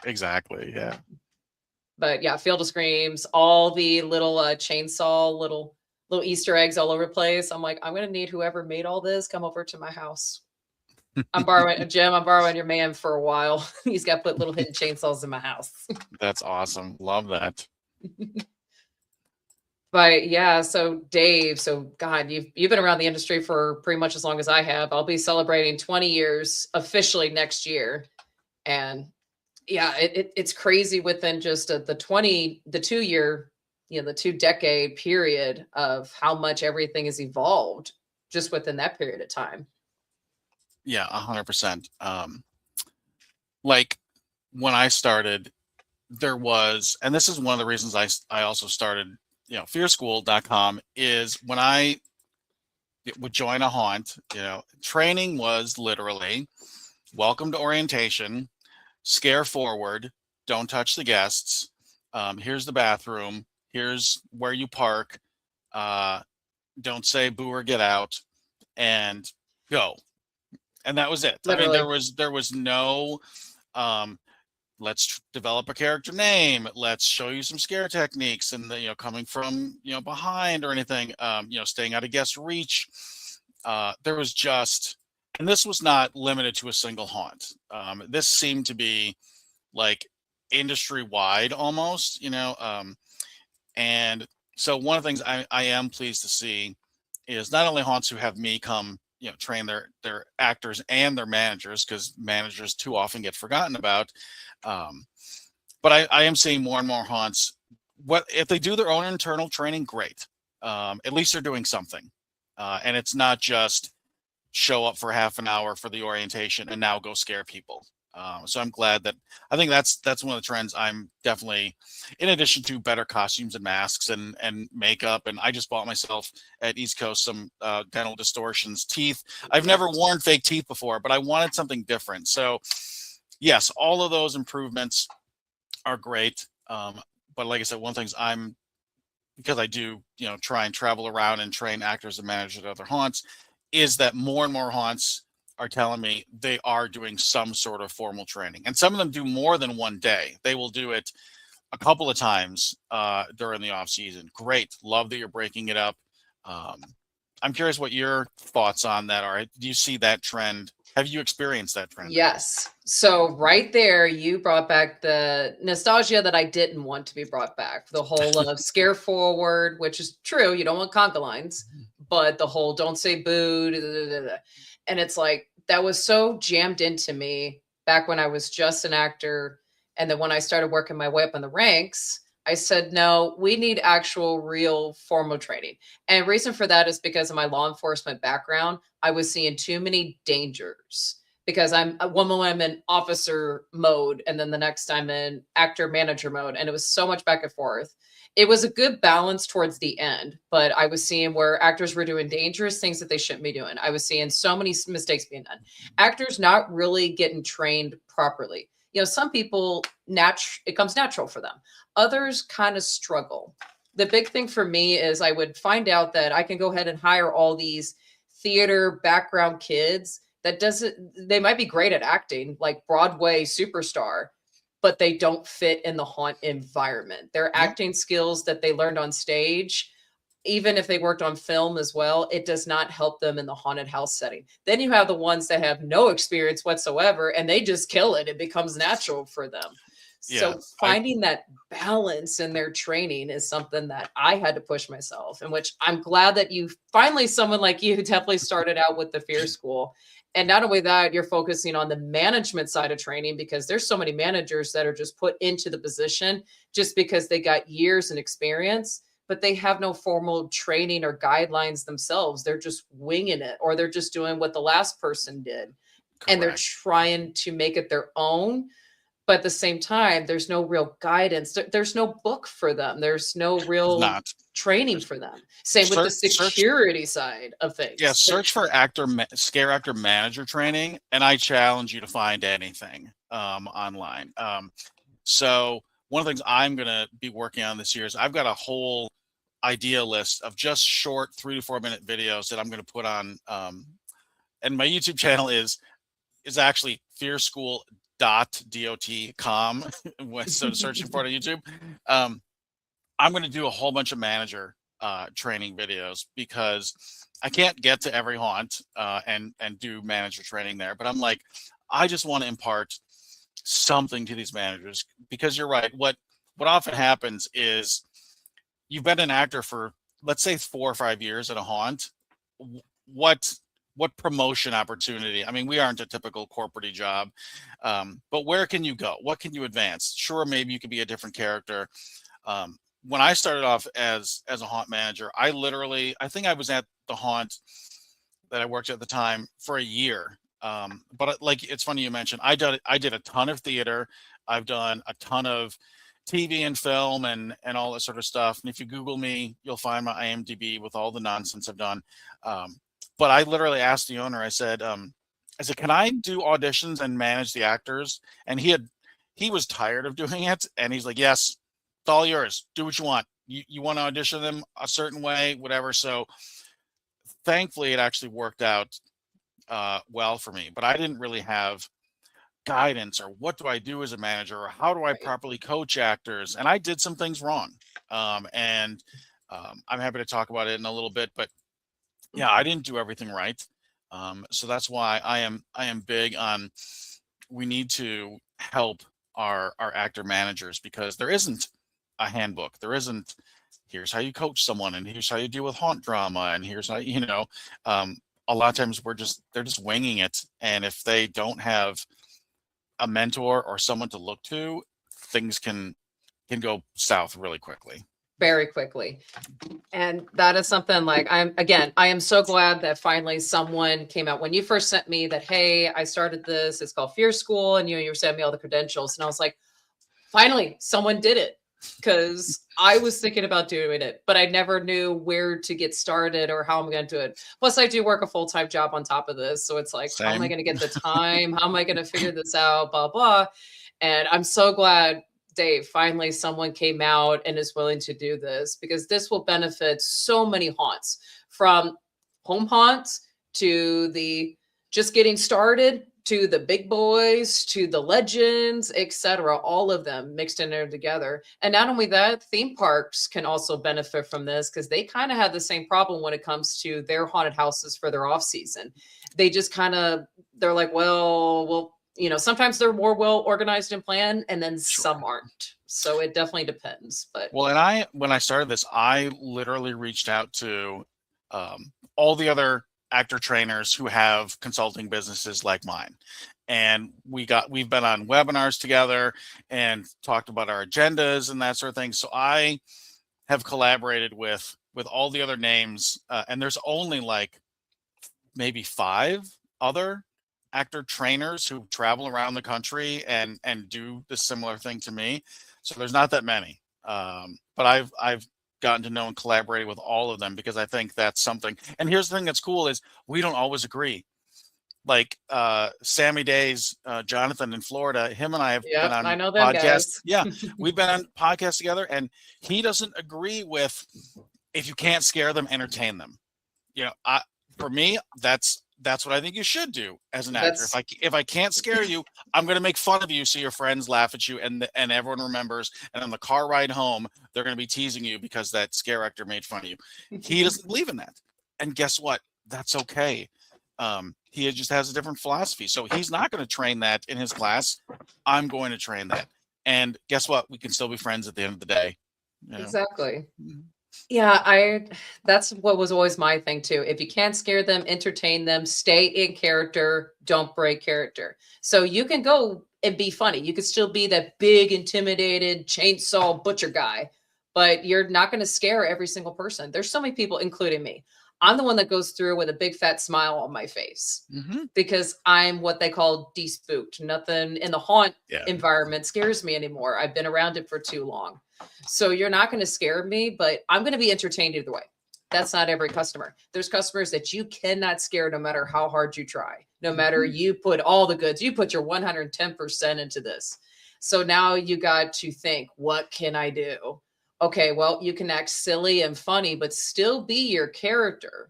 Exactly. Yeah. But yeah, Field of Screams, all the little chainsaw, little Easter eggs all over the place. I'm like, I'm going to need whoever made all this come over to my house. I'm borrowing your man for a while. He's got to put little hidden chainsaws in my house. That's awesome. Love that. But yeah, so Dave, so God, you've been around the industry for pretty much as long as I have. I'll be celebrating 20 years officially next year. And yeah, it's crazy within just the 2 year, the 2 decade period of how much everything has evolved just within that period of time. Yeah, 100%. Like when I started, there was, and this is one of the reasons I also started, fearschool.com, is when I would join a haunt, training was literally welcome to orientation, scare forward, don't touch the guests. Here's the bathroom. Here's where you park. Don't say boo or get out, and go. And that was it. I mean, Literally. there was no let's develop a character name. Let's show you some scare techniques, and coming from behind or anything. Staying out of guest reach. There was just, and this was not limited to a single haunt. This seemed to be like industry wide almost. And so one of the things I am pleased to see is not only haunts who have me come train their actors and their managers, because managers too often get forgotten about. But I am seeing more and more haunts. What if they do their own internal training? Great. At least they're doing something. And it's not just show up for half an hour for the orientation and now go scare people. So I'm glad that, I think that's one of the trends I'm definitely, in addition to better costumes and masks and makeup. And I just bought myself at East Coast some dental distortions teeth. I've never worn fake teeth before, but I wanted something different. So yes, all of those improvements are great. But like I said, one of the things because I do, try and travel around and train actors and managers at other haunts, is that more and more haunts are telling me they are doing some sort of formal training. And some of them do more than one day. They will do it a couple of times during the off season. Great. Love that you're breaking it up. I'm curious what your thoughts on that are. Do you see that trend? Have you experienced that trend? Yes. So right there, you brought back the nostalgia that I didn't want to be brought back. The whole of scare forward, which is true. You don't want conga lines, but the whole don't say boo. Da, da, da, da. And it's like, that was so jammed into me back when I was just an actor. And then when I started working my way up in the ranks, I said, no, we need actual real formal training. And reason for that is because of my law enforcement background. I was seeing too many dangers because I'm in officer mode. And then the next I'm in actor manager mode. And it was so much back and forth. It was a good balance towards the end, but I was seeing where actors were doing dangerous things that they shouldn't be doing. I was seeing so many mistakes being done. Actors not really getting trained properly. Some people it comes natural for them. Others kind of struggle. The big thing for me is I would find out that I can go ahead and hire all these theater background kids they might be great at acting, like Broadway superstar, but they don't fit in the haunt environment. Their acting skills that they learned on stage, even if they worked on film as well, it does not help them in the haunted house setting. Then you have the ones that have no experience whatsoever and they just kill it. It becomes natural for them. Yeah, so finding that balance in their training is something that I had to push myself, in which I'm glad that you finally, someone like you who definitely started out with the Fear School. And not only that, you're focusing on the management side of training, because there's so many managers that are just put into the position just because they got years and experience, but they have no formal training or guidelines themselves. They're just winging it, or they're just doing what the last person did. correct. And they're trying to make it their own. But at the same time, there's no real guidance. There's no book for them. There's no real training for them. Same with the security side of things. Yeah, search for scare actor manager training, and I challenge you to find anything online. So one of the things I'm going to be working on this year is I've got a whole idea list of just short 3 to 4 minute videos that I'm going to put on. And my YouTube channel is actually fearschool.com. So searching for it on YouTube. I'm going to do a whole bunch of manager training videos, because I can't get to every haunt and do manager training there. But I'm like, I just want to impart something to these managers, because you're right. What often happens is you've been an actor for, let's say, 4 or 5 years at a haunt. What promotion opportunity? I mean, we aren't a typical corporate job, but where can you go? What can you advance? Sure, maybe you could be a different character. When I started off as a haunt manager, I think I was at the haunt that I worked at the time for a year. But like, it's funny you mentioned, I did a ton of theater. I've done a ton of TV and film and all that sort of stuff. And if you Google me, you'll find my IMDb with all the nonsense I've done. But I literally asked the owner, I said, can I do auditions and manage the actors? And he was tired of doing it. And he's like, yes, it's all yours. Do what you want. You want to audition them a certain way, whatever. So thankfully it actually worked out well for me, but I didn't really have guidance or what do I do as a manager or how do I properly coach actors. And I did some things wrong. I'm happy to talk about it in a little bit, but yeah, I didn't do everything right. So that's why I am big on, we need to help our actor managers, because there isn't a handbook. There isn't, here's how you coach someone and here's how you deal with haunt drama and here's how, a lot of times they're just winging it. And if they don't have a mentor or someone to look to, things can go south really quickly. Very quickly. And that is something like, I am so glad that finally someone came out. When you first sent me that, hey, I started this, it's called Fear School, and you sent me all the credentials, and I was like, finally someone did it, because I was thinking about doing it, but I never knew where to get started or how I'm going to do it. Plus I do work a full-time job on top of this. So it's like, Same. How am I going to get the time? How am I going to figure this out? Blah, blah. And I'm so glad, Dave, finally someone came out and is willing to do this, because this will benefit so many haunts, from home haunts to the just getting started, to the big boys, to the legends, etc. All of them mixed in there together. And not only that, theme parks can also benefit from this, because they kind of have the same problem when it comes to their haunted houses for their off season. They just they're like, well, sometimes they're more well organized and planned, and then some aren't. So it definitely depends. But well, when I started this, I literally reached out to all the other actor trainers who have consulting businesses like mine. And we've been on webinars together and talked about our agendas and that sort of thing. So I have collaborated with all the other names, and there's only like maybe 5 other actor trainers who travel around the country and do this similar thing to me. So there's not that many, but I've gotten to know and collaborated with all of them, because I think that's something. And here's the thing that's cool is we don't always agree. Like Sammy Days, Jonathan in Florida, him and I have been on I know them podcasts. guys. Yeah, we've been on podcasts together, and he doesn't agree with, if you can't scare them, entertain them. For me, that's what I think you should do as an actor. If I can't scare you, I'm going to make fun of you so your friends laugh at you and everyone remembers. And on the car ride home, they're going to be teasing you because that scare actor made fun of you. He doesn't believe in that. And guess what? That's okay. He just has a different philosophy. So he's not going to train that in his class. I'm going to train that. And guess what? We can still be friends at the end of the day. Exactly. Yeah, that's what was always my thing too. If you can't scare them, entertain them, stay in character, don't break character. So you can go and be funny. You could still be that big, intimidated chainsaw butcher guy, but you're not going to scare every single person. There's so many people, including me. I'm the one that goes through with a big fat smile on my face, because I'm what they call despooked. Nothing in the haunt environment scares me anymore. I've been around it for too long. So you're not going to scare me, but I'm going to be entertained either way. That's not every customer. There's customers that you cannot scare no matter how hard you try, no matter you put all the goods, you put your 110% into this. So now you got to think, what can I do? Okay, well, you can act silly and funny, but still be your character.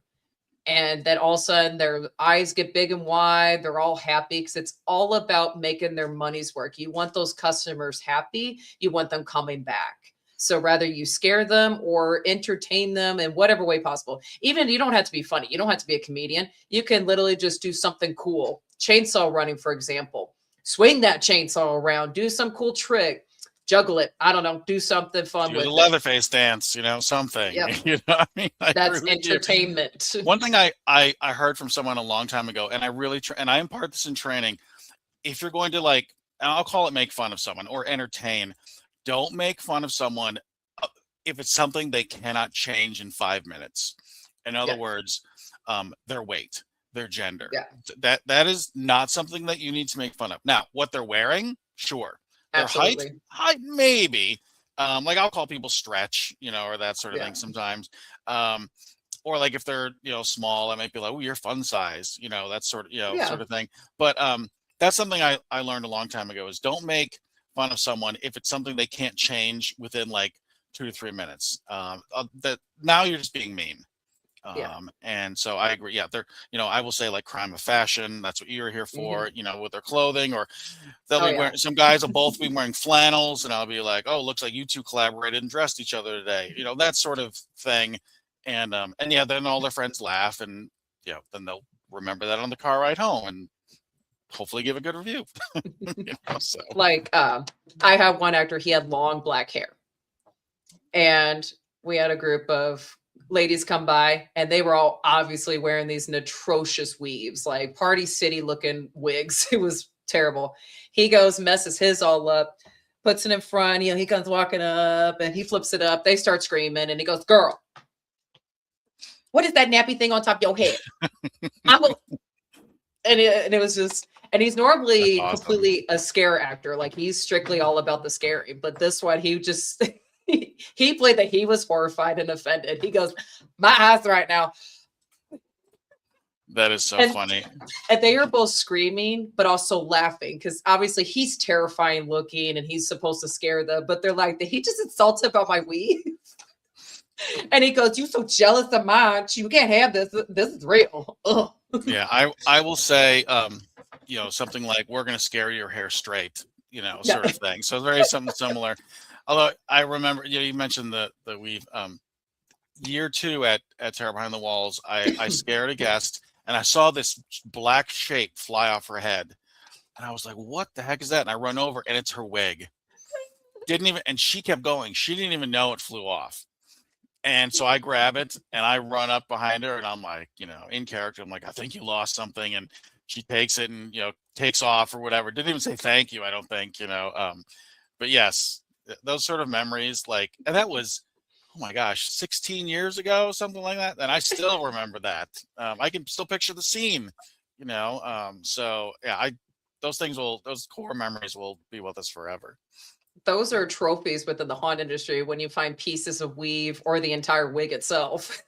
And then all of a sudden their eyes get big and wide. They're all happy, because it's all about making their money's work. You want those customers happy. You want them coming back. So rather you scare them or entertain them in whatever way possible. Even you don't have to be funny. You don't have to be a comedian. You can literally just do something cool. Chainsaw running, for example. Swing that chainsaw around. Do some cool trick. juggle it. I don't know, do something fun Do with the it. Leatherface dance, you know, something. Yep. You know what I mean? I That's agree with you. entertainment. One thing I heard from someone a long time ago, and I really and I impart this in training. If you're going to like, and I'll call it make fun of someone or entertain, don't make fun of someone if it's something they cannot change in 5 minutes. In other Yeah. words, their weight, their gender. Yeah. That is not something that you need to make fun of. Now, what they're wearing, sure. Their Absolutely. height, maybe. Like I'll call people stretch, you know, or that sort of Yeah. thing sometimes. Or like if they're, you know, small, I might be like, oh, you're fun size, you know, that sort of, you know, Yeah. sort of thing. But that's something I learned a long time ago is don't make fun of someone if it's something they can't change within like 2 to 3 minutes. That now you're just being mean. Yeah. And so I agree. Yeah, they're, you know, I will say like crime of fashion. That's what you're here for, Mhm. you know, with their clothing, or they'll Oh, be yeah. wearing, some guys will both be wearing flannels, and I'll be like, oh, looks like you two collaborated and dressed each other today, you know, that sort of thing. And yeah, then all their friends laugh, and you know, then they'll remember that on the car ride home and hopefully give a good review. You know, so Like, I have one actor, he had long black hair. And we had a group of ladies come by, and they were all obviously wearing these atrocious weaves, like Party City looking wigs. It was terrible. He goes, messes his all up, puts it in front. You know, he comes walking up and he flips it up. They start screaming, and he goes, "Girl, what is that nappy thing on top of your head?" I'm a, and it was just, and he's that's normally awesome. completely a scare actor. Like he's strictly all about the scary, but this one, he just, he played that he was horrified and offended. He goes, "My eyes right now." That is so And, funny. and they are both screaming, but also laughing because obviously he's terrifying looking and he's supposed to scare them, but they're like, he just insulted about my weave. And he goes, "You so jealous of mine. You can't have this. This is real." Ugh. Yeah, I will say, you know, something like we're gonna scare your hair straight, you know, Yeah. sort of thing. So very something similar. Although I remember, you know, you mentioned the weave. Year two at Terror Behind the Walls, I scared a guest, and I saw this black shape fly off her head, and I was like, "What the heck is that?" And I run over, and it's her wig. Didn't even, and she kept going. She didn't even know it flew off. And so I grab it and I run up behind her, and I'm like, you know, in character, I'm like, "I think you lost something." And she takes it and, you know, takes off or whatever. Didn't even say thank you, I don't think, you know. But yes, those sort of memories, like, and that was, oh my gosh, 16 years ago, something like that. And I still remember that. I can still picture the scene, you know. So yeah, those core memories will be with us forever. Those are trophies within the haunt industry when you find pieces of weave or the entire wig itself.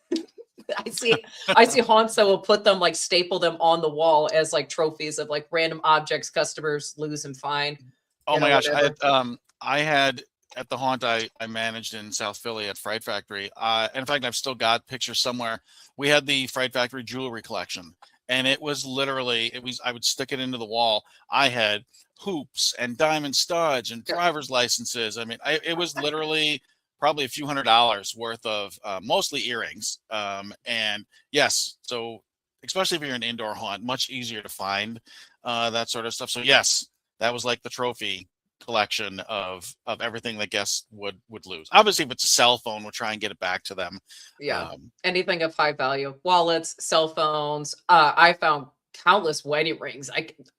I see haunts that will put them, like staple them on the wall as like trophies of like random objects customers lose and find, Oh you my know, gosh, whatever. I had at the haunt I managed in South Philly at Fright Factory. In fact, I've still got pictures somewhere. We had the Fright Factory jewelry collection, and it was literally, it was, I would stick it into the wall. I had hoops and diamond studs and Yeah. driver's licenses. I mean, it was literally probably a few $100s worth of mostly earrings. And yes, so especially if you're an indoor haunt, much easier to find that sort of stuff. So yes, that was like the trophy collection of everything that guests would lose. Obviously, if it's a cell phone, we'll try and get it back to them. Yeah. Um, Anything of high value, wallets, cell phones. I found countless wedding rings.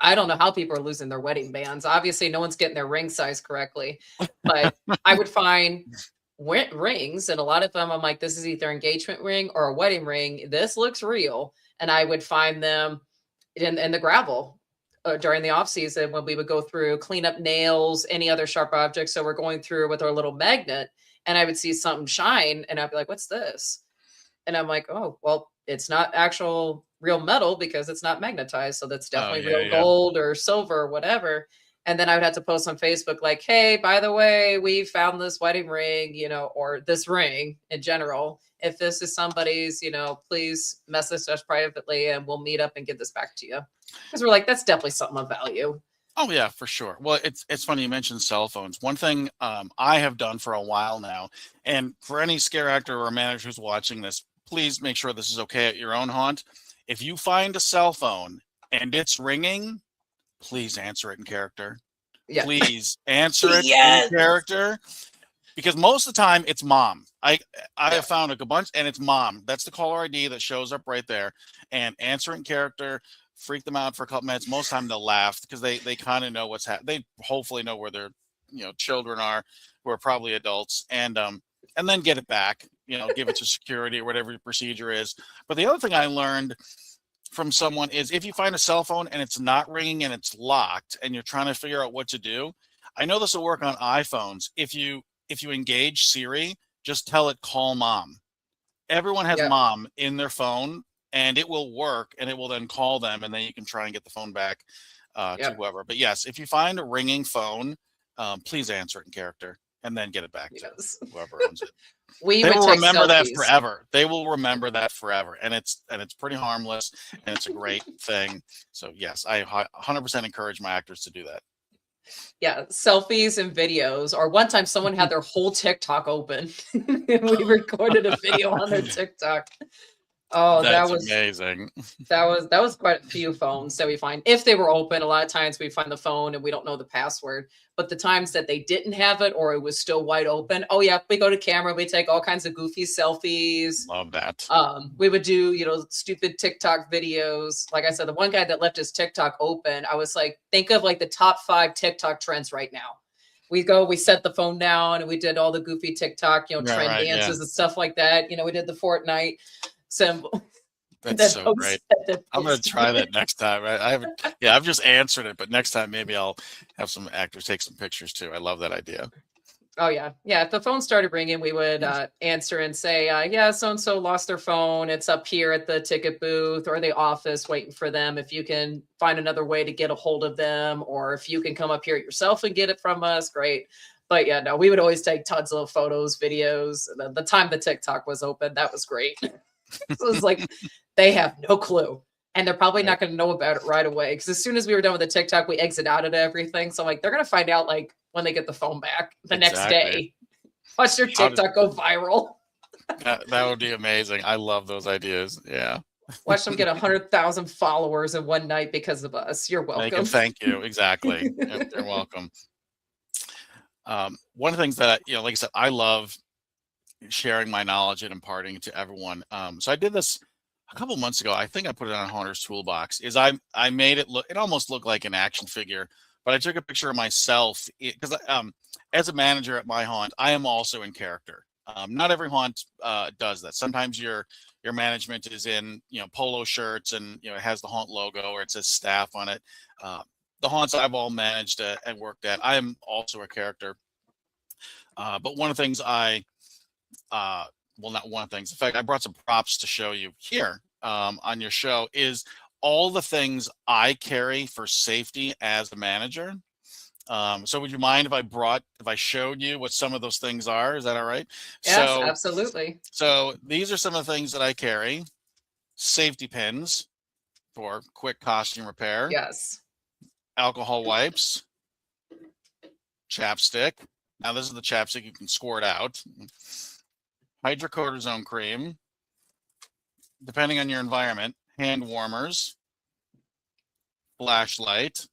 I don't know how people are losing their wedding bands. Obviously, no one's getting their ring size correctly, but I would find rings, and a lot of them I'm like, this is either engagement ring or a wedding ring. This looks real, and I would find them in the gravel. During the off season, when we would go through, clean up nails, any other sharp objects. So we're going through with our little magnet, and I would see something shine, and I'd be like, "What's this?" And I'm like, "Oh, well, it's not actual real metal because it's not magnetized. So that's oh definitely yeah, real yeah. gold or silver or whatever." And then I would have to post on Facebook, like, "Hey, by the way, we found this wedding ring, you know, or this ring in general. If this is somebody's, you know, please message us privately and we'll meet up and get this back to you." Because we're like, that's definitely something of value. Oh yeah, for sure. Well, it's funny you mentioned cell phones. One thing I have done for a while now, and for any scare actor or manager who's watching this, please make sure this is okay at your own haunt. If you find a cell phone and it's ringing, please answer it in character. Yeah. please answer it Yes. in character, because most of the time it's mom. I Yeah. have found a bunch, and it's mom. That's the caller ID that shows up right there, and answer it in character. Freak them out for a couple minutes. Most of the time they'll laugh because they kind of know what's happening. They hopefully know where their children are, who are probably adults, and then get it back. Give it to security or whatever your procedure is. But the other thing I learned from someone is, if you find a cell phone and it's not ringing and it's locked and you're trying to figure out what to do, I know this will work on iPhones. If you engage Siri, just tell it, call mom. Everyone has Yeah. mom in their phone, and it will work, and it will then call them, and then you can try and get the phone back to Yeah. whoever. But yes, if you find a ringing phone, please answer it in character and then get it back to Yes. whoever owns it. We They would will take remember that selfies. forever. They will remember that forever, and it's pretty harmless, and it's a great thing. So yes, I 100% encourage my actors to do that. Yeah, selfies and videos. Or one time someone had their whole TikTok open and we recorded a video on their TikTok. Oh, That's amazing. that was quite a few phones that we find. If they were open, a lot of times we find the phone and we don't know the password. But the times that they didn't have it or it was still wide open, oh yeah, we go to camera, we take all kinds of goofy selfies. Love that. We would do, stupid TikTok videos. Like I said, the one guy that left his TikTok open, I was like, think of like the top 5 TikTok trends right now. We set the phone down and we did all the goofy TikTok, trend dances and stuff like that. We did the Fortnite symbol. That's so great. I'm going to try that next time. I haven't. Yeah, I've just answered it, but next time maybe I'll have some actors take some pictures too. I love that idea. Oh yeah. If the phone started ringing, we would answer and say, yeah, so-and-so lost their phone. It's up here at the ticket booth or the office waiting for them. If you can find another way to get a hold of them, or if you can come up here yourself and get it from us, great. But yeah, no, we would always take tons of photos, videos. The time the TikTok was open, that was great. It was like, they have no clue. And they're probably not going to know about it right away. Because as soon as we were done with the TikTok, we exit out of everything. So like, they're going to find out like when they get the phone back the next day. Watch their TikTok go viral. That would be amazing. I love those ideas. Yeah. Watch them get 100,000 followers in one night because of us. You're welcome. Make them thank you. Exactly. You're welcome. One of the things that, like I said, I love sharing my knowledge and imparting it to everyone. So I did this a couple months ago. I think I put it on Haunter's Toolbox. I made it look, it almost looked like an action figure, but I took a picture of myself because as a manager at my haunt, I am also in character. Not every haunt does that. Sometimes your management is in polo shirts and it has the haunt logo or it says staff on it. The haunts I've all managed and worked at, I am also a character. But one of the things well, not one of the things. In fact, I brought some props to show you here on your show is all the things I carry for safety as a manager. So would you mind if I showed you what some of those things are? Is that all right? Yes, absolutely. So these are some of the things that I carry. Safety pins for quick costume repair. Yes. Alcohol wipes. Chapstick. Now this is the chapstick, you can squirt out. Hydrocortisone cream, depending on your environment, hand warmers, flashlight,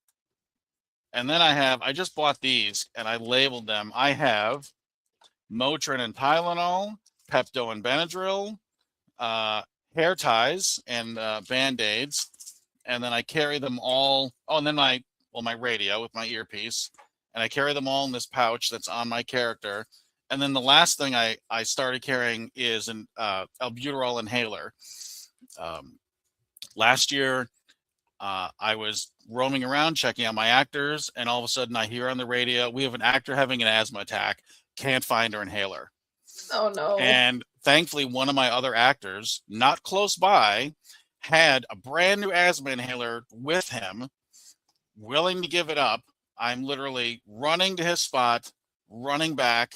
and then I just bought these and I labeled them. I have Motrin and Tylenol, Pepto and Benadryl, hair ties and Band-Aids, and then I carry them all. Oh, and then my radio with my earpiece, and I carry them all in this pouch that's on my character. And then the last thing I started carrying is an albuterol inhaler. Last year, I was roaming around checking out my actors, and all of a sudden I hear on the radio, we have an actor having an asthma attack, can't find her inhaler. Oh no. And thankfully, one of my other actors, not close by, had a brand new asthma inhaler with him, willing to give it up. I'm literally running to his spot, running back,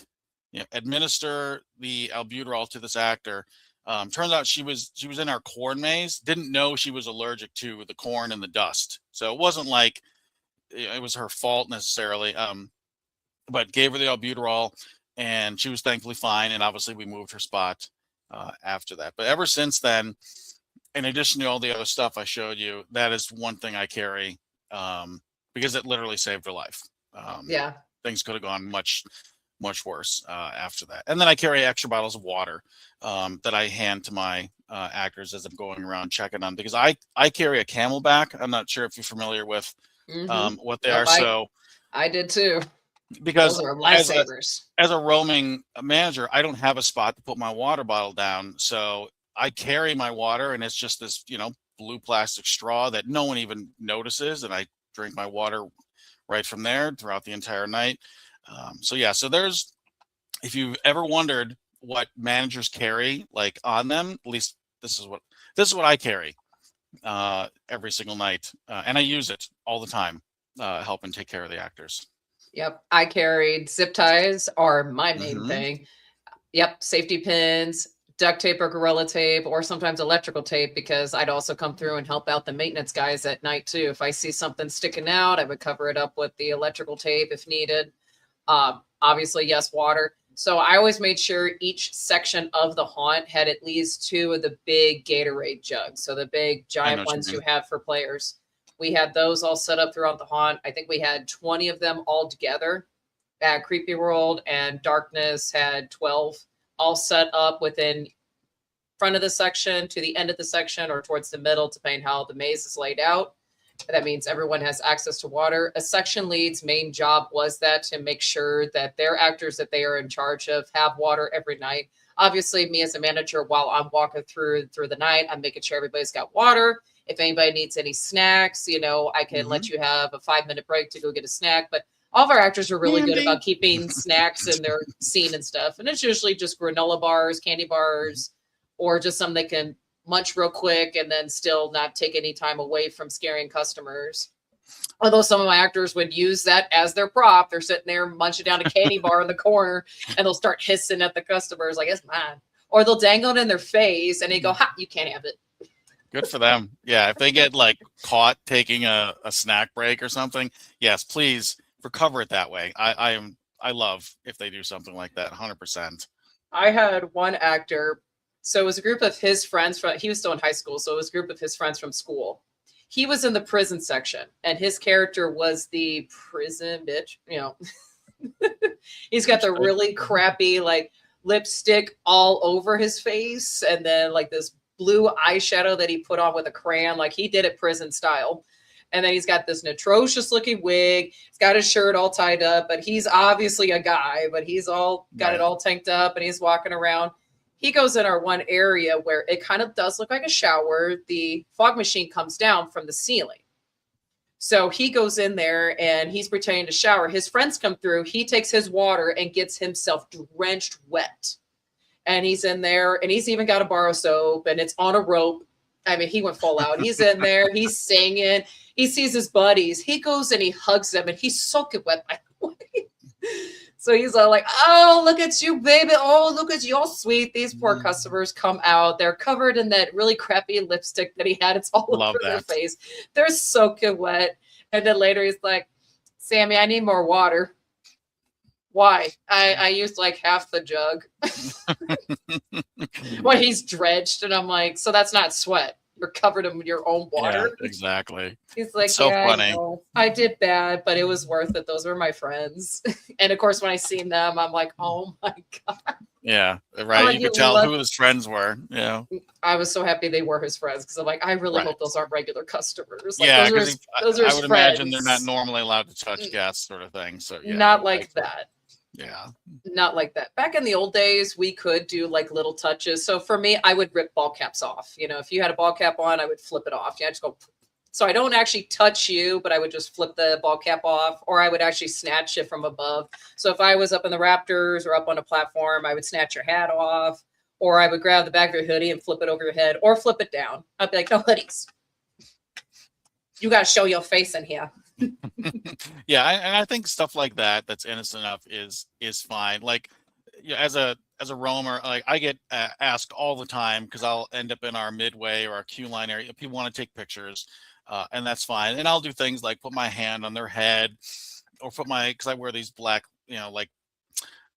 administer the albuterol to this actor. Turns out she was in our corn maze, didn't know she was allergic to the corn and the dust. So it wasn't like it was her fault necessarily, but gave her the albuterol and she was thankfully fine. And obviously we moved her spot after that. But ever since then, in addition to all the other stuff I showed you, that is one thing I carry because it literally saved her life. Yeah. Things could have gone much worse after that. And then I carry extra bottles of water that I hand to my actors as I'm going around checking on, because I carry a Camelback. I'm not sure if you're familiar with what they are. So I did too. because those are lifesavers. As a roaming manager, I don't have a spot to put my water bottle down. So I carry my water, and it's just this, blue plastic straw that no one even notices. And I drink my water right from there throughout the entire night. So there's, if you've ever wondered what managers carry like on them, at least this is what I carry every single night. And I use it all the time, helping take care of the actors. Yep. I carried zip ties are my main thing. Yep. Safety pins, duct tape or Gorilla tape, or sometimes electrical tape, because I'd also come through and help out the maintenance guys at night too. If I see something sticking out, I would cover it up with the electrical tape if needed. Obviously, yes, water. So I always made sure each section of the haunt had at least 2 of the big Gatorade jugs. So the big giant ones you have for players. We had those all set up throughout the haunt. I think we had 20 of them all together. Creepy World and Darkness had 12 all set up within front of the section to the end of the section or towards the middle, depending how the maze is laid out. That means everyone has access to water. A section lead's main job was that to make sure that their actors that they are in charge of have water every night. Obviously, me as a manager, while I'm walking through the night, I'm making sure everybody's got water. If anybody needs any snacks, I can let you have a 5-minute break to go get a snack. But all of our actors are really good about keeping snacks in their scene and stuff. And it's usually just granola bars, candy bars, or just some they can munch real quick and then still not take any time away from scaring customers. Although some of my actors would use that as their prop. They're sitting there munching down a candy bar in the corner, and they'll start hissing at the customers like, it's mine. Or they'll dangle it in their face and they go, ha, you can't have it. Good for them. Yeah, if they get like caught taking a snack break or something, yes, please recover it that way. I love if they do something like that, 100%. I had one actor. So it was a group of his friends he was still in high school. So it was a group of his friends from school. He was in the prison section, and his character was the prison bitch. He's got the really crappy like lipstick all over his face, and then like this blue eyeshadow that he put on with a crayon, like he did it prison style. And then he's got this atrocious looking wig. He's got his shirt all tied up, but he's obviously a guy, but he's all got it all tanked up, and he's walking around. He goes in our one area where it kind of does look like a shower. The fog machine comes down from the ceiling. So he goes in there and he's pretending to shower. His friends come through. He takes his water and gets himself drenched wet. And he's in there, and he's even got a bar of soap, and it's on a rope. I mean, he went full out. He's in there. He's singing. He sees his buddies. He goes and he hugs them, and he's soaking wet, by the way. So he's all like, oh, look at you, baby. Oh, look at you, all sweet. These poor customers come out. They're covered in that really crappy lipstick that he had. It's all over their face. They're soaking wet. And then later he's like, Sammy, I need more water. Why? I used like half the jug. Well, he's drenched. And I'm like, so that's not sweat. You're covered in your own water. Yeah, exactly. He's like, so funny. I did bad, but it was worth it. Those were my friends. And of course, when I seen them, I'm like, oh my God. Yeah, right. You could tell who his friends were. Yeah. I was so happy they were his friends, because I'm like, I really hope those aren't regular customers. Like, yeah, because I would imagine they're not friends. normally allowed to touch guests, sort of thing. So yeah, not like that. Yeah. Not like that. Back in the old days, we could do like little touches. So for me, I would rip ball caps off. If you had a ball cap on, I would flip it off. Yeah, just go. So I don't actually touch you, but I would just flip the ball cap off, or I would actually snatch it from above. So if I was up in the rafters or up on a platform, I would snatch your hat off, or I would grab the back of your hoodie and flip it over your head, or flip it down. I'd be like, no hoodies. You got to show your face in here. Yeah, and I think stuff like that's innocent enough is fine. Like, as a roamer, like I get asked all the time, because I'll end up in our midway or our queue line area. People want to take pictures, and that's fine. And I'll do things like put my hand on their head, or because I wear these black, like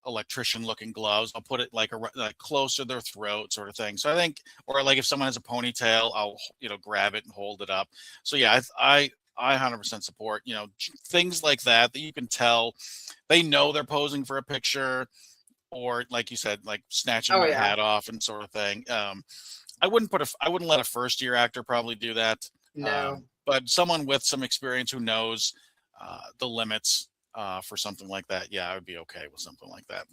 electrician looking gloves. I'll put it like close to their throat, sort of thing. So I think, or like if someone has a ponytail, I'll grab it and hold it up. So yeah, I 100% support, things like that you can tell they know they're posing for a picture, or like you said, like snatching Oh their yeah. hat off and sort of thing. I wouldn't let a first year actor probably do that. No. But someone with some experience who knows the limits for something like that, yeah, I would be okay with something like that.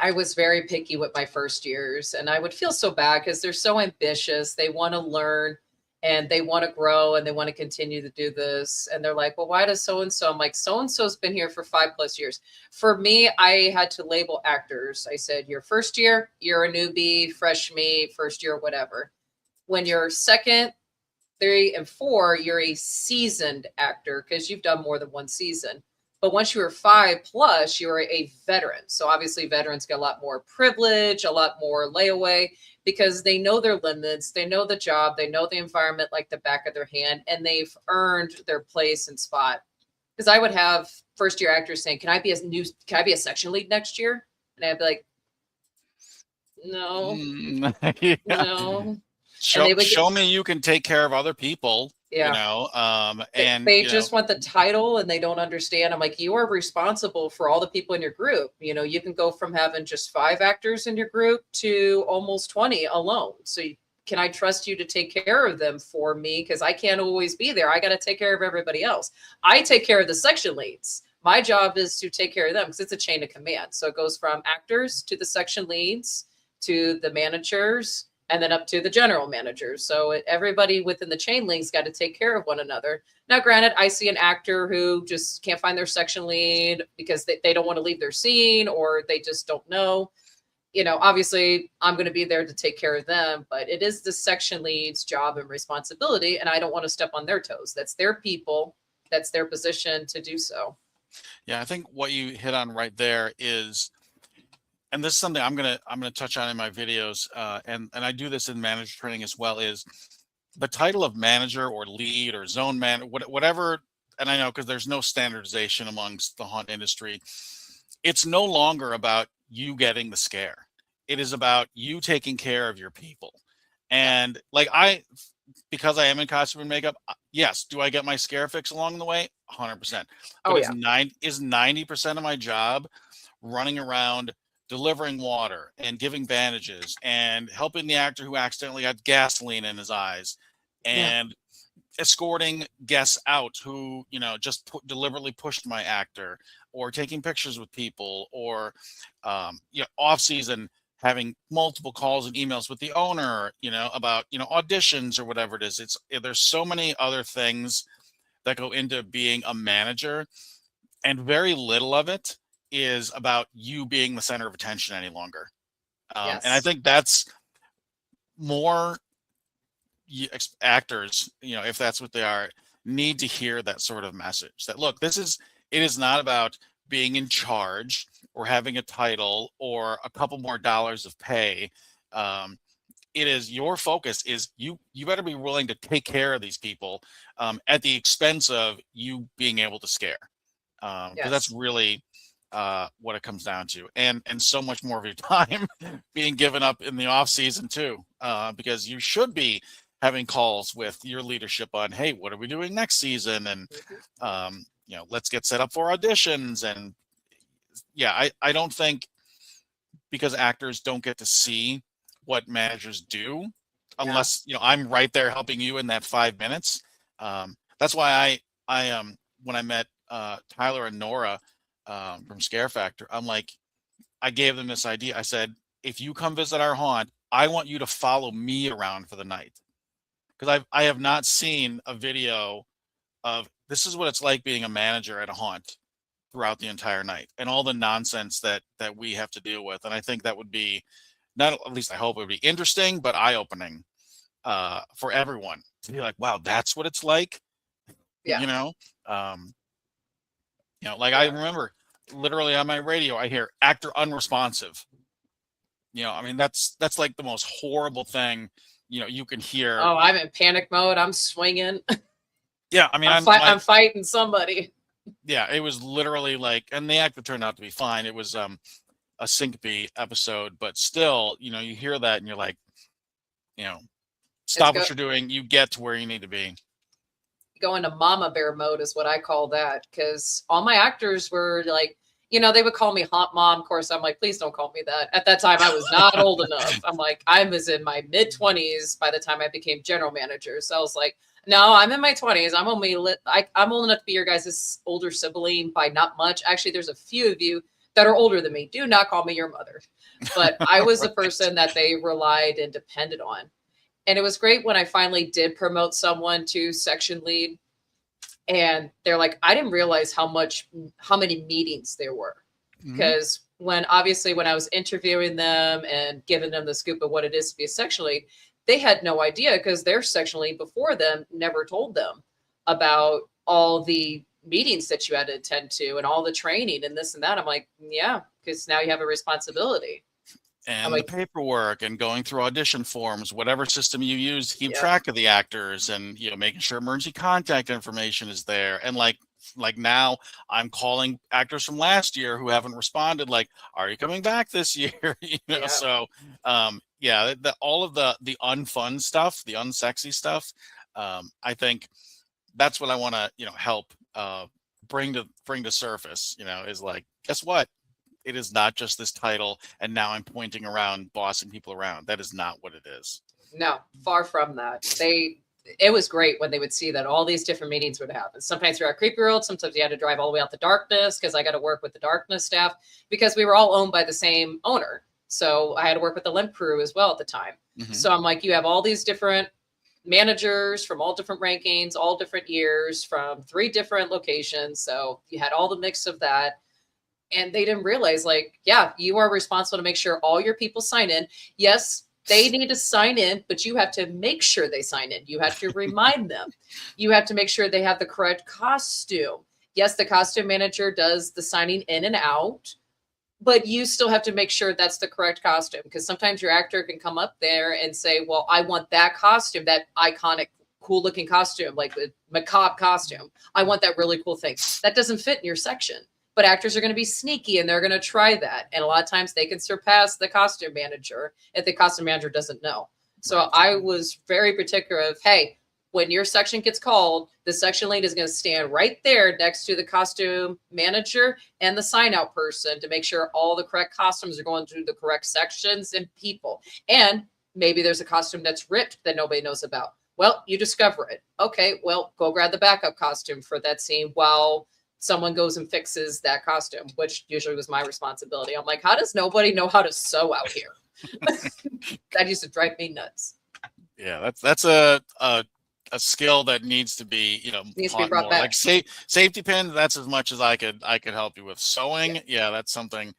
I was very picky with my first years, and I would feel so bad because they're so ambitious. They want to learn and they want to grow and they want to continue to do this. And they're like, well, why does so and so? I'm like, so and so's been here for 5+ years. For me, I had to label actors. I said, your first year, you're a newbie, fresh me, first year, whatever. When you're second, 3, and 4, you're a seasoned actor because you've done more than one season. But once you were 5+, you're a veteran. So obviously veterans get a lot more privilege, a lot more layaway because they know their limits, they know the job, they know the environment like the back of their hand, and they've earned their place and spot. Because I would have first year actors saying, can I be a section lead next year? And I'd be like, no, Yeah. no. Show me you can take care of other people. Yeah. And they just want the title and they don't understand. I'm like, you are responsible for all the people in your group. You can go from having just 5 actors in your group to almost 20 alone. So can I trust you to take care of them for me? Because I can't always be there. I got to take care of everybody else. I take care of the section leads. My job is to take care of them because it's a chain of command. So it goes from actors to the section leads to the managers, and then up to the general managers. So everybody within the chain link's got to take care of one another. Now, granted, I see an actor who just can't find their section lead because they don't want to leave their scene or they just don't know. Obviously, I'm going to be there to take care of them, but it is the section lead's job and responsibility, and I don't want to step on their toes. That's their people. That's their position to do so. Yeah, I think what you hit on right there is, and this is something I'm gonna touch on in my videos, and I do this in manager training as well, is the title of manager or lead or zone man, whatever. And I know because there's no standardization amongst the haunt industry, it's no longer about you getting the scare. It is about you taking care of your people. And like because I am in costume and makeup, yes, do I get my scare fix along the way? 100%. But is 90% of my job running around delivering water and giving bandages and helping the actor who accidentally got gasoline in his eyes and escorting guests out who, just deliberately pushed my actor, or taking pictures with people, or, off season, having multiple calls and emails with the owner, about, auditions or whatever it is. There's so many other things that go into being a manager, and very little of it is about you being the center of attention any longer. And I think that's more actors, if that's what they are, need to hear that sort of message that, look, it is not about being in charge or having a title or a couple more dollars of pay. It is your focus is you better be willing to take care of these people at the expense of you being able to scare. Because that's really what it comes down to, and so much more of your time being given up in the off season too, because you should be having calls with your leadership on, hey, what are we doing next season, and let's get set up for auditions. And I don't think, because actors don't get to see what managers do unless I'm right there helping you in that 5 minutes. That's why I when I met Tyler and Nora from Scare Factor, I gave them this idea. I said, if you come visit our haunt, I want you to follow me around for the night, because I have not seen a video of this is what it's like being a manager at a haunt throughout the entire night and all the nonsense that we have to deal with. And I think that would be, not at least I hope it would be interesting, but eye-opening for everyone to be like, wow, that's what it's like. I remember literally on my radio, I hear actor unresponsive. That's like the most horrible thing, you can hear. Oh, I'm in panic mode. I'm swinging. Yeah. I'm fighting somebody. Yeah. It was literally like, and the actor turned out to be fine. It was a syncope episode, but still, you hear that and you're like, stop what you're doing. You get to where you need to be. go into mama bear mode is what I call that. Cause all my actors were like, you know, they would call me hot mom. Of course, I'm like, please don't call me that. At that time, I was not old enough. I'm like, I was in my mid 20s by the time I became general manager. So I was like, no, I'm in my 20s. I'm only I'm old enough to be your guys' older sibling by not much. Actually, there's a few of you that are older than me. Do not call me your mother. But I was the person that they relied and depended on. And it was great when I finally did promote someone to section lead. And they're like, I didn't realize how many meetings there were. Because when I was interviewing them and giving them the scoop of what it is to be a section lead, they had no idea because their section lead before them never told them about all the meetings that you had to attend to and all the training and this and that. I'm like, yeah, because now you have a responsibility. And the paperwork and going through audition forms, whatever system you use to keep track of the actors, and making sure emergency contact information is there. And like now I'm calling actors from last year who haven't responded, like, are you coming back this year? So all of the unfun stuff, the unsexy stuff, I think that's what I want to help bring to surface, is like, guess what? It is not just this title, and now I'm pointing around, bossing people around. That is not what it is. No, far from that. It was great when they would see that all these different meetings would happen. Sometimes you're at Creepy World. Sometimes you had to drive all the way out to Darkness because I got to work with the Darkness staff because we were all owned by the same owner. So I had to work with the Limp crew as well at the time. So I'm like, you have all these different managers from all different rankings, all different years, from 3 different locations. So you had all the mix of that. And they didn't realize, like, yeah, you are responsible to make sure all your people sign in. Yes, they need to sign in, but you have to make sure they sign in. You have to remind them. You have to make sure they have the correct costume. Yes, the costume manager does the signing in and out, but you still have to make sure that's the correct costume, because sometimes your actor can come up there and say, well, I want that costume, that iconic, cool looking costume, like the macabre costume. I want that really cool thing. That doesn't fit in your section. But actors are going to be sneaky and they're going to try that. And a lot of times they can surpass the costume manager if the costume manager doesn't know. So I was very particular of, hey, when your section gets called, the section lead is going to stand right there next to the costume manager and the sign out person to make sure all the correct costumes are going through the correct sections and people. And maybe there's a costume that's ripped that nobody knows about. Well, you discover it. Okay, well, go grab the backup costume for that scene while someone goes and fixes that costume, which usually was my responsibility. I'm like, how does nobody know how to sew out here? That used to drive me nuts. Yeah, that's a skill that needs to be, needs to be brought back. Like safety pins, that's as much as I could help you with. Sewing, yeah, that's something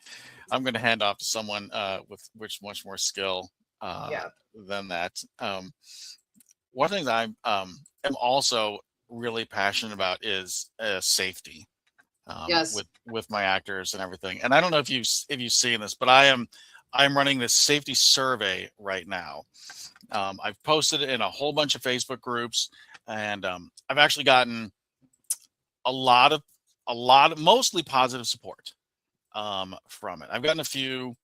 I'm going to hand off to someone with much more skill than that. One thing that I am also really passionate about is safety. With my actors and everything. And I don't know if you've seen this, but I'm running this safety survey right now. I've posted it in a whole bunch of Facebook groups, and I've actually gotten a lot of mostly positive support from it. I've gotten a few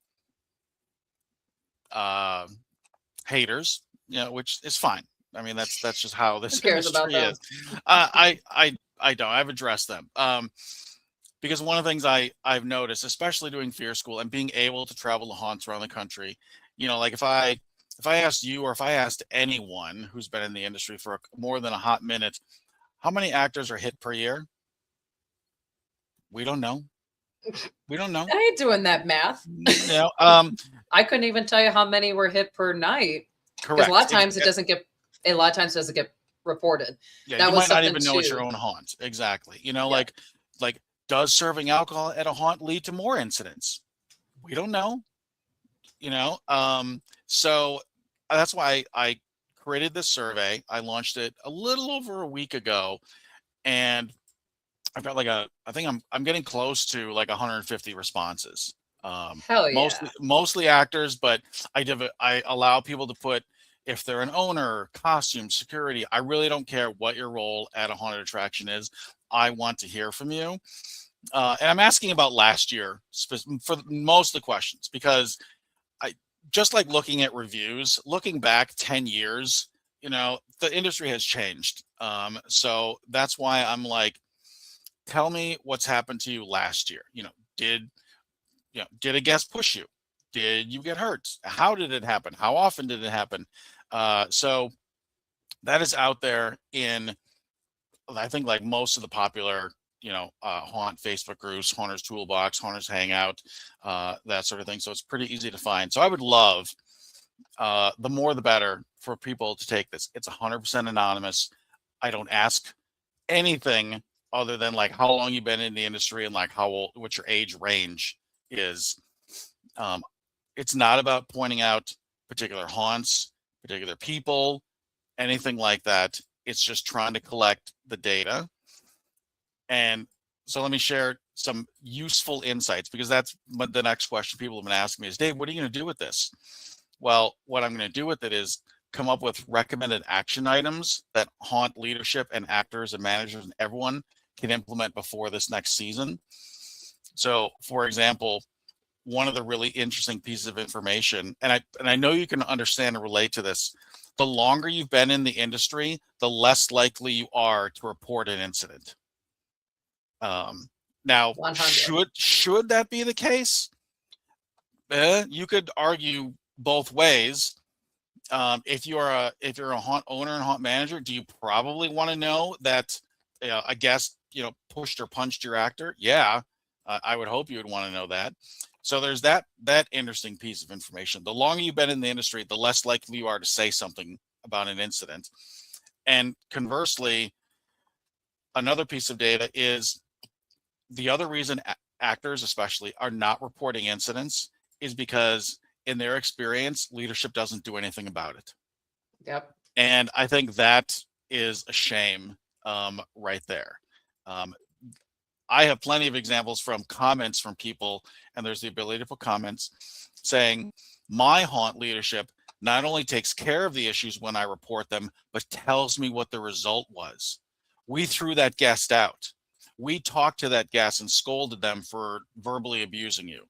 haters, which is fine. I mean, that's just how this industry is. I don't. I've addressed them. Because one of the things I've noticed, especially doing Fear School and being able to travel to haunts around the country, like if I asked you, or if I asked anyone who's been in the industry for more than a hot minute, how many actors are hit per year? We don't know. We don't know. I ain't doing that math. I couldn't even tell you how many were hit per night. Correct. Because a lot of times it doesn't get reported. Yeah, that you might not even know it's your own haunt. Exactly. Like does serving alcohol at a haunt lead to more incidents? We don't know. So that's why I created this survey. I launched it a little over a week ago, and I've got I think I'm getting close to like 150 responses. Hell yeah. Mostly actors, but I allow people to put if they're an owner, costume, security. I really don't care what your role at a haunted attraction is. I want to hear from you. And I'm asking about last year for most of the questions, because I just like looking at reviews, looking back 10 years the industry has changed. So that's why I'm like, tell me what's happened to you last year. Did a guest push you? Did you get hurt? How did it happen? How often did it happen? So that is out there in, I think, like most of the popular, haunt Facebook groups, Haunters Toolbox, Haunters Hangout, that sort of thing. So it's pretty easy to find. So I would love, the more the better for people to take this. It's 100% anonymous. I don't ask anything other than like how long you've been in the industry and like how old, what your age range is. It's not about pointing out particular haunts, particular people, anything like that. It's just trying to collect the data. And so let me share some useful insights, because that's the next question people have been asking me is, Dave, what are you going to do with this? Well, what I'm going to do with it is come up with recommended action items that haunt leadership and actors and managers and everyone can implement before this next season. So, for example, one of the really interesting pieces of information, and I know you can understand and relate to this, the longer you've been in the industry, the less likely you are to report an incident. Now, 100. should that be the case? You could argue both ways. If you're a haunt owner and haunt manager, do you probably want to know that a guest pushed or punched your actor? Yeah, I would hope you would want to know that. So there's that interesting piece of information. The longer you've been in the industry, the less likely you are to say something about an incident. And conversely, another piece of data is the other reason actors especially are not reporting incidents is because in their experience, leadership doesn't do anything about it. Yep. And I think that is a shame, right there. I have plenty of examples from comments from people, and there's the ability to put comments saying, my haunt leadership not only takes care of the issues when I report them, but tells me what the result was. We threw that guest out. We talked to that guest and scolded them for verbally abusing you.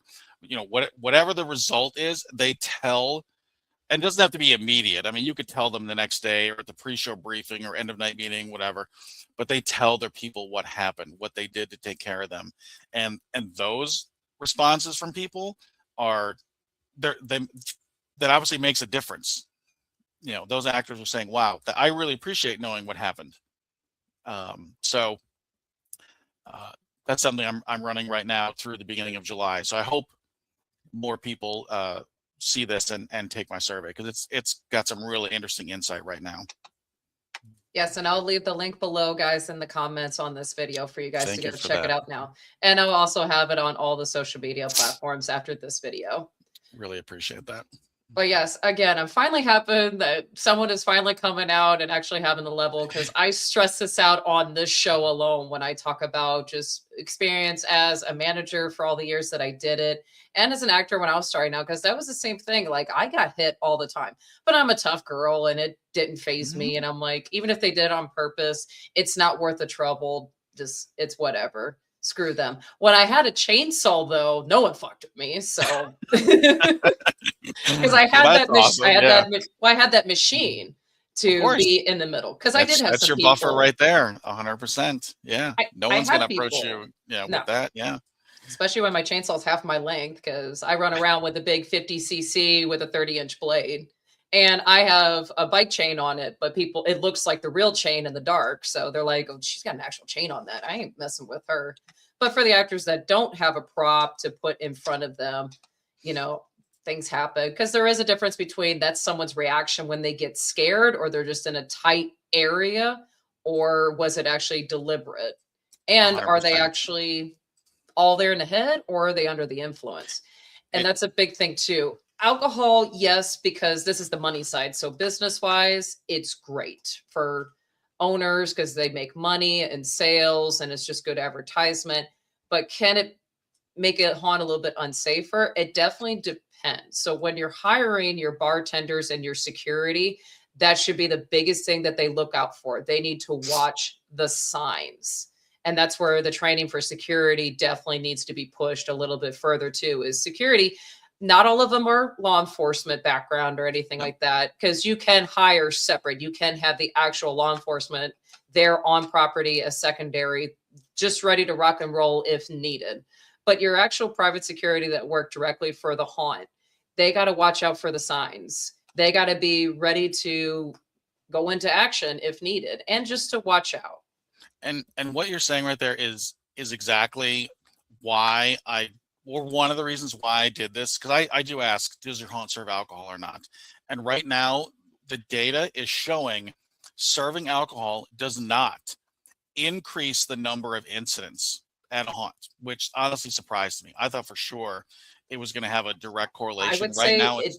Whatever the result is, they tell, and it doesn't have to be immediate. I mean, you could tell them the next day or at the pre-show briefing or end of night meeting, whatever, but they tell their people what happened, what they did to take care of them. And those responses from people are that obviously makes a difference. Those actors are saying, wow, I really appreciate knowing what happened. So that's something I'm running right now through the beginning of July. So I hope more people see this and take my survey, because it's got some really interesting insight right now. Yes, and I'll leave the link below, guys, in the comments on this video for you guys Thank to go you for check it that. out now. And I'll also have it on all the social media platforms after this video. Really appreciate that. But yes, again, I'm finally happy that someone is finally coming out and actually having the level, because I stress this out on this show alone when I talk about just experience as a manager for all the years that I did it, and as an actor when I was starting out, because that was the same thing. Like, I got hit all the time, but I'm a tough girl and it didn't phase me. And I'm like, even if they did it on purpose, it's not worth the trouble. Just, it's whatever. Screw them. When I had a chainsaw, though, no one fucked with me. So, because I had awesome. I had that machine to be in the middle. Because I did have that's some your people, buffer right there, 100%. Yeah, no one's gonna approach you. Yeah, No. with that. Yeah, especially when my chainsaw's half my length, because I run around with a big 50cc with a 30-inch blade. And I have a bike chain on it, but it looks like the real chain in the dark. So they're like, oh, she's got an actual chain on that. I ain't messing with her. But for the actors that don't have a prop to put in front of them, things happen. Because there is a difference between that's someone's reaction when they get scared, or they're just in a tight area, or was it actually deliberate? And 100%. are they actually all there in the head, or are they under the influence? And that's a big thing too. Alcohol, yes, because this is the money side. So business wise, it's great for owners because they make money and sales, and it's just good advertisement. But can it make it haunt a little bit unsafer? It definitely depends. So when you're hiring your bartenders and your security, that should be the biggest thing that they look out for. They need to watch the signs. And that's where the training for security definitely needs to be pushed a little bit further too, is security. Not all of them are law enforcement background or anything like that, because you can hire separate. You can have the actual law enforcement there on property as secondary, just ready to rock and roll if needed. But your actual private security that work directly for the haunt, they got to watch out for the signs. They got to be ready to go into action if needed, and just to watch out. And what you're saying right there is exactly why or one of the reasons why I did this, because I do ask, does your haunt serve alcohol or not? And right now, the data is showing serving alcohol does not increase the number of incidents at a haunt, which honestly surprised me. I thought for sure it was going to have a direct correlation. I would right say now, it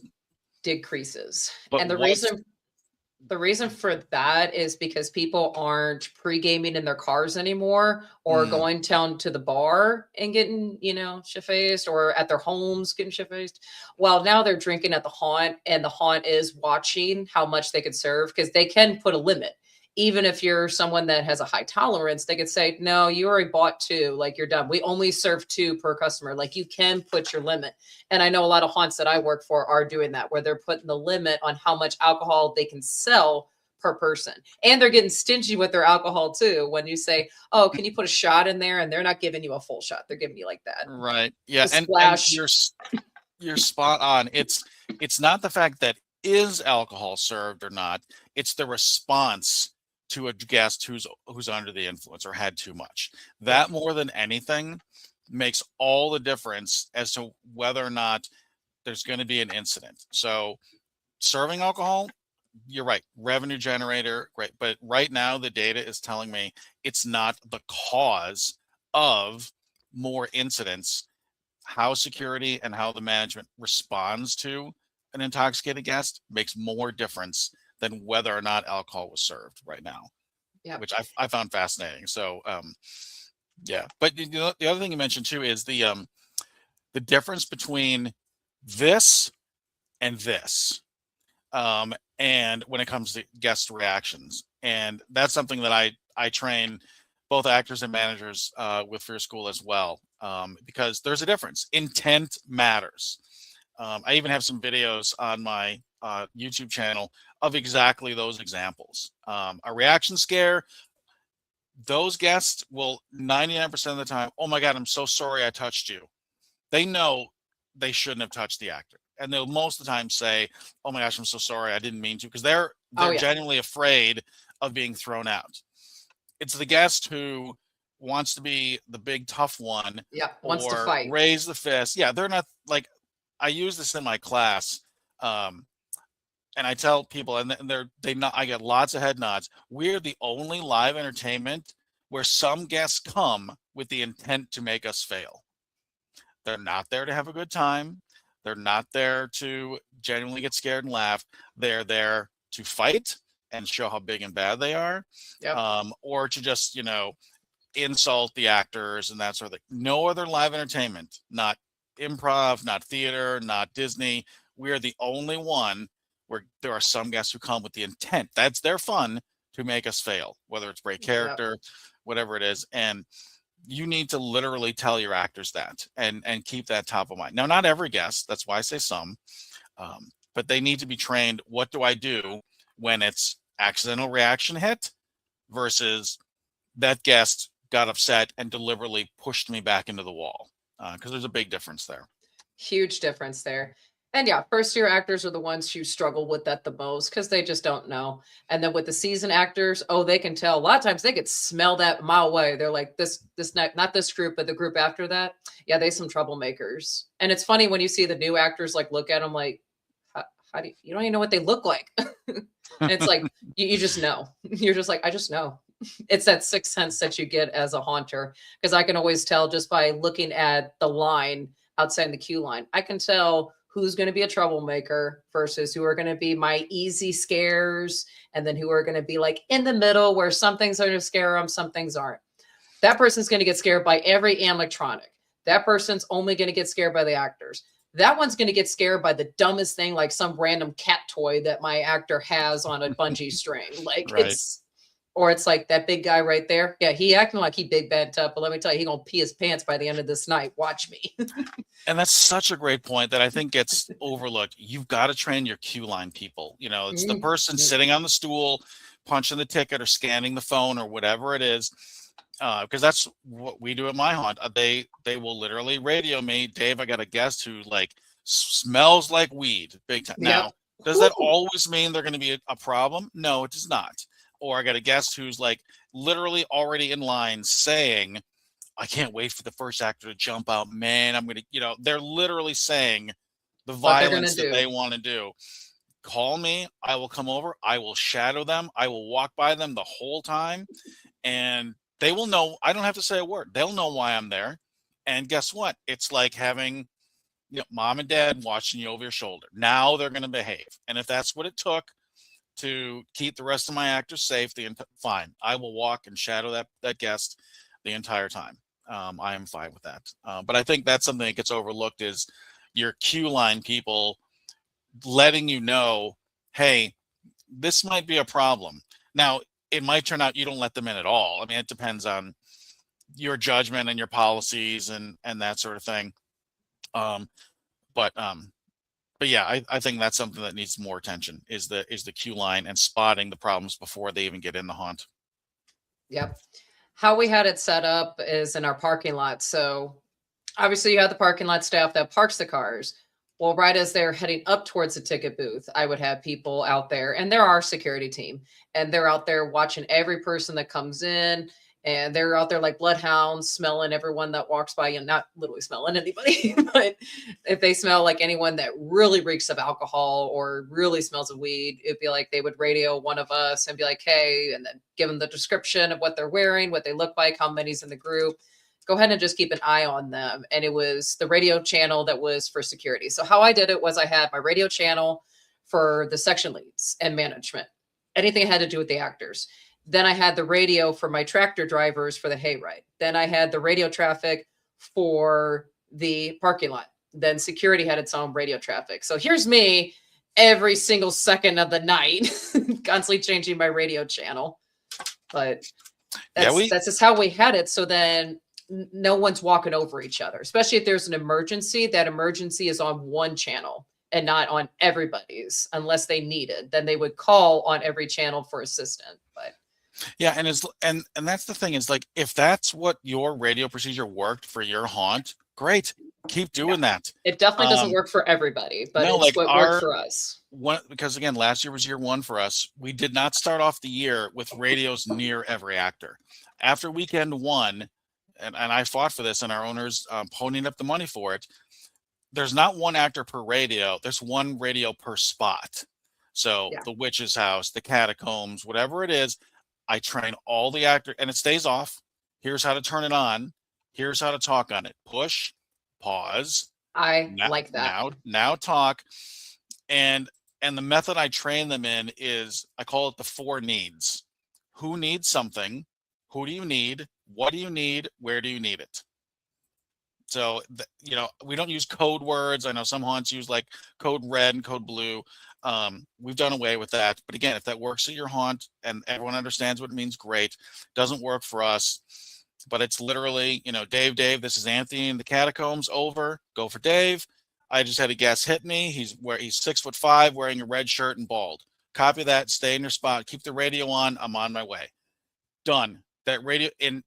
decreases. But And the reason for that is because people aren't pre-gaming in their cars anymore, or going down to the bar and getting, shit-faced, or at their homes getting shit-faced. Well, now they're drinking at the haunt, and the haunt is watching how much they could serve, because they can put a limit. Even if you're someone that has a high tolerance, they could say, no, you already bought 2, like you're done. We only serve 2 per customer. Like, you can put your limit. And I know a lot of haunts that I work for are doing that, where they're putting the limit on how much alcohol they can sell per person. And they're getting stingy with their alcohol too. When you say, oh, can you put a shot in there? And they're not giving you a full shot. They're giving you like that. Right. Yeah. And you're spot on. It's not the fact that is alcohol served or not. It's the response to a guest who's under the influence or had too much. That, more than anything, makes all the difference as to whether or not there's going to be an incident. So serving alcohol, you're right, revenue generator, great. But right now the data is telling me it's not the cause of more incidents. How security and how the management responds to an intoxicated guest makes more difference than whether or not alcohol was served right now. Yeah, which I found fascinating. So yeah, but the other thing you mentioned too is the difference between this and this, and when it comes to guest reactions. And that's something that I train both actors and managers with Fear School as well, because there's a difference. Intent matters. I even have some videos on my YouTube channel of exactly those examples. A reaction scare, those guests will 99% of the time, oh my God, I'm so sorry I touched you. They know they shouldn't have touched the actor. And they'll most of the time say, oh my gosh, I'm so sorry, I didn't mean to, because they're genuinely afraid of being thrown out. It's the guest who wants to be the big tough one, wants to fight, raise the fist. Yeah, they're not like, I use this in my class, and I tell people, and I get lots of head nods. We're the only live entertainment where some guests come with the intent to make us fail. They're not there to have a good time. They're not there to genuinely get scared and laugh. They're there to fight and show how big and bad they are, or to just, insult the actors and that sort of thing. No other live entertainment, not improv, not theater, not Disney. We're the only one where there are some guests who come with the intent. That's their fun to make us fail, whether it's break character, whatever it is. And you need to literally tell your actors that and keep that top of mind. Now, not every guest, that's why I say some, but they need to be trained. What do I do when it's accidental reaction hit versus that guest got upset and deliberately pushed me back into the wall? Because there's a big difference there. Huge difference there. And yeah, first year actors are the ones who struggle with that the most, because they just don't know. And then with the seasoned actors, they can tell. A lot of times they could smell that a mile away. They're like, this not this group, but the group after that. Yeah, they some troublemakers. And it's funny when you see the new actors like look at them like, how do you don't even know what they look like. And it's like, you just know. You're just like, I just know. It's that sixth sense that you get as a haunter, because I can always tell just by looking at the line outside the queue line. I can tell who's going to be a troublemaker versus who are going to be my easy scares, and then who are going to be like in the middle where some things are going to scare them, some things aren't. That person's going to get scared by every animatronic. That person's only going to get scared by the actors. That one's going to get scared by the dumbest thing, like some random cat toy that my actor has on a bungee string. Like Or it's like that big guy right there. Yeah, he acting like he big bent up, but let me tell you, he gonna pee his pants by the end of this night. Watch me. And that's such a great point that I think gets overlooked. You've got to train your queue line people. You know, it's the person sitting on the stool, punching the ticket or scanning the phone or whatever it is. Because that's what we do at my haunt. They will literally radio me, Dave, I got a guest who like smells like weed big time. Now, does that always mean they're going to be a problem? No, it does not. Or I got a guest who's like literally already in line saying, I can't wait for the first actor to jump out, man. I'm going to, they're literally saying the violence that they want to do. Call me. I will come over. I will shadow them. I will walk by them the whole time. And they will know. I don't have to say a word. They'll know why I'm there. And guess what? It's like having mom and dad watching you over your shoulder. Now they're going to behave. And if that's what it took to keep the rest of my actors safe, fine. I will walk and shadow that guest the entire time. I am fine with that. But I think that's something that gets overlooked is your queue line people letting you know, hey, this might be a problem. Now, it might turn out you don't let them in at all. I mean, it depends on your judgment and your policies and that sort of thing. But yeah, I think that's something that needs more attention is the queue line and spotting the problems before they even get in the haunt. Yep. How we had it set up is in our parking lot. So obviously you have the parking lot staff that parks the cars. Well, right as they're heading up towards the ticket booth, I would have people out there, and they're our security team, and they're out there watching every person that comes in, and they're out there like bloodhounds, smelling everyone that walks by, and not literally smelling anybody, but if they smell like anyone that really reeks of alcohol or really smells of weed, it'd be like they would radio one of us and be like, hey, and then give them the description of what they're wearing, what they look like, how many's in the group. Go ahead and just keep an eye on them. And it was the radio channel that was for security. So how I did it was I had my radio channel for the section leads and management, anything had to do with the actors. Then I had the radio for my tractor drivers for the hayride. Then I had the radio traffic for the parking lot. Then security had its own radio traffic. So here's me every single second of the night, constantly changing my radio channel. But that's just how we had it. So then no one's walking over each other, especially if there's an emergency. That emergency is on one channel and not on everybody's unless they need it. Then they would call on every channel for assistance. But yeah, and that's the thing is like if that's what your radio procedure worked for your haunt, great, keep doing that. It definitely doesn't work for everybody, but no, it's like what worked for us. Because again, last year was year one for us. We did not start off the year with radios near every actor. After weekend one, and I fought for this, and our owners ponying up the money for it. There's not one actor per radio. There's one radio per spot. So the witch's house, the catacombs, whatever it is, I train all the actors, and it stays off. Here's how to turn it on. Here's how to talk on it. Push, pause. Like that. Now talk. And the method I train them in is I call it the 4 needs. Who needs something? Who do you need? What do you need? Where do you need it? So, we don't use code words. I know some haunts use like code red and code blue. We've done away with that. But again, if that works at your haunt and everyone understands what it means, great. Doesn't work for us. But it's literally, Dave, this is Anthony in the catacombs. Over. Go for Dave. I just had a guest hit me. He's 6'5", wearing a red shirt and bald. Copy that. Stay in your spot. Keep the radio on. I'm on my way. Done. That radio in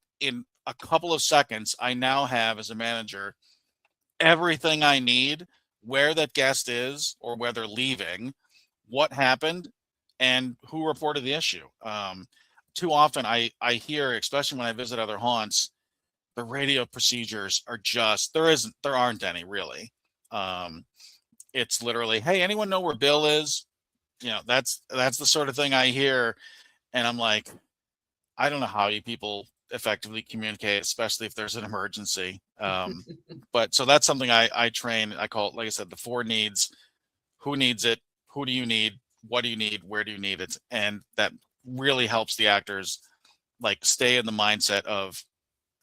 a couple of seconds, I now have as a manager everything I need, where that guest is or where they're leaving, what happened, and who reported the issue. Too often I hear, especially when I visit other haunts, the radio procedures are just there aren't any really. It's literally, hey, anyone know where Bill is? That's the sort of thing I hear, and I'm like, I don't know how you people effectively communicate, especially if there's an emergency. But so that's something I train. I call it, like I said, the 4 needs. Who needs it? Who do you need? What do you need? Where do you need it? And that really helps the actors like stay in the mindset of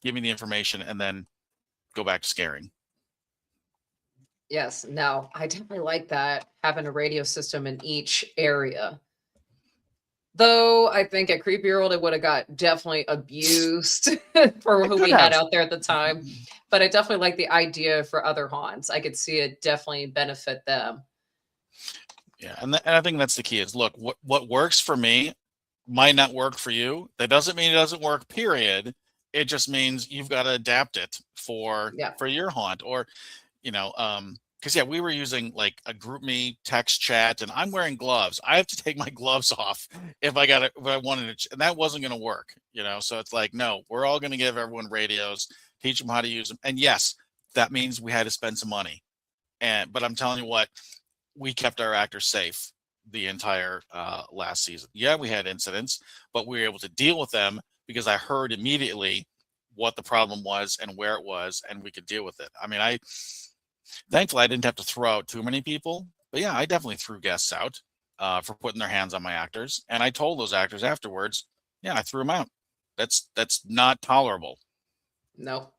giving the information and then go back to scaring. Yes. No, I definitely like that, having a radio system in each area. Though I think at Creepy World it would have got definitely abused for who we had out there at the time. But I definitely like the idea for other haunts. I could see it definitely benefit them. Yeah, and I think that's the key is, look, what works for me might not work for you. That doesn't mean it doesn't work, period. It just means you've got to adapt it for your haunt, or, you know, because yeah, we were using like a group me text chat, and I'm wearing gloves. I have to take my gloves off if I wanted to, and that wasn't going to work, you know. So it's like, no, we're all going to give everyone radios, teach them how to use them, and yes, that means we had to spend some money. But I'm telling you what, we kept our actors safe the entire last season. Yeah, we had incidents, but we were able to deal with them because I heard immediately what the problem was and where it was, and we could deal with it. I mean, thankfully I didn't have to throw out too many people, but yeah, I definitely threw guests out for putting their hands on my actors, and I told those actors afterwards, yeah, I threw them out. That's not tolerable. No.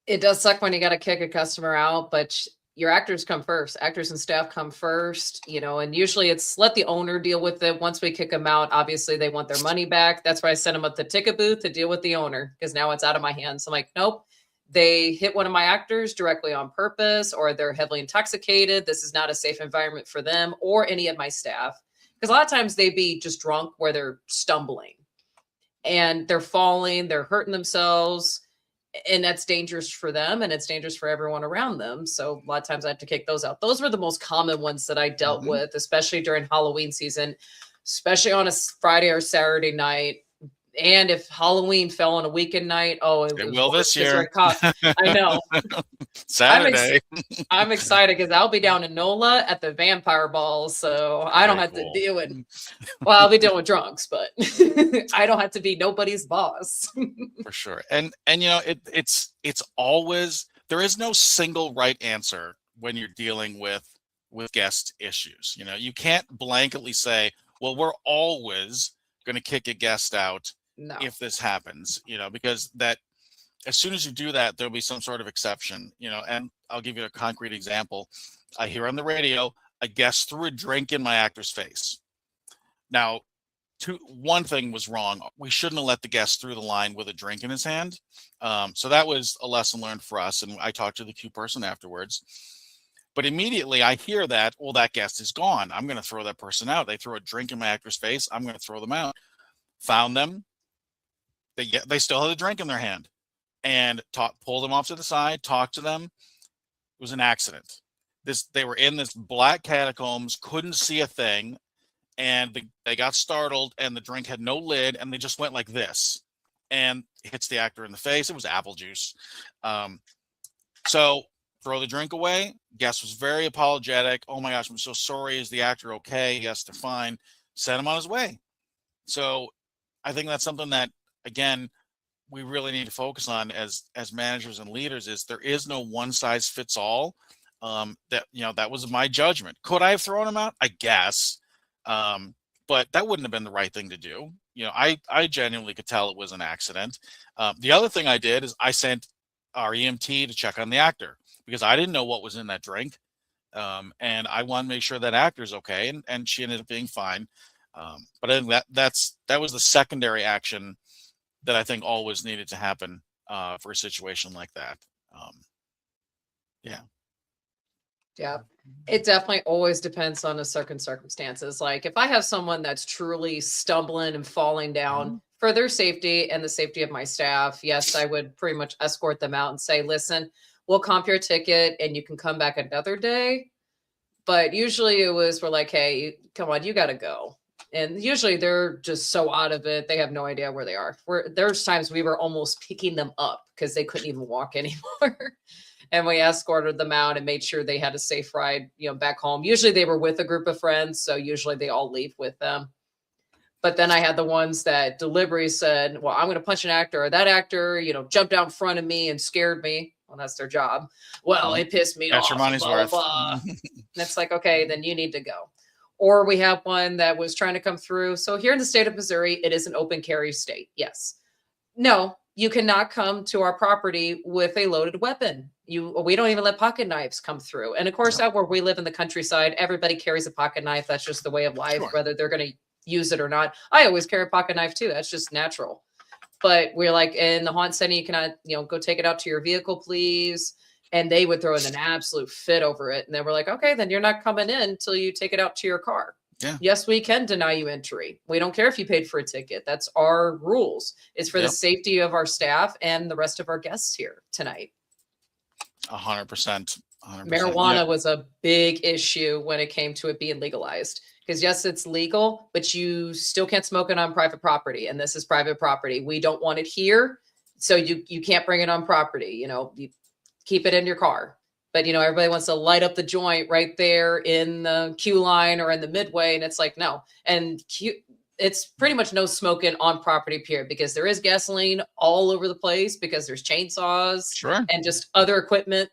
It does suck when you got to kick a customer out, but your actors come first. Actors and staff come first, you know, and usually it's let the owner deal with it. Once we kick them out, obviously they want their money back. That's why I sent them up the ticket booth to deal with the owner, because now it's out of my hands. I'm like, nope, they hit one of my actors directly on purpose, or they're heavily intoxicated. This is not a safe environment for them or any of my staff. Because a lot of times they be just drunk where they're stumbling and they're falling, they're hurting themselves. And that's dangerous for them, and it's dangerous for everyone around them. So a lot of times I have to kick those out. Those were the most common ones that I dealt with, especially during Halloween season, especially on a Friday or Saturday night. And if Halloween fell on a weekend night, it will this year. I know. Saturday. I'm excited because I'll be down in NOLA at the vampire ball, so I don't have to deal with. Well, I'll be dealing with drunks, but I don't have to be nobody's boss. For sure. And you know, it's always, there is no single right answer when you're dealing with guest issues. You know, you can't blanketly say, well, we're always going to kick a guest out if this happens, you know, because that, as soon as you do that, there'll be some sort of exception, you know. And I'll give you a concrete example. I hear on the radio, a guest threw a drink in my actor's face. Now, one thing was wrong. We shouldn't have let the guest through the line with a drink in his hand. So that was a lesson learned for us. And I talked to the queue person afterwards. But immediately I hear that, well, that guest is gone. I'm going to throw that person out. They threw a drink in my actor's face. I'm going to throw them out. Found them. They still had a drink in their hand, and pulled them off to the side, talked to them. It was an accident. They were in this black catacombs, couldn't see a thing. And they got startled, and the drink had no lid, and they just went like this, and hits the actor in the face. It was apple juice. So throw the drink away. Guest was very apologetic. Oh my gosh, I'm so sorry. Is the actor okay? Yes, they're fine. Sent him on his way. So I think that's something that, again, we really need to focus on as managers and leaders, is there is no one size fits all. That was my judgment. Could I have thrown him out? I guess. But that wouldn't have been the right thing to do. You know, I genuinely could tell it was an accident. The other thing I did is I sent our EMT to check on the actor, because I didn't know what was in that drink. And I want to make sure that actor's okay. And she ended up being fine. But I think that was the secondary action that I think always needed to happen for a situation like that. Yeah, it definitely always depends on the circumstances. Like if I have someone that's truly stumbling and falling down for their safety and the safety of my staff, yes, I would pretty much escort them out and say, listen, we'll comp your ticket and you can come back another day. But usually we're like, hey, come on, you got to go. And usually they're just so out of it. They have no idea where they are. There's times we were almost picking them up because they couldn't even walk anymore. And we escorted them out and made sure they had a safe ride, back home. Usually they were with a group of friends. So usually they all leave with them. But then I had the ones that delivery said, well, I'm going to punch an actor, or that actor, jumped out in front of me and scared me. Well, that's their job. Well, it pissed me off. That's your money's worth. Blah. And it's like, okay, then you need to go. Or we have one that was trying to come through. So here in the state of Missouri, it is an open carry state. Yes. No, you cannot come to our property with a loaded weapon. We don't even let pocket knives come through. And of course, out where we live in the countryside, everybody carries a pocket knife. That's just the way of life, whether they're going to use it or not. I always carry a pocket knife too. That's just natural. But we're like, in the haunt setting, you cannot, go take it out to your vehicle, please. And they would throw in an absolute fit over it. And then we're like, okay, then you're not coming in until you take it out to your car. Yeah. Yes, we can deny you entry. We don't care if you paid for a ticket. That's our rules. It's for the safety of our staff and the rest of our guests here tonight. 100%. Marijuana was a big issue when it came to it being legalized. Because yes, it's legal, but you still can't smoke it on private property. And this is private property. We don't want it here. So you can't bring it on property. You keep it in your car. But, everybody wants to light up the joint right there in the queue line or in the midway. And it's like, no. And it's pretty much no smoking on property period, because there is gasoline all over the place, because there's chainsaws and just other equipment.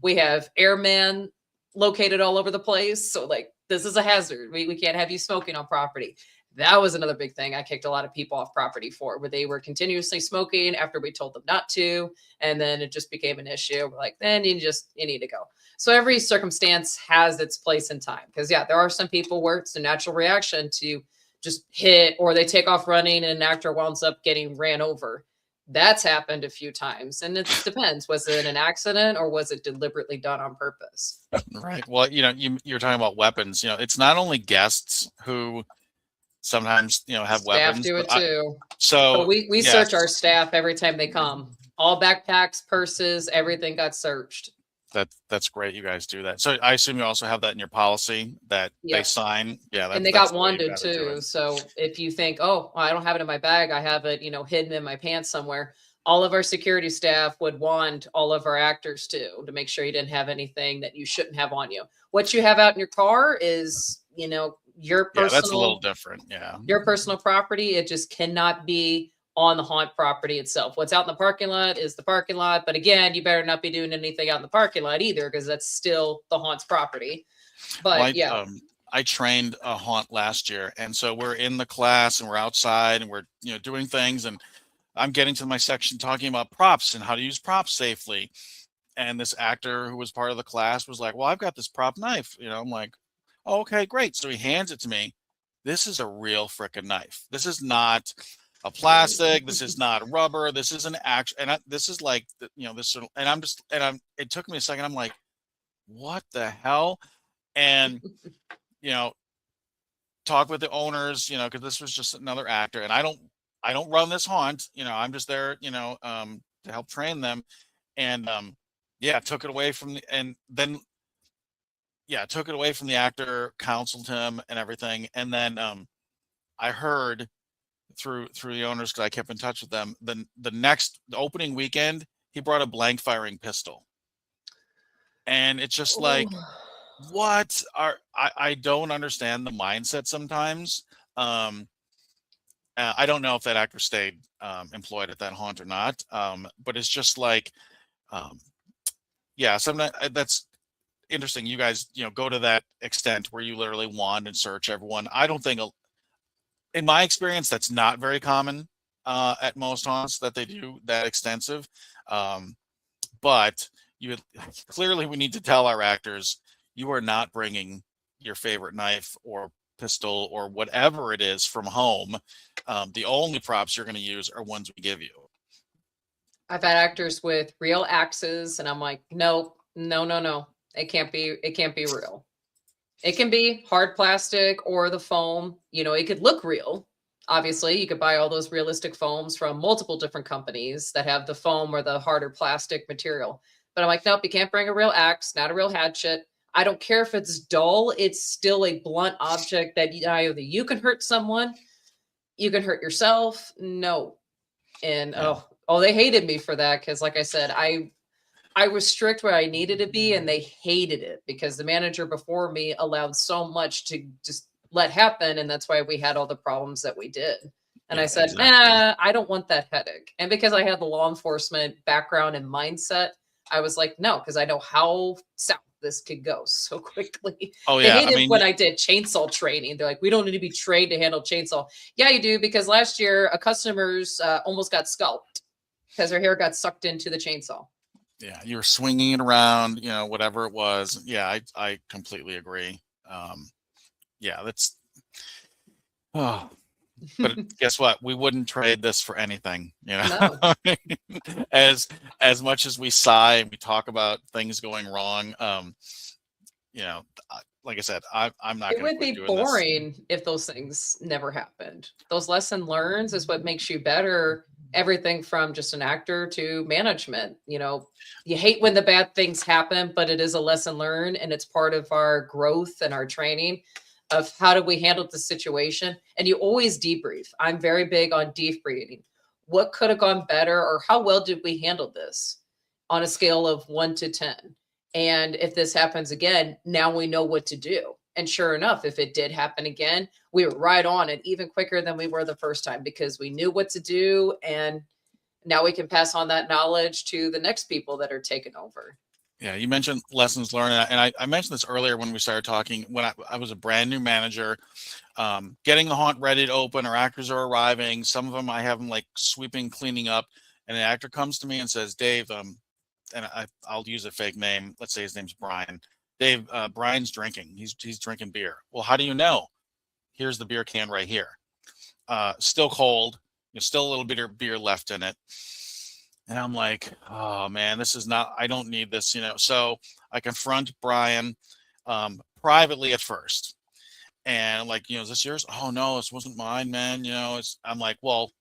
We have airmen located all over the place. So like, this is a hazard. We can't have you smoking on property. That was another big thing I kicked a lot of people off property for, where they were continuously smoking after we told them not to. And then it just became an issue. We're like, then you need to go. So every circumstance has its place in time. Because there are some people where it's a natural reaction to just hit, or they take off running and an actor winds up getting ran over. That's happened a few times. And it depends. Was it an accident or was it deliberately done on purpose? Right. Well, you're talking about weapons. It's not only guests who sometimes, have weapons. Staff do it too. So we search our staff every time they come. All backpacks, purses, everything got searched. That's great. You guys do that. So I assume you also have that in your policy that they sign. Yeah. And they got wanded too. So if you think, oh, well, I don't have it in my bag, I have it, hidden in my pants somewhere. All of our security staff would wand all of our actors too, to make sure you didn't have anything that you shouldn't have on you. What you have out in your car is, your personal. That's a little different. Yeah. Your personal property. It just cannot be on the haunt property itself. What's out in the parking lot is the parking lot. But again, you better not be doing anything out in the parking lot either, because that's still the haunt's property. But I trained a haunt last year. And so we're in the class and we're outside and we're, doing things. And I'm getting to my section talking about props and how to use props safely. And this actor who was part of the class was like, well, I've got this prop knife. I'm like, oh, okay, great. So he hands it to me. This is a real frickin' knife. This is not a plastic. This is not rubber. This is an actual, and this is like, this, and it took me a second. I'm like, what the hell? And, talk with the owners, cause this was just another actor, and I don't run this haunt, I'm just there, to help train them. And, took it away from took it away from the actor, counseled him and everything. And then, I heard through the owners, because I kept in touch with them, the opening weekend, he brought a blank firing pistol. And it's just like, I don't understand the mindset sometimes. I don't know if that actor stayed employed at that haunt or not. But it's just like, sometimes that's interesting. You guys, go to that extent where you literally wand and search everyone. I don't think, in my experience, that's not very common at most haunts that they do that extensive. But clearly we need to tell our actors, you are not bringing your favorite knife or pistol or whatever it is from home. The only props you're going to use are ones we give you. I've had actors with real axes, and I'm like, no. It can't be real. It can be hard plastic or the foam. It could look real. Obviously, you could buy all those realistic foams from multiple different companies that have the foam or the harder plastic material. But I'm like, nope, you can't bring a real axe, not a real hatchet. I don't care if it's dull. It's still a blunt object that either you can hurt someone, you can hurt yourself. No. And they hated me for that, because like I said, I was strict where I needed to be, and they hated it because the manager before me allowed so much to just let happen. And that's why we had all the problems that we did. And I said, I don't want that headache. And because I had the law enforcement background and mindset, I was like, no, because I know how south this could go so quickly. Oh, yeah. They hated when I did chainsaw training. They're like, we don't need to be trained to handle chainsaw. Yeah, you do, because last year a customer's almost got scalped because her hair got sucked into the chainsaw. Yeah, you were swinging it around, whatever it was. Yeah, I completely agree. That's Oh, but guess what? We wouldn't trade this for anything, you know. No. As much as we sigh and we talk about things going wrong, you know, like I said, I'm not It going to would quit be doing this. boring if those things never happened. Those lesson learns is what makes you better. Everything from just an actor to management. You know, you hate when the bad things happen, but it is a lesson learned and it's part of our growth and our training of how do we handle the situation. And you always debrief. I'm very big on debriefing. What could have gone better or how well did we handle this on a scale of 1 to 10? And if this happens again, now we know what to do. And sure enough, if it did happen again, we were right on it even quicker than we were the first time because we knew what to do. And now we can pass on that knowledge to the next people that are taking over. Yeah, you mentioned lessons learned, and I mentioned this earlier when we started talking. When I was a brand new manager, getting the haunt ready to open, or actors are arriving. Some of them I have them like sweeping, cleaning up, and an actor comes to me and says, "Dave," and I'll use a fake name. Let's say his name's Brian. Dave, Brian's drinking. He's drinking beer. Well, how do you know? Here's the beer can right here. Still cold. There's still a little bit of beer left in it. And I'm like, oh man, this is not, I don't need this, you know. So I confront Brian privately at first. And I'm like, you know, is this yours? Oh no, this wasn't mine, man. You know, I'm like, well,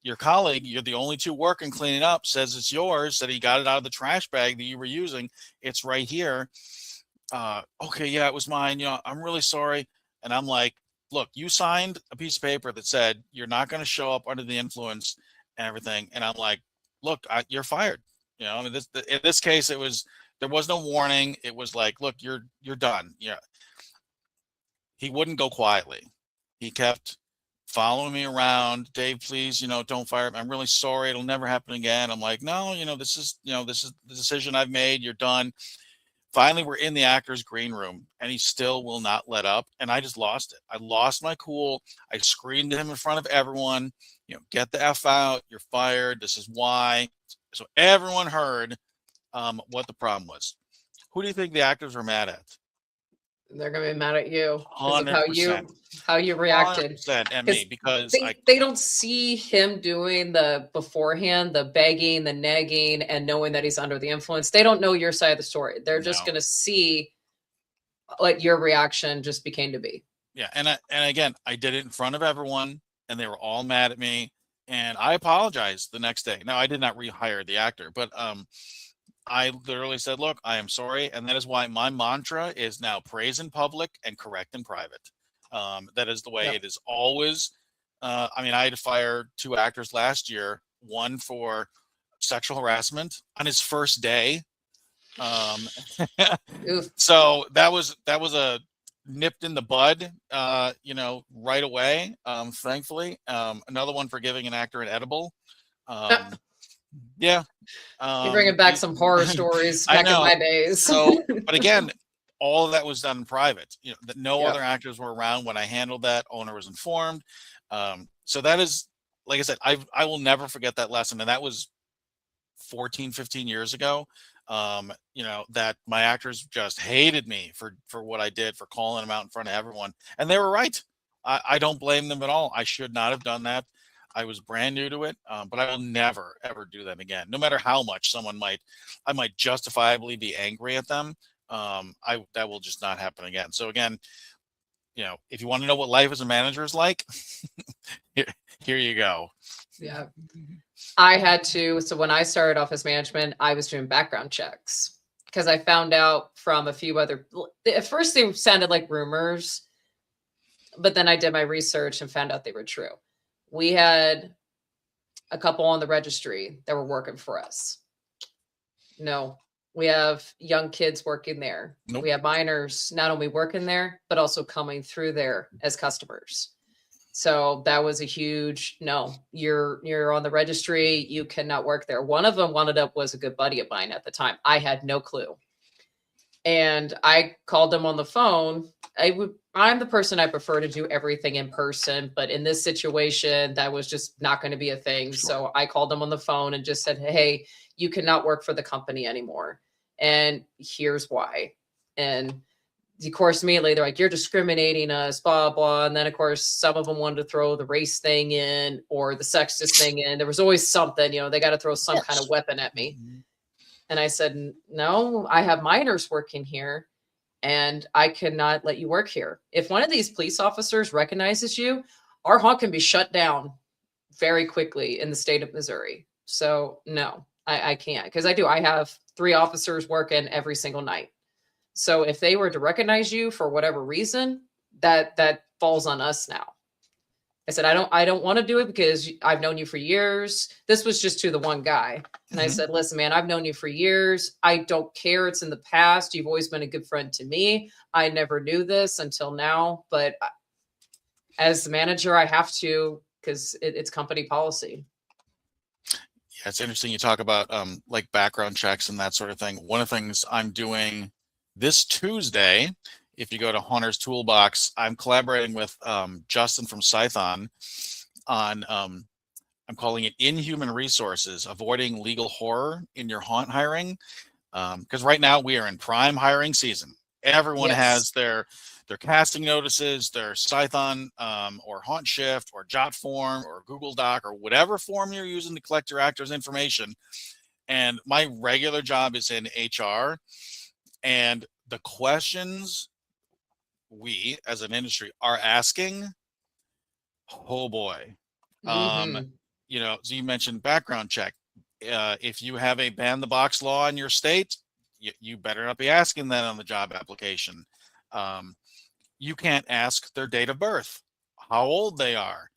your colleague, you're the only two working cleaning up, says it's yours, that he got it out of the trash bag that you were using. It's right here. Okay, yeah, it was mine. You know, I'm really sorry. And I'm like, look, you signed a piece of paper that said you're not going to show up under the influence and everything. And I'm like, look, you're fired. You know, I mean, in this case, there was no warning. It was like, look, you're done. Yeah. He wouldn't go quietly. He kept following me around. Dave, please, you know, don't fire me. I'm really sorry. It'll never happen again. I'm like, no, you know, this is the decision I've made. You're done. Finally, we're in the actor's green room, and he still will not let up. And I just lost it. I lost my cool. I screamed to him in front of everyone, you know, get the F out. You're fired. This is why. So everyone heard what the problem was. Who do you think the actors were mad at? They're gonna be mad at you because of 100%. how you reacted. 100% at me, because they don't see him doing the beforehand, the begging, the nagging, and knowing that he's under the influence. They don't know your side of the story. They're just gonna see what your reaction just became to be. Yeah, and again, I did it in front of everyone, and they were all mad at me, and I apologized the next day. Now, I did not rehire the actor, but I literally said, look, I am sorry. And that is why my mantra is now praise in public and correct in private. That is the way it is always. I mean, I had to fire 2 actors last year, one for sexual harassment on his first day. So that was a nipped in the bud, you know, right away. Thankfully, another one for giving an actor an edible. Yeah. You're bringing back some horror stories back in my days. So, but again, all of that was done in private. You know, that no other actors were around when I handled that. Owner was informed. So that is, like I said, I will never forget that lesson. And that was 14, 15 years ago. You know, that my actors just hated me for what I did, for calling them out in front of everyone. And they were right. I don't blame them at all. I should not have done that. I was brand new to it, but I will never, ever do that again. No matter how much I might justifiably be angry at them. That will just not happen again. So again, you know, if you want to know what life as a manager is like, here you go. Yeah. I had to. So when I started off as management, I was doing background checks because I found out from a few other, at first they sounded like rumors, but then I did my research and found out they were true. We had a couple on the registry that were working for us. No, we have young kids working there. Nope. We have minors not only working there, but also coming through there as customers. So that was a huge no. You're on the registry. You cannot work there. One of them was a good buddy of mine at the time. I had no clue. And I called him on the phone. I'm the person I prefer to do everything in person, but in this situation, that was just not going to be a thing. Sure. So I called him on the phone and just said, hey, you cannot work for the company anymore. And here's why. And of course, immediately they're like, you're discriminating us, blah, blah. And then, of course, some of them wanted to throw the race thing in or the sexist thing in. There was always something, they got to throw some kind of weapon at me. And I said, no, I have minors working here and I cannot let you work here. If one of these police officers recognizes you, our haunt can be shut down very quickly in the state of Missouri. So no, I can't, because I have 3 officers working every single night. So if they were to recognize you for whatever reason, that falls on us now. I said, I don't want to do it because I've known you for years. This was just to the one guy. And I said, listen, man, I've known you for years. I don't care. It's in the past. You've always been a good friend to me. I never knew this until now, but as the manager, I have to, because it's company policy. Yeah, it's interesting you talk about like background checks and that sort of thing. One of the things I'm doing this Tuesday, if you go to Hunter's Toolbox, I'm collaborating with Justin from Scython on, I'm calling it Inhuman Resources, Avoiding Legal Horror in Your Haunt Hiring. Because right now we are in prime hiring season. Everyone has their casting notices, their Scython or Haunt Shift or Jot form or Google Doc or whatever form you're using to collect your actors' information. And my regular job is in HR. And the questions we as an industry are asking, oh boy. You know, so you mentioned background check. If you have a ban the box law in your state, you better not be asking that on the job application. You can't ask their date of birth, how old they are.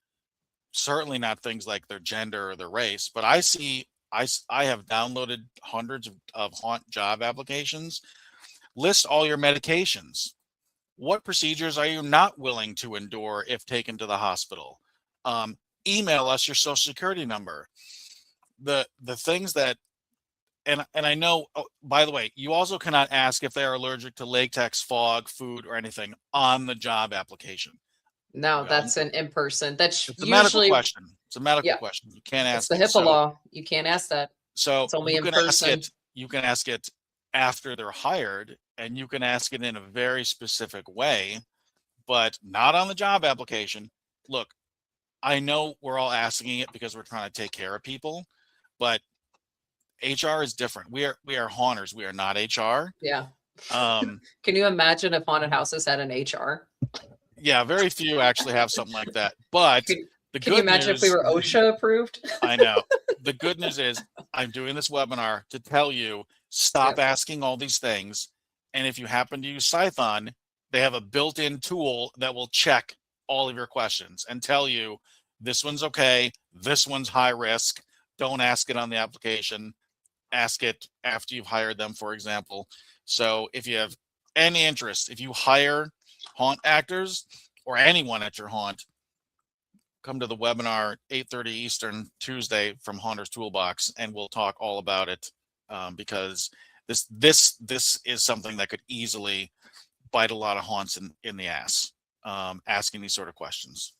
Certainly not things like their gender or their race, but I have downloaded hundreds of haunt job applications. List all your medications. What procedures are you not willing to endure if taken to the hospital? Email us your social security number. The things that, and I know, oh, by the way, you also cannot ask if they are allergic to latex, fog, food, or anything on the job application. No, that's an in-person. That's It's a usually medical question. It's a medical question. You can't ask. It's the HIPAA law. You can't ask that. So it's only you in can person. You can ask it after they're hired, and you can ask it in a very specific way, but not on the job application. Look, I know we're all asking it because we're trying to take care of people, but HR is different. We are haunters. We are not HR. Yeah. Can you imagine if haunted houses had an HR? Yeah, very few actually have something like that. But can you imagine if we were OSHA approved? I know. The good news is I'm doing this webinar to tell you, stop asking all these things. And if you happen to use Scython, they have a built-in tool that will check all of your questions and tell you this one's okay, this one's high risk. Don't ask it on the application. Ask it after you've hired them, for example. So if you have any interest, if you hire haunt actors or anyone at your haunt, come to the webinar 8:30 Eastern Tuesday from Hunter's Toolbox, and we'll talk all about it, because this is something that could easily bite a lot of haunts in the ass, asking these sort of questions.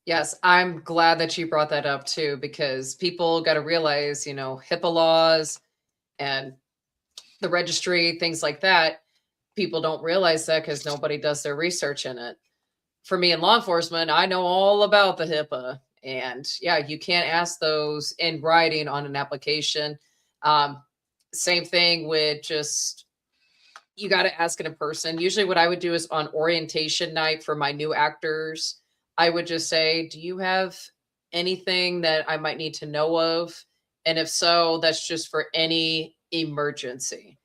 Yes, I'm glad that you brought that up too, because people got to realize, HIPAA laws and the registry, things like that. People don't realize that because nobody does their research in it. For me in law enforcement, I know all about the HIPAA, and yeah, you can't ask those in writing on an application. Same thing with just, you got to ask it in person. Usually what I would do is on orientation night for my new actors, I would just say, do you have anything that I might need to know of? And if so, that's just for any emergency.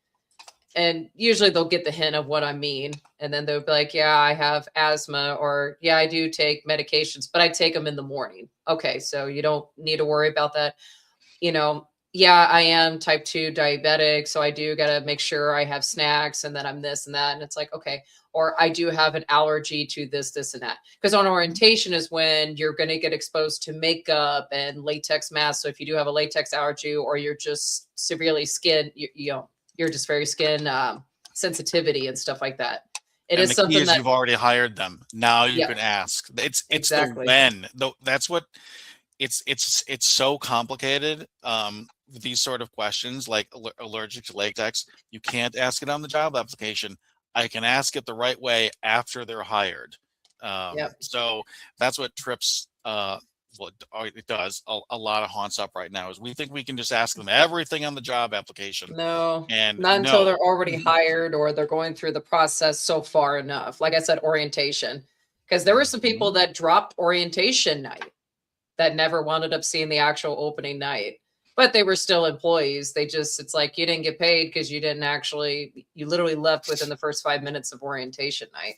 And usually they'll get the hint of what I mean. And then they'll be like, yeah, I have asthma, or yeah, I do take medications, but I take them in the morning. Okay, so you don't need to worry about that. Yeah, I am type 2 diabetic, so I do got to make sure I have snacks, and then I'm this and that. And it's like, okay, or I do have an allergy to this, this, and that. Because on orientation is when you're going to get exposed to makeup and latex masks. So if you do have a latex allergy, or you're just severely you're just very skin sensitivity and stuff like that. It is something that you've already hired them. Now you can ask. It's exactly the when. Though that's what it's so complicated. These sort of questions like allergic to latex, you can't ask it on the job application. I can ask it the right way after they're hired. Yep. So that's what trips what it does a lot of haunts up right now is we think we can just ask them everything on the job application. No, And not until they're no. already hired or they're going through the process so far enough. Like I said, orientation. Because there were some people that dropped orientation night that never wound up seeing the actual opening night, but they were still employees. It's like you didn't get paid because you didn't actually, you literally left within the first 5 minutes of orientation night.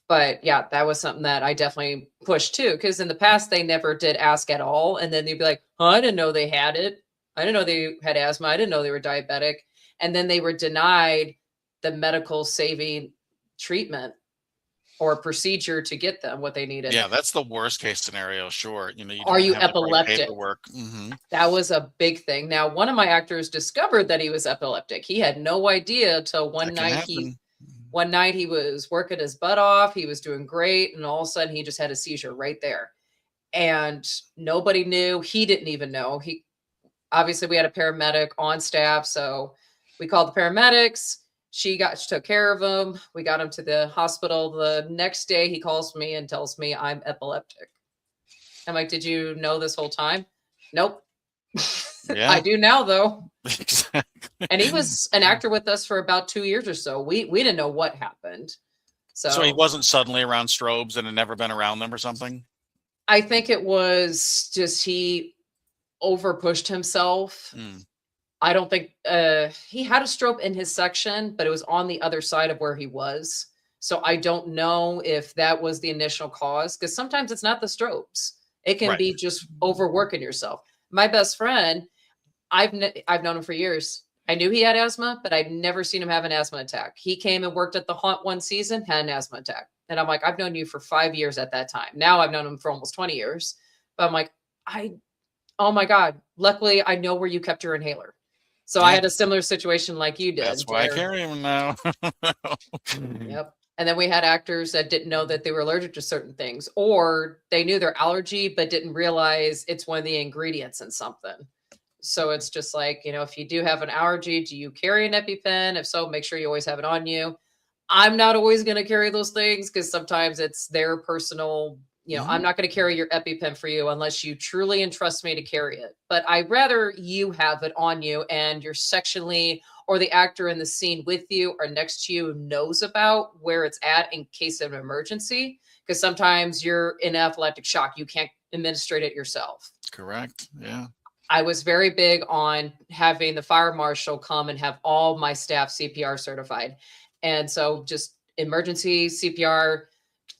But yeah, that was something that I definitely pushed too, because in the past they never did ask at all. And then they'd be like, oh, I didn't know they had it. I didn't know they had asthma. I didn't know they were diabetic. And then they were denied the medical saving treatment or procedure to get them what they needed. Yeah, that's the worst case scenario. Sure. You Are don't you have the right epileptic? paperwork. That was a big thing. Now, one of my actors discovered that he was epileptic. He had no idea till one night he was working his butt off. He was doing great. And all of a sudden he just had a seizure right there. And nobody knew. He didn't even know. Obviously we had a paramedic on staff. So we called the paramedics. She took care of him. We got him to the hospital. The next day he calls me and tells me I'm epileptic. I'm like, did you know this whole time? Nope. Yeah. I do now though. Exactly. And he was an actor with us for about 2 years or so. We didn't know what happened. So he wasn't suddenly around strobes and had never been around them or something? I think it was just he over pushed himself. I don't think he had a strobe in his section, but it was on the other side of where he was. So I don't know if that was the initial cause, because sometimes it's not the strobes. It can be just overworking yourself. My best friend, I've known him for years. I knew he had asthma, but I'd never seen him have an asthma attack. He came and worked at the Haunt one season, had an asthma attack. And I'm like, I've known you for 5 years at that time. Now I've known him for almost 20 years. But I'm like, oh my God, luckily I know where you kept your inhaler. So I had a similar situation like you did. That's why I carry him now. Yep. And then we had actors that didn't know that they were allergic to certain things, or they knew their allergy, but didn't realize it's one of the ingredients in something. So it's just like, if you do have an allergy, do you carry an EpiPen? If so, make sure you always have it on you. I'm not always going to carry those things because sometimes it's their personal, I'm not going to carry your EpiPen for you unless you truly entrust me to carry it. But I'd rather you have it on you and your section lead or the actor in the scene with you or next to you knows about where it's at in case of an emergency. Because sometimes you're in anaphylactic shock. You can't administrate it yourself. Correct. Yeah. I was very big on having the fire marshal come and have all my staff CPR certified. And so just emergency CPR,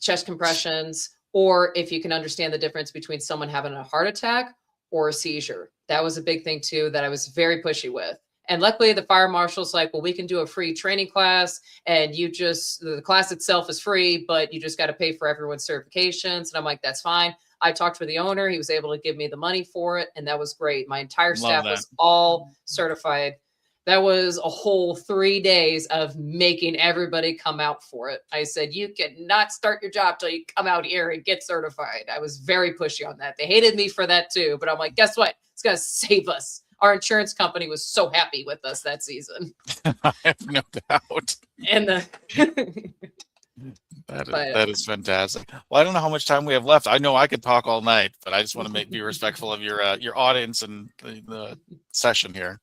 chest compressions, or if you can understand the difference between someone having a heart attack or a seizure. That was a big thing too that I was very pushy with. And luckily the fire marshal's like, well, we can do a free training class and the class itself is free, but you just got to pay for everyone's certifications. And I'm like, that's fine. I talked with the owner. He was able to give me the money for it. And that was great. My entire staff was all certified. That was a whole 3 days of making everybody come out for it. I said, you cannot start your job till you come out here and get certified. I was very pushy on that. They hated me for that too. But I'm like, guess what? It's going to save us. Our insurance company was so happy with us that season. I have no doubt. And that is fantastic. Well, I don't know how much time we have left. I know I could talk all night, but I just want to be respectful of your audience and the session here.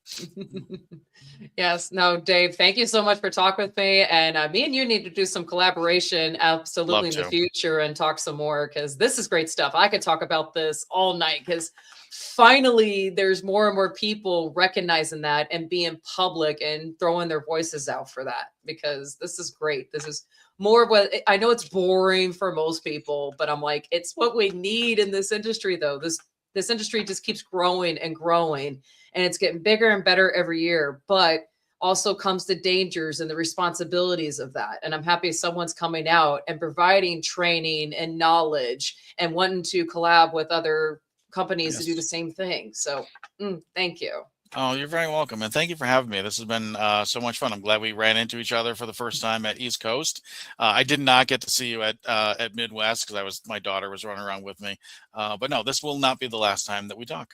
Yes. No, Dave, thank you so much for talking with me. And me and you need to do some collaboration absolutely in the future and talk some more because this is great stuff. I could talk about this all night because finally there's more and more people recognizing that and being public and throwing their voices out for that because this is great. This is more of what I know it's boring for most people, but I'm like, it's what we need in this industry though. This industry just keeps growing and growing and it's getting bigger and better every year, but also comes the dangers and the responsibilities of that. And I'm happy someone's coming out and providing training and knowledge and wanting to collab with other companies to do the same thing. So thank you. Oh, you're very welcome. And thank you for having me. This has been so much fun. I'm glad we ran into each other for the first time at East Coast. I did not get to see you at Midwest because my daughter was running around with me. But no, this will not be the last time that we talk.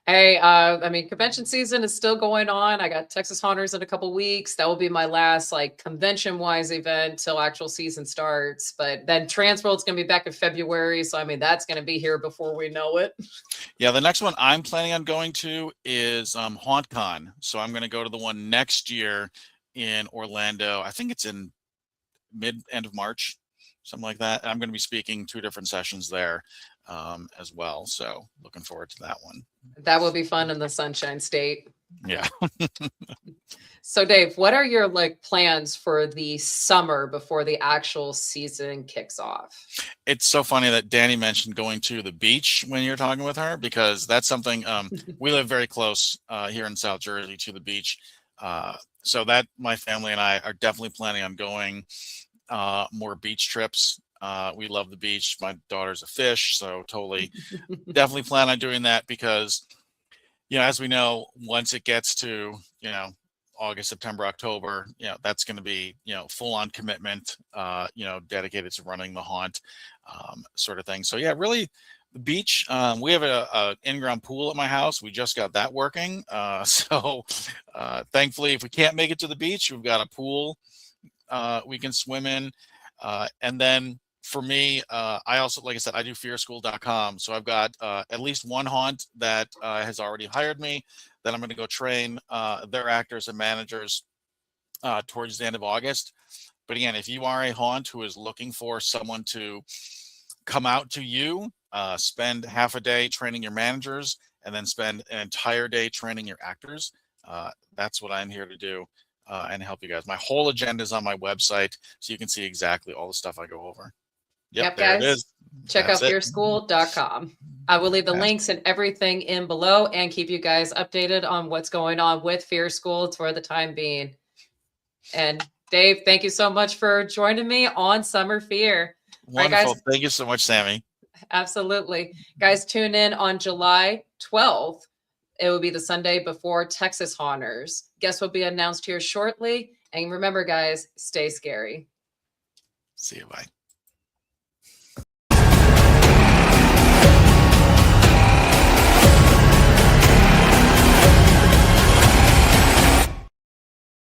Hey, I mean, convention season is still going on. I got Texas Haunters in a couple weeks. That will be my last like convention-wise event till actual season starts. But then Transworld's gonna be back in February, so I mean that's gonna be here before we know it. Yeah, the next one I'm planning on going to is HauntCon. So I'm going to go to the one next year in Orlando. I think it's in end of March, something like that. I'm going to be speaking 2 different sessions there as well. So looking forward to that one. That will be fun in the Sunshine State. Yeah. So Dave, what are your like plans for the summer before the actual season kicks off? It's so funny that Dani mentioned going to the beach when you're talking with her, because that's something we live very close here in South Jersey to the beach. So that my family and I are definitely planning on going more beach trips. We love the beach. My daughter's a fish, so totally definitely plan on doing that because, you know, as we know, once it gets to, you know, August, September, October, you know, that's going to be, you know, full on commitment, you know, dedicated to running the haunt sort of thing. So yeah, really the beach. We have a in-ground pool at my house. We just got that working. So thankfully, if we can't make it to the beach, we've got a pool we can swim in. And then for me, I also, like I said, I do fearschool.com. So I've got at least one haunt that has already hired me that I'm going to go train their actors and managers towards the end of August. But again, if you are a haunt who is looking for someone to come out to you, spend half a day training your managers, and then spend an entire day training your actors, that's what I'm here to do and help you guys. My whole agenda is on my website, so you can see exactly all the stuff I go over. Yep, there guys. it is. Check out fearschool.com. I will leave the links and everything in below and keep you guys updated on what's going on with Fear School for the time being. And Dave, thank you so much for joining me on Summer Fear. Wonderful. Right, guys? Thank you so much, Sammy. Absolutely. Guys, tune in on July 12th. It will be the Sunday before Texas Haunters. Guests will be announced here shortly. And remember, guys, stay scary. See you. Bye.